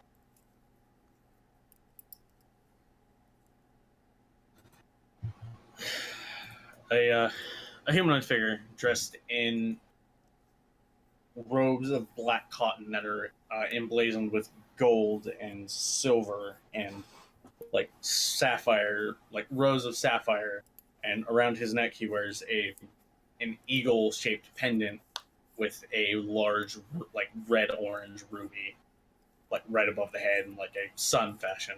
A humanoid figure dressed in robes of black cotton that are emblazoned with gold and silver and like sapphire, like rows of sapphire. And around his neck, he wears an eagle-shaped pendant with a large, like red-orange ruby, like right above the head in like a sun fashion.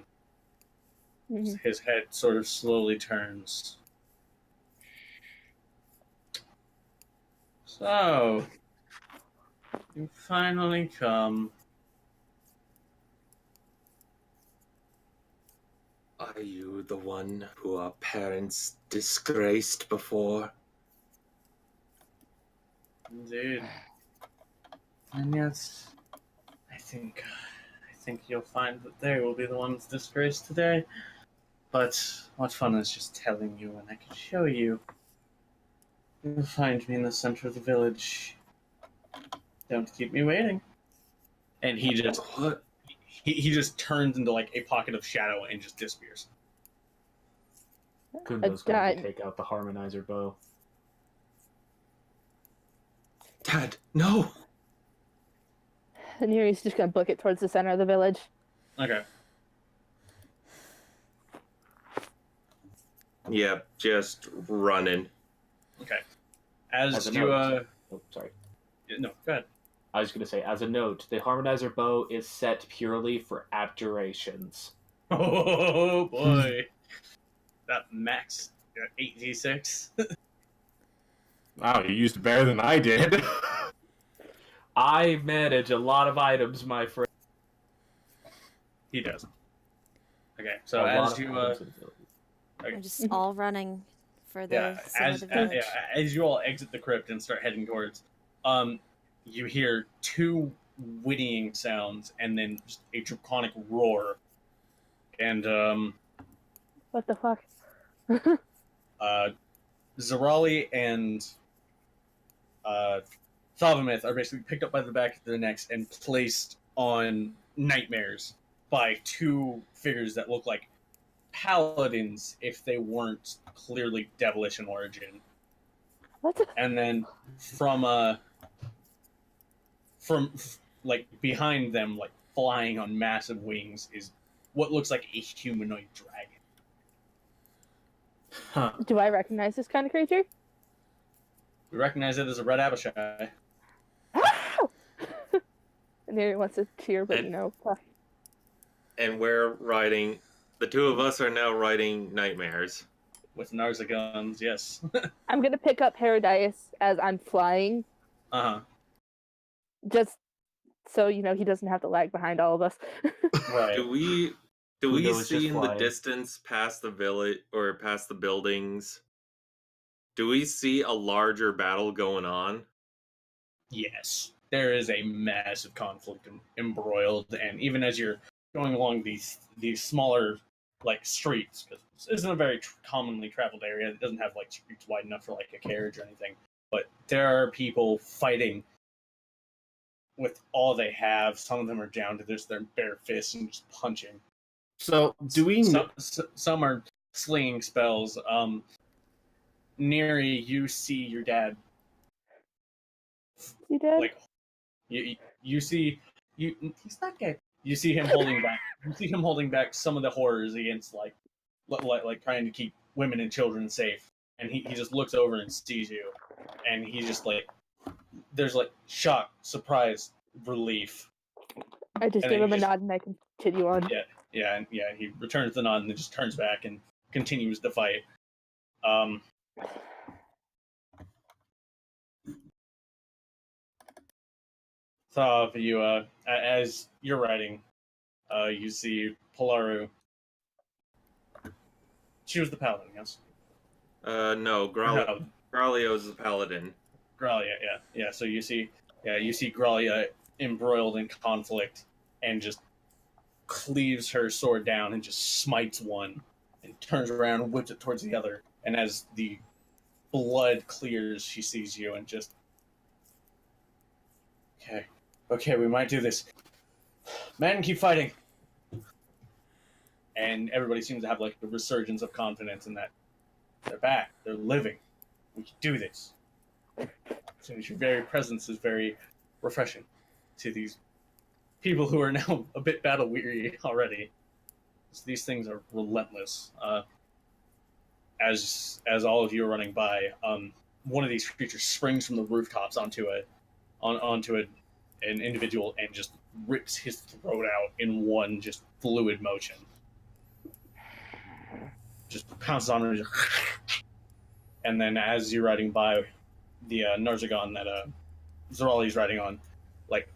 Mhm. His head sort of slowly turns. So, you finally come. Are you the one who our parents disgraced before? Indeed. And yet, I think you'll find that they will be the ones disgraced today. But what fun is just telling you when I can show you. You'll find me in the center of the village. Don't keep me waiting. And he just What? he just turns into like a pocket of shadow and just disappears. Kundo's going to take out the harmonizer bow. Dad, no! And Neri's just gonna book it towards the center of the village. Okay. Yep, just running. Okay. As a you note- Oh, sorry. no, go ahead. I was going to say, as a note, the harmonizer bow is set purely for abjurations. Oh boy. That max 8d6. Wow, you used better than I did. I manage a lot of items, my friend. He does. Okay, so A lot as of you items and abilities. okay. We're just all running for the yeah, center of the village. as you all exit the crypt and start heading towards, you hear two whinnying sounds and then just a draconic roar, and What the fuck? Zarali and Thavamith are basically picked up by the back of their necks and placed on nightmares by two figures that look like paladins if they weren't clearly devilish in origin. What the... And then from like behind them, like flying on massive wings, is what looks like a humanoid dragon. Huh. Do I recognize this kind of creature? We recognize it as a red Abishai. And Neri wants to cheer, but And- you know. Fuck. And we're riding The two of us are now writing nightmares. With Narzaguns, yes. I'm gonna pick up Paradise as I'm flying, Uh-huh. just so he doesn't have to lag behind all of us. Right. Do we Kudo is see just in the flying. distance past the village or past the buildings? Do we see a larger battle going on? Yes. There is a massive conflict embroiled, and even as you're going along these smaller like streets, because this isn't a very commonly traveled area. It doesn't have like streets wide enough for like a carriage or anything. But there are people fighting with all they have. Some of them are down to just their bare fists and just punching. So, do we know? Some are slinging spells. Neri, you see your dad. You did? Like, you see he's not dead. You see him holding back. You see him holding back some of the horrors against like trying to keep women and children safe. And he just looks over and sees you, and he's just like, there's like shock, surprise, relief. I just and give then him a he just- nod and I continue on. Yeah. He returns the nod and then just turns back and continues the fight. So you, as you're riding, you see Polaru. She was the paladin, yes. No, No, Gralio's the paladin. Gralia, yeah. So you see Gralia embroiled in conflict and just cleaves her sword down and just smites one and turns around and whips it towards the other. And as the blood clears, she sees you and just, okay, we might do this. Men, keep fighting. And everybody seems to have like a resurgence of confidence in that they're back, they're living. We can do this. So your very presence is very refreshing to these people who are now a bit battle weary already. So these things are relentless. As all of you are running by, one of these creatures springs from the rooftops onto an individual and just rips his throat out in one just fluid motion. Just pounces on him, and then as you're riding by, the Narzagon that Zorali's riding on, like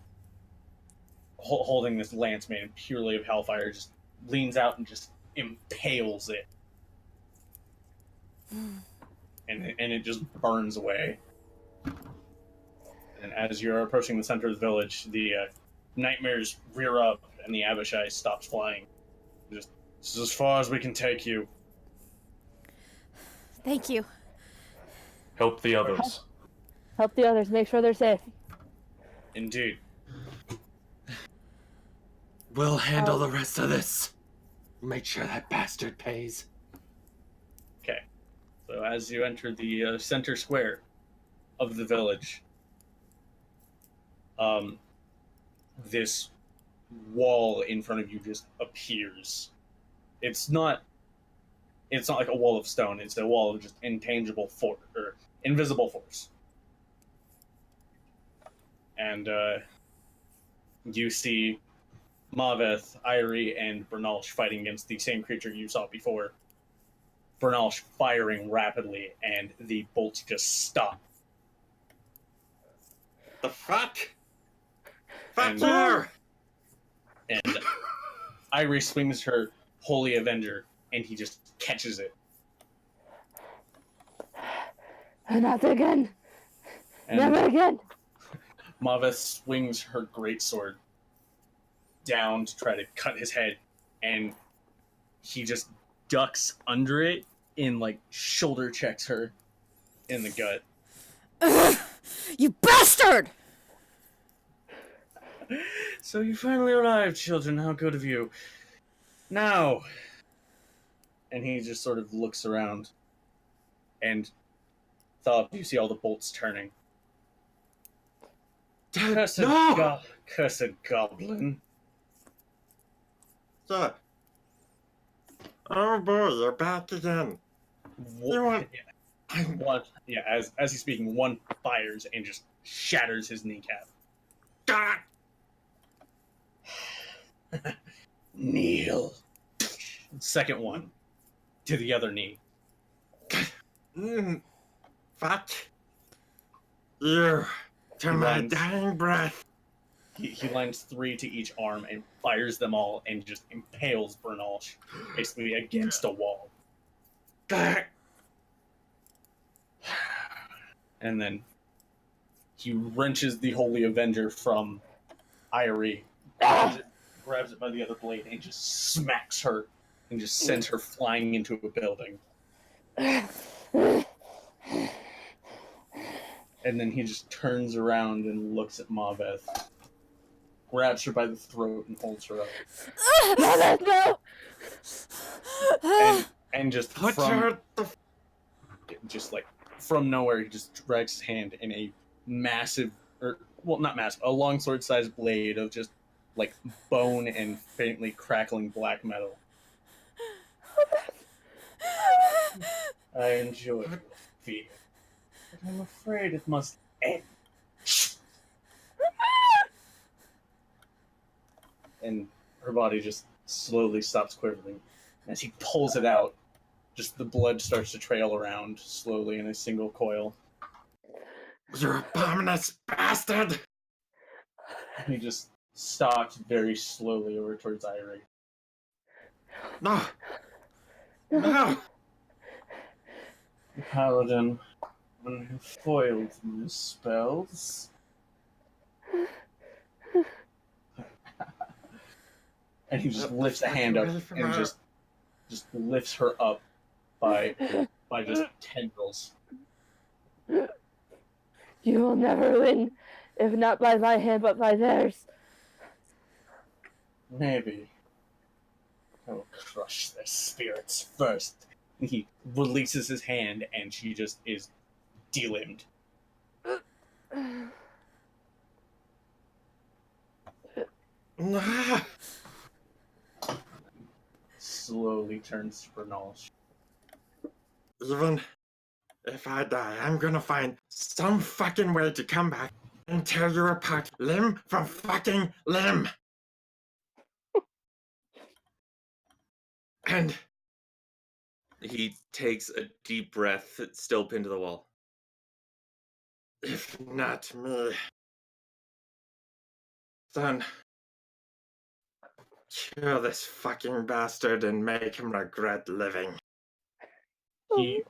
holding this lance made purely of hellfire, just leans out and just impales it, and it just burns away. And as you're approaching the center of the village, the nightmares rear up, and the Abishai stops flying. Just, this is as far as we can take you. Thank you. Help the others. Help the others, make sure they're safe. Indeed. We'll handle the rest of this. Make sure that bastard pays. Okay. So as you enter the center square of the village, this wall in front of you just appears. It's not like a wall of stone. It's a wall of just intangible force or invisible force. And you see Maveth, Irie, and Bernalsh fighting against the same creature you saw before. Bernalsh firing rapidly, and the bolts just stop. The fuck? And- Fuck! And Irie swings her Holy Avenger, and he just catches it. Not again. And Never again. Maveth swings her greatsword down to try to cut his head, and he just ducks under it and like shoulder checks her in the gut. You bastard! So you finally arrived, children. How good of you. Now. And he just sort of looks around, and you see all the bolts turning. Cursed, No! Cursed goblin. So, oh boy, they're back again. One, as he's speaking, one fires and just shatters his kneecap. God! Kneel. second one to the other knee. Fuck you to He my lines- dying breath. He lines 3 to each arm and fires them all and just impales Bernalch basically against a wall. And then he wrenches the Holy Avenger from Irie, grabs it by the other blade, and just smacks her and just sends her flying into a building. And then he just turns around and looks at Maveth, grabs her by the throat and holds her up. Mother, no! And just Put from her the just like from nowhere, he just drags his hand in a massive, or well, not massive, a longsword-sized blade of just like bone and faintly crackling black metal. I enjoy your fear, but I'm afraid it must end. And her body just slowly stops quivering. As he pulls it out, just the blood starts to trail around slowly in a single coil. You abominous bastard! He just stalks very slowly over towards Irie. No! No! Paladin, when you foiled my spells. And he just lifts a hand up and just lifts her up by just tendrils. You will never win, if not by my hand, but by theirs. Maybe. I will crush their spirits first. And he releases his hand and she just is delimbed. Ah! Slowly turns to Bernalch. Even if I die, I'm gonna find some fucking way to come back and tear you apart limb from fucking limb. And he takes a deep breath, still pinned to the wall. If not me, then kill this fucking bastard and make him regret living. He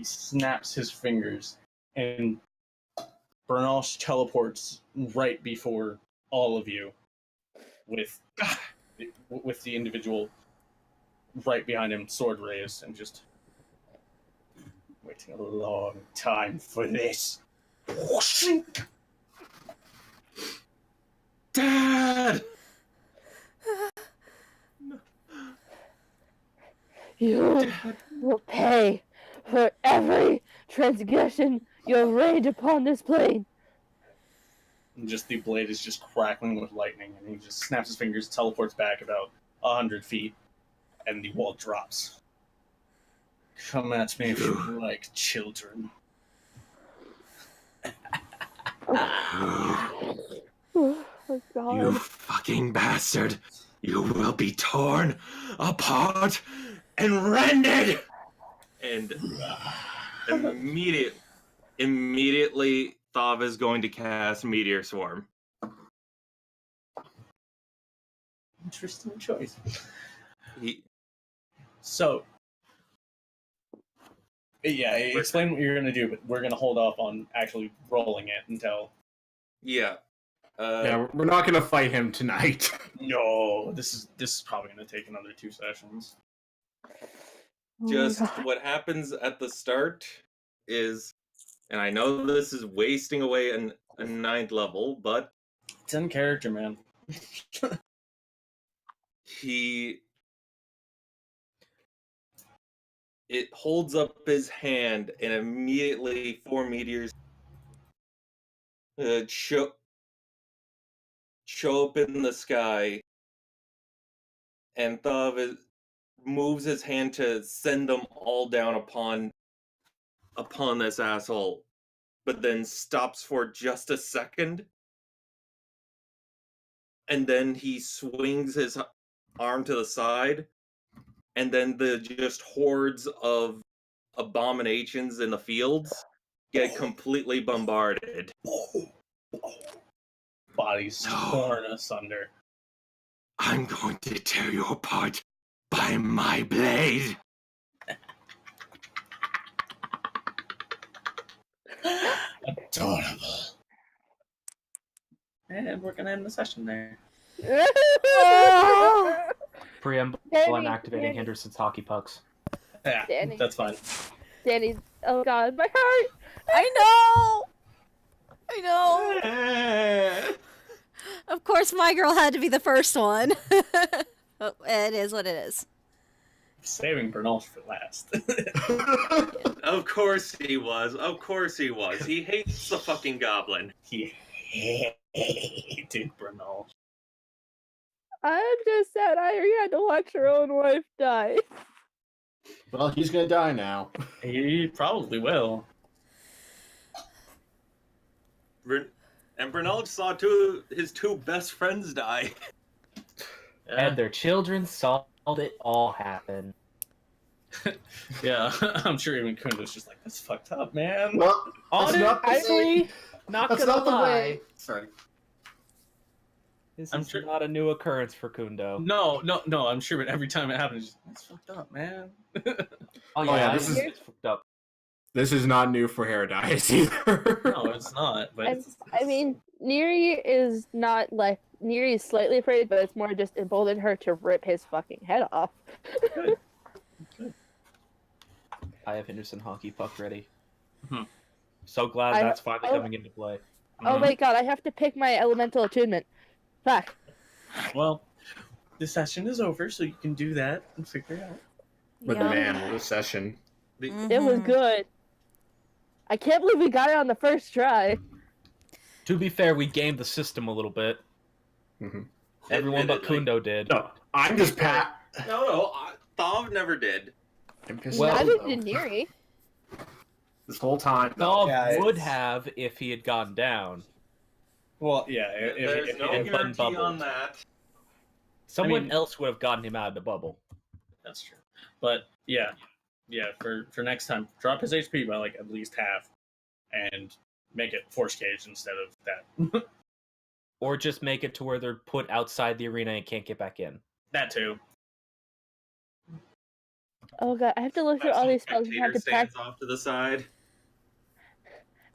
snaps his fingers and Bernalch teleports right before all of you with the individual right behind him, sword raised, and just waiting a long time for this. Dad! You will pay for every transgression you have rained upon this plane. And just the blade is just crackling with lightning, and he just snaps his fingers, teleports back about 100 feet, and the wall drops. Come at me if you like, children. Oh my God. You fucking bastard! You will be torn apart and rendered! And immediately Thav is going to cast Meteor Swarm. Interesting choice. He, So, yeah, explain what you're going to do, but we're going to hold off on actually rolling it until... yeah. Yeah, we're not gonna fight him tonight. No, this is probably going to take another 2 sessions. Just Oh my God. what happens at the start is, and I know this is wasting away a 9th level, but It's in character, man. it holds up his hand and immediately 4 meteors show up in the sky, and Thav moves his hand to send them all down upon this asshole, but then stops for just a second, and then he swings his arm to the side and then the just hordes of abominations in the fields get completely bombarded. Bodies torn asunder. I'm going to tear you apart by my blade. Adorable. And we're gonna end the session there. Preamble, Danny, I'm activating Danny. Henderson's hockey pucks. Yeah, Danny. that's fine. Danny, oh god, my heart! I know. Of course, my girl had to be the first one. But it is what it is. Saving Bernal for last. Of course he was. Of course he was. He hates the fucking goblin. He hated Bernal. I'm just sad Irie had to watch her own wife die. Well, he's gonna die now. He probably will. And Bernal saw his two best friends die. And their children saw it all happen. Yeah, I'm sure even Kunda's just like, that's fucked up, man. Well, that's not the way. Honestly, not That's gonna not the lie. way. Sorry. This I'm is sure- not a new occurrence for Kundo. No, I'm sure, but every time it happens, it's fucked up, man. Oh yeah, this this is is- fucked up. This is not new for Herodias either. No, it's not, but I mean, Neri is not like Neri is slightly afraid, but it's more just emboldened her to rip his fucking head off. I have Henderson hockey puck ready. Mhm. So glad I- that's finally oh. coming into play. Oh my god, I have to pick my elemental attunement. Fuck. Well, the session is over, so you can do that and figure it out. But Yeah. man, what a session. The- It was Mhm. good. I can't believe we got it on the first try. To be fair, we gamed the system a little bit. Mm-hmm. Everyone but Admittedly. Kundo did. No, I'm just Pat. No, Thav never did. I'm pissed Well- off, Neither though. did Neri. This whole time. Dog Yeah, would it's- have if he had gone down. Well, yeah, There's no and guarantee bubbled. on that. Someone mean- else would have gotten him out of the bubble. that's true. But yeah, for next time, drop his HP by like at least half, and make it force cage instead of that. Or just make it to where they're put outside the arena and can't get back in. That too. Oh god, I have to look through all these spells and have to Spectator practice. stands off to the side.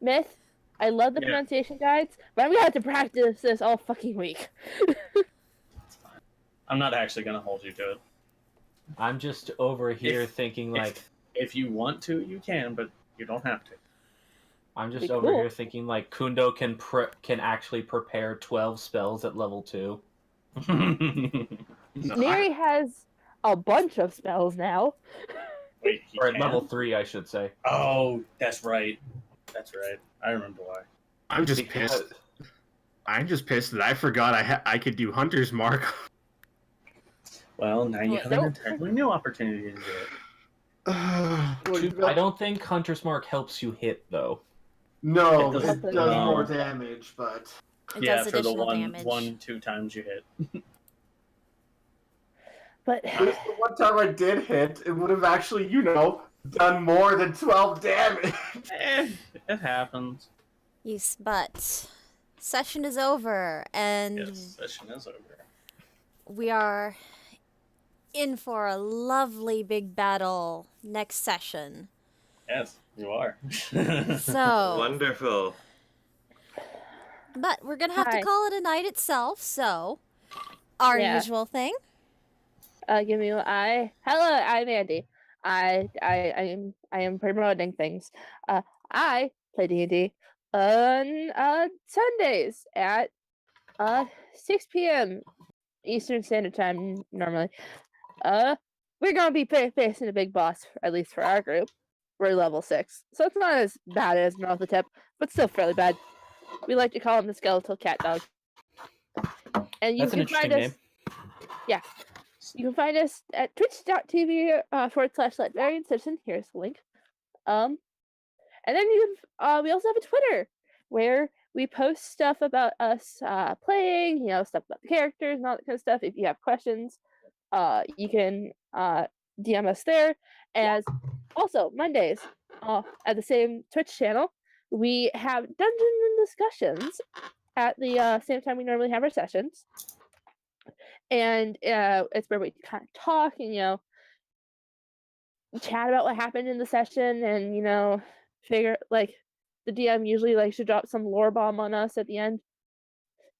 Myth, I love the Yeah. pronunciation guides, but I'm gonna have to practice this all fucking week. It's fine. I'm not actually gonna hold you to it. I'm just over here If- thinking if- like If you want to, you can, but you don't have to. I'm just Be over cool. here thinking like Kundo can actually prepare 12 spells at level 2. No, Neri has a bunch of spells now. Wait, he Or at can? level 3, I should say. Oh, that's right. That's right. I remember why. I'm just Because- pissed. I'm just pissed that I forgot I could do Hunter's Mark. Well, now you Well, have an nope. entirely new opportunity to do it. I don't think Hunter's Mark helps you hit though. No, It it does- does no. more damage, but It Yeah, does for the additional one, damage. 1-2 times you hit. But the one time I did hit, it would have actually, done more than 12 damage. It happens. Yes, but session is over, and Yes, session is over. we are in for a lovely big battle next session. Yes, you are. So, Wonderful. but we're gonna have Hi. to call it a night itself. So, our Yeah. usual thing. give me I. Hello, I'm Andy. I am promoting things. I play D&D on Sundays at 6 p.m. Eastern Standard Time normally. We're gonna be facing a big boss, at least for our group. We're level 6, so it's not as bad as Mouth the Tip, but still fairly bad. We like to call him the Skeletal Cat Dog. And you That's an can find interesting us. name. You can find us at twitch.tv /Librarian Citizen. Here's the link. And then you can, we also have a Twitter where we post stuff about us playing, stuff about the characters and all that kind of stuff. If you have questions, you can DM us there. As also Mondays, at the same Twitch channel, we have Dungeons and Discussions at the same time we normally have our sessions. And it's where we kind of talk and chat about what happened in the session, and figure like the DM usually likes to drop some lore bomb on us at the end.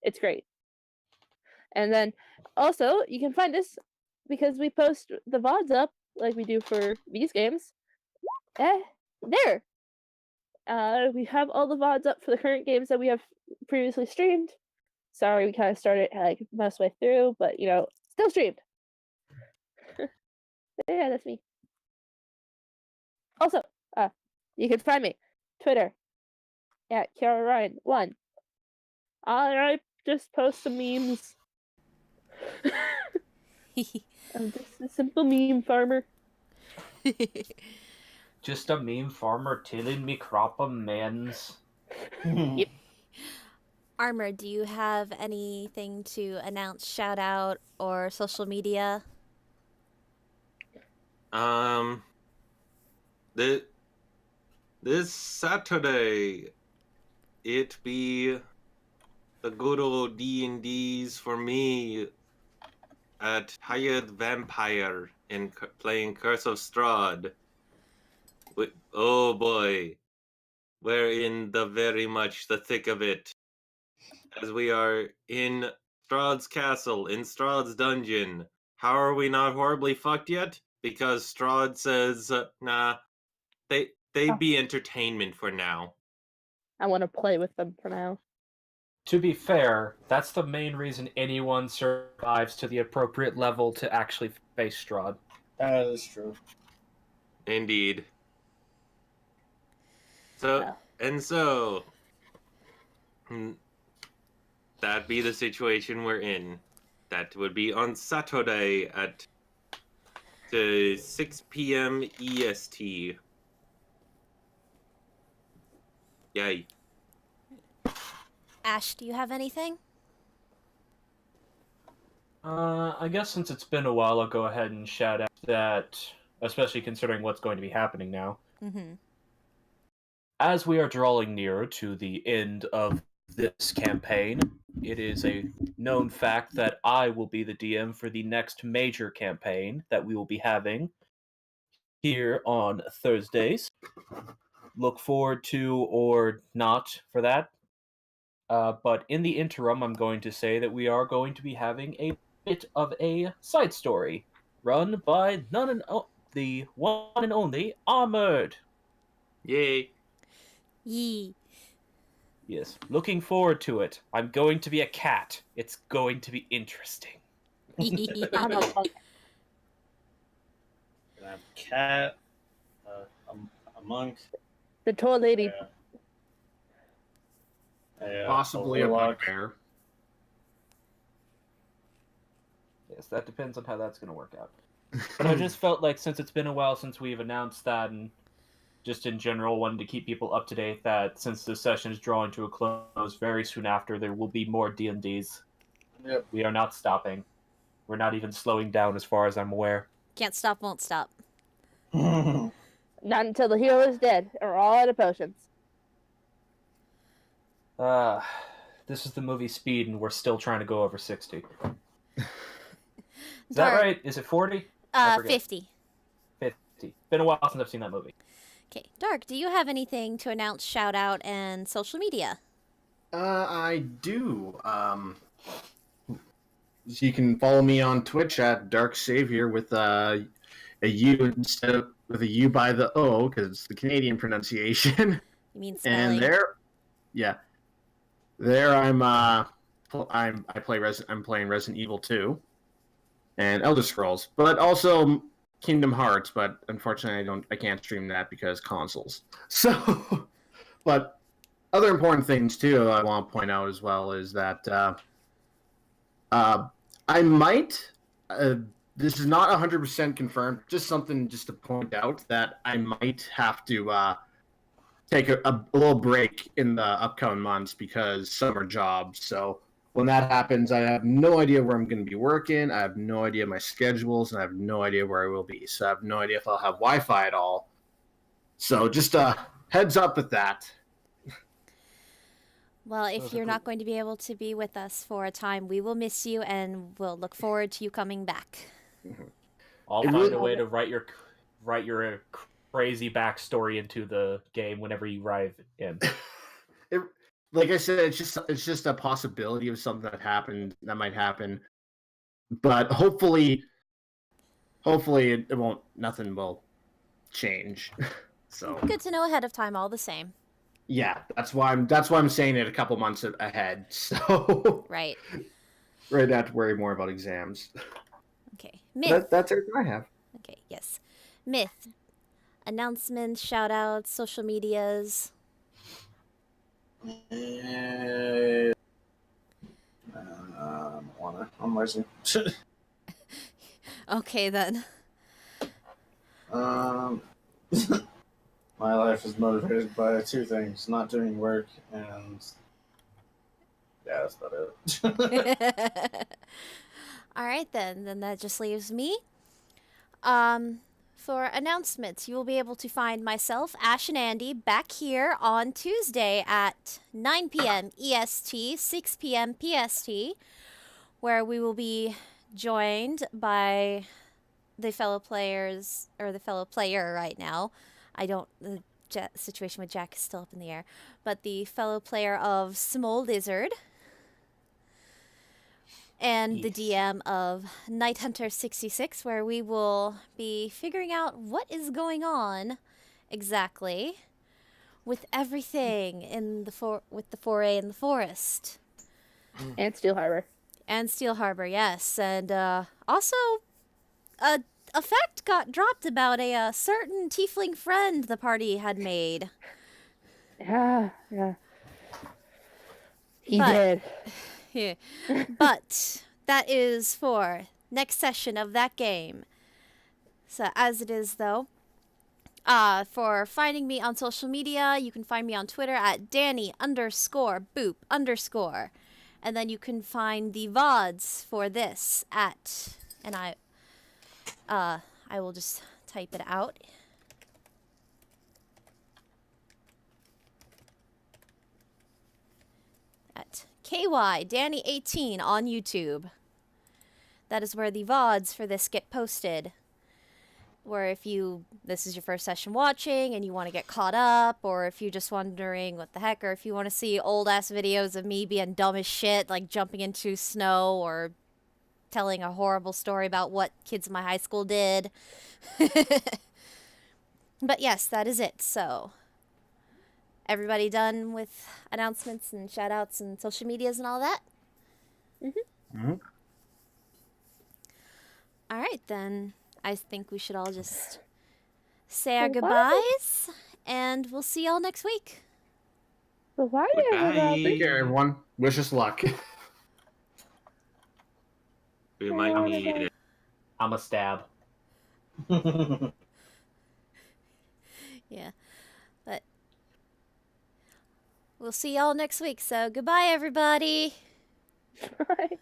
It's great. And then also you can find us because we post the VODs up like we do for these games. There. We have all the VODs up for the current games that we have previously streamed. Sorry, we kind of started like most way through, but still streamed. Yeah, that's me. Also, you can find me Twitter at Kiara Ryan 1. I just post some memes. I'm just a simple meme farmer. Just a meme farmer tilling me crop of mens. Yep. Armor, do you have anything to announce, shout out, or social media? This Saturday, it be the good old D&Ds for me at Hired Vampire and playing Curse of Strahd. Oh boy, we're in the very much the thick of it. As we are in Strahd's castle, in Strahd's dungeon. How are we not horribly fucked yet? Because Strahd says, nah, they be entertainment for now. I want to play with them for now. To be fair, that's the main reason anyone survives to the appropriate level to actually face Strahd. That is true. Indeed. So, that be the situation we're in. That would be on Saturday at 6 p.m. EST. Yay. Ash, do you have anything? I guess since it's been a while, I'll go ahead and shout out that, especially considering what's going to be happening now. Mm-hmm. As we are drawing nearer to the end of this campaign, it is a known fact that I will be the DM for the next major campaign that we will be having here on Thursdays. Look forward to or not for that. But in the interim, I'm going to say that we are going to be having a bit of a side story run by the one and only Armored. Yay. Yee. Yes, looking forward to it. I'm going to be a cat. It's going to be interesting. I'm a punk. Gonna have a cat, a monk, The tall lady. Possibly a warlock. bugbear. Yes, that depends on how that's going to work out. But I just felt like since it's been a while since we've announced that, and just in general wanted to keep people up to date, that since the session is drawing to a close very soon after, there will be more D&Ds. Yep. We are not stopping. We're not even slowing down as far as I'm aware. Can't stop, won't stop. Not until the hero is dead or all out of potions. This is the movie Speed, and we're still trying to go over 60. Is that Dark. right? Is it 40? I forget. 50. 50. Been a while since I've seen that movie. Okay, Dark, do you have anything to announce, shout out, and social media? I do. So you can follow me on Twitch at Dark Savior with a U instead of with a U by the O because it's the Canadian pronunciation. You mean spelling? And there I'm playing Resident Evil 2 and Elder Scrolls, but also Kingdom Hearts. But unfortunately, I can't stream that because consoles. So, but other important things too I want to point out as well is that I might. This is not 100% confirmed. Just something just to point out that I might have to take a little break in the upcoming months because summer jobs. So when that happens, I have no idea where I'm going to be working. I have no idea my schedules, and I have no idea where I will be. So I have no idea if I'll have Wi-Fi at all. So just heads up with that. Well, if you're not going to be able to be with us for a time, we will miss you and we'll look forward to you coming back. I'll find a way to write your crazy backstory into the game whenever you arrive in. Like I said, it's just a possibility of something that might happen. But hopefully it won't. Nothing will change. So Good to know ahead of time, all the same. yeah, that's why I'm saying it a couple months ahead. So Right. right, I have to worry more about exams. Okay. Myth. That's everything I have. Okay, yes. Myth. Announcements, shout outs, social medias. I'm lazy. Okay, then. My life is motivated by two things: not doing work and that's about it. All right, then. Then that just leaves me. For announcements, you will be able to find myself, Ash, and Andy back here on Tuesday at 9 p.m. EST, 6 p.m. PST, where we will be joined by the fellow players, or the fellow player right now. The situation with Jack is still up in the air, but the fellow player of Small Lizard and the DM of Night Hunter 66, where we will be figuring out what is going on exactly with everything in with the foray in the forest. And Steel Harbor. And Steel Harbor, yes. And also, a fact got dropped about a certain tiefling friend the party had made. Yeah. He But- did. Yeah. But that is for next session of that game. So as it is though, for finding me on social media, you can find me on Twitter at Danny_boop_. And then you can find the VODs for this at, and I will just type it out. At KY Danny18 on YouTube. That is where the VODs for this get posted. Where if this is your first session watching and you want to get caught up, or if you're just wondering what the heck, or if you want to see old ass videos of me being dumb as shit, like jumping into snow or telling a horrible story about what kids in my high school did. But yes, that is it. So, everybody done with announcements and shout outs and social medias and all that? Mhm. All right, then. I think we should all just say our Goodbye. goodbyes, and we'll see y'all next week. But why Goodbye. Take care, everyone. Wish us luck. We might need it. I'm a stab. Yeah. But we'll see y'all next week, so goodbye, everybody. Bye.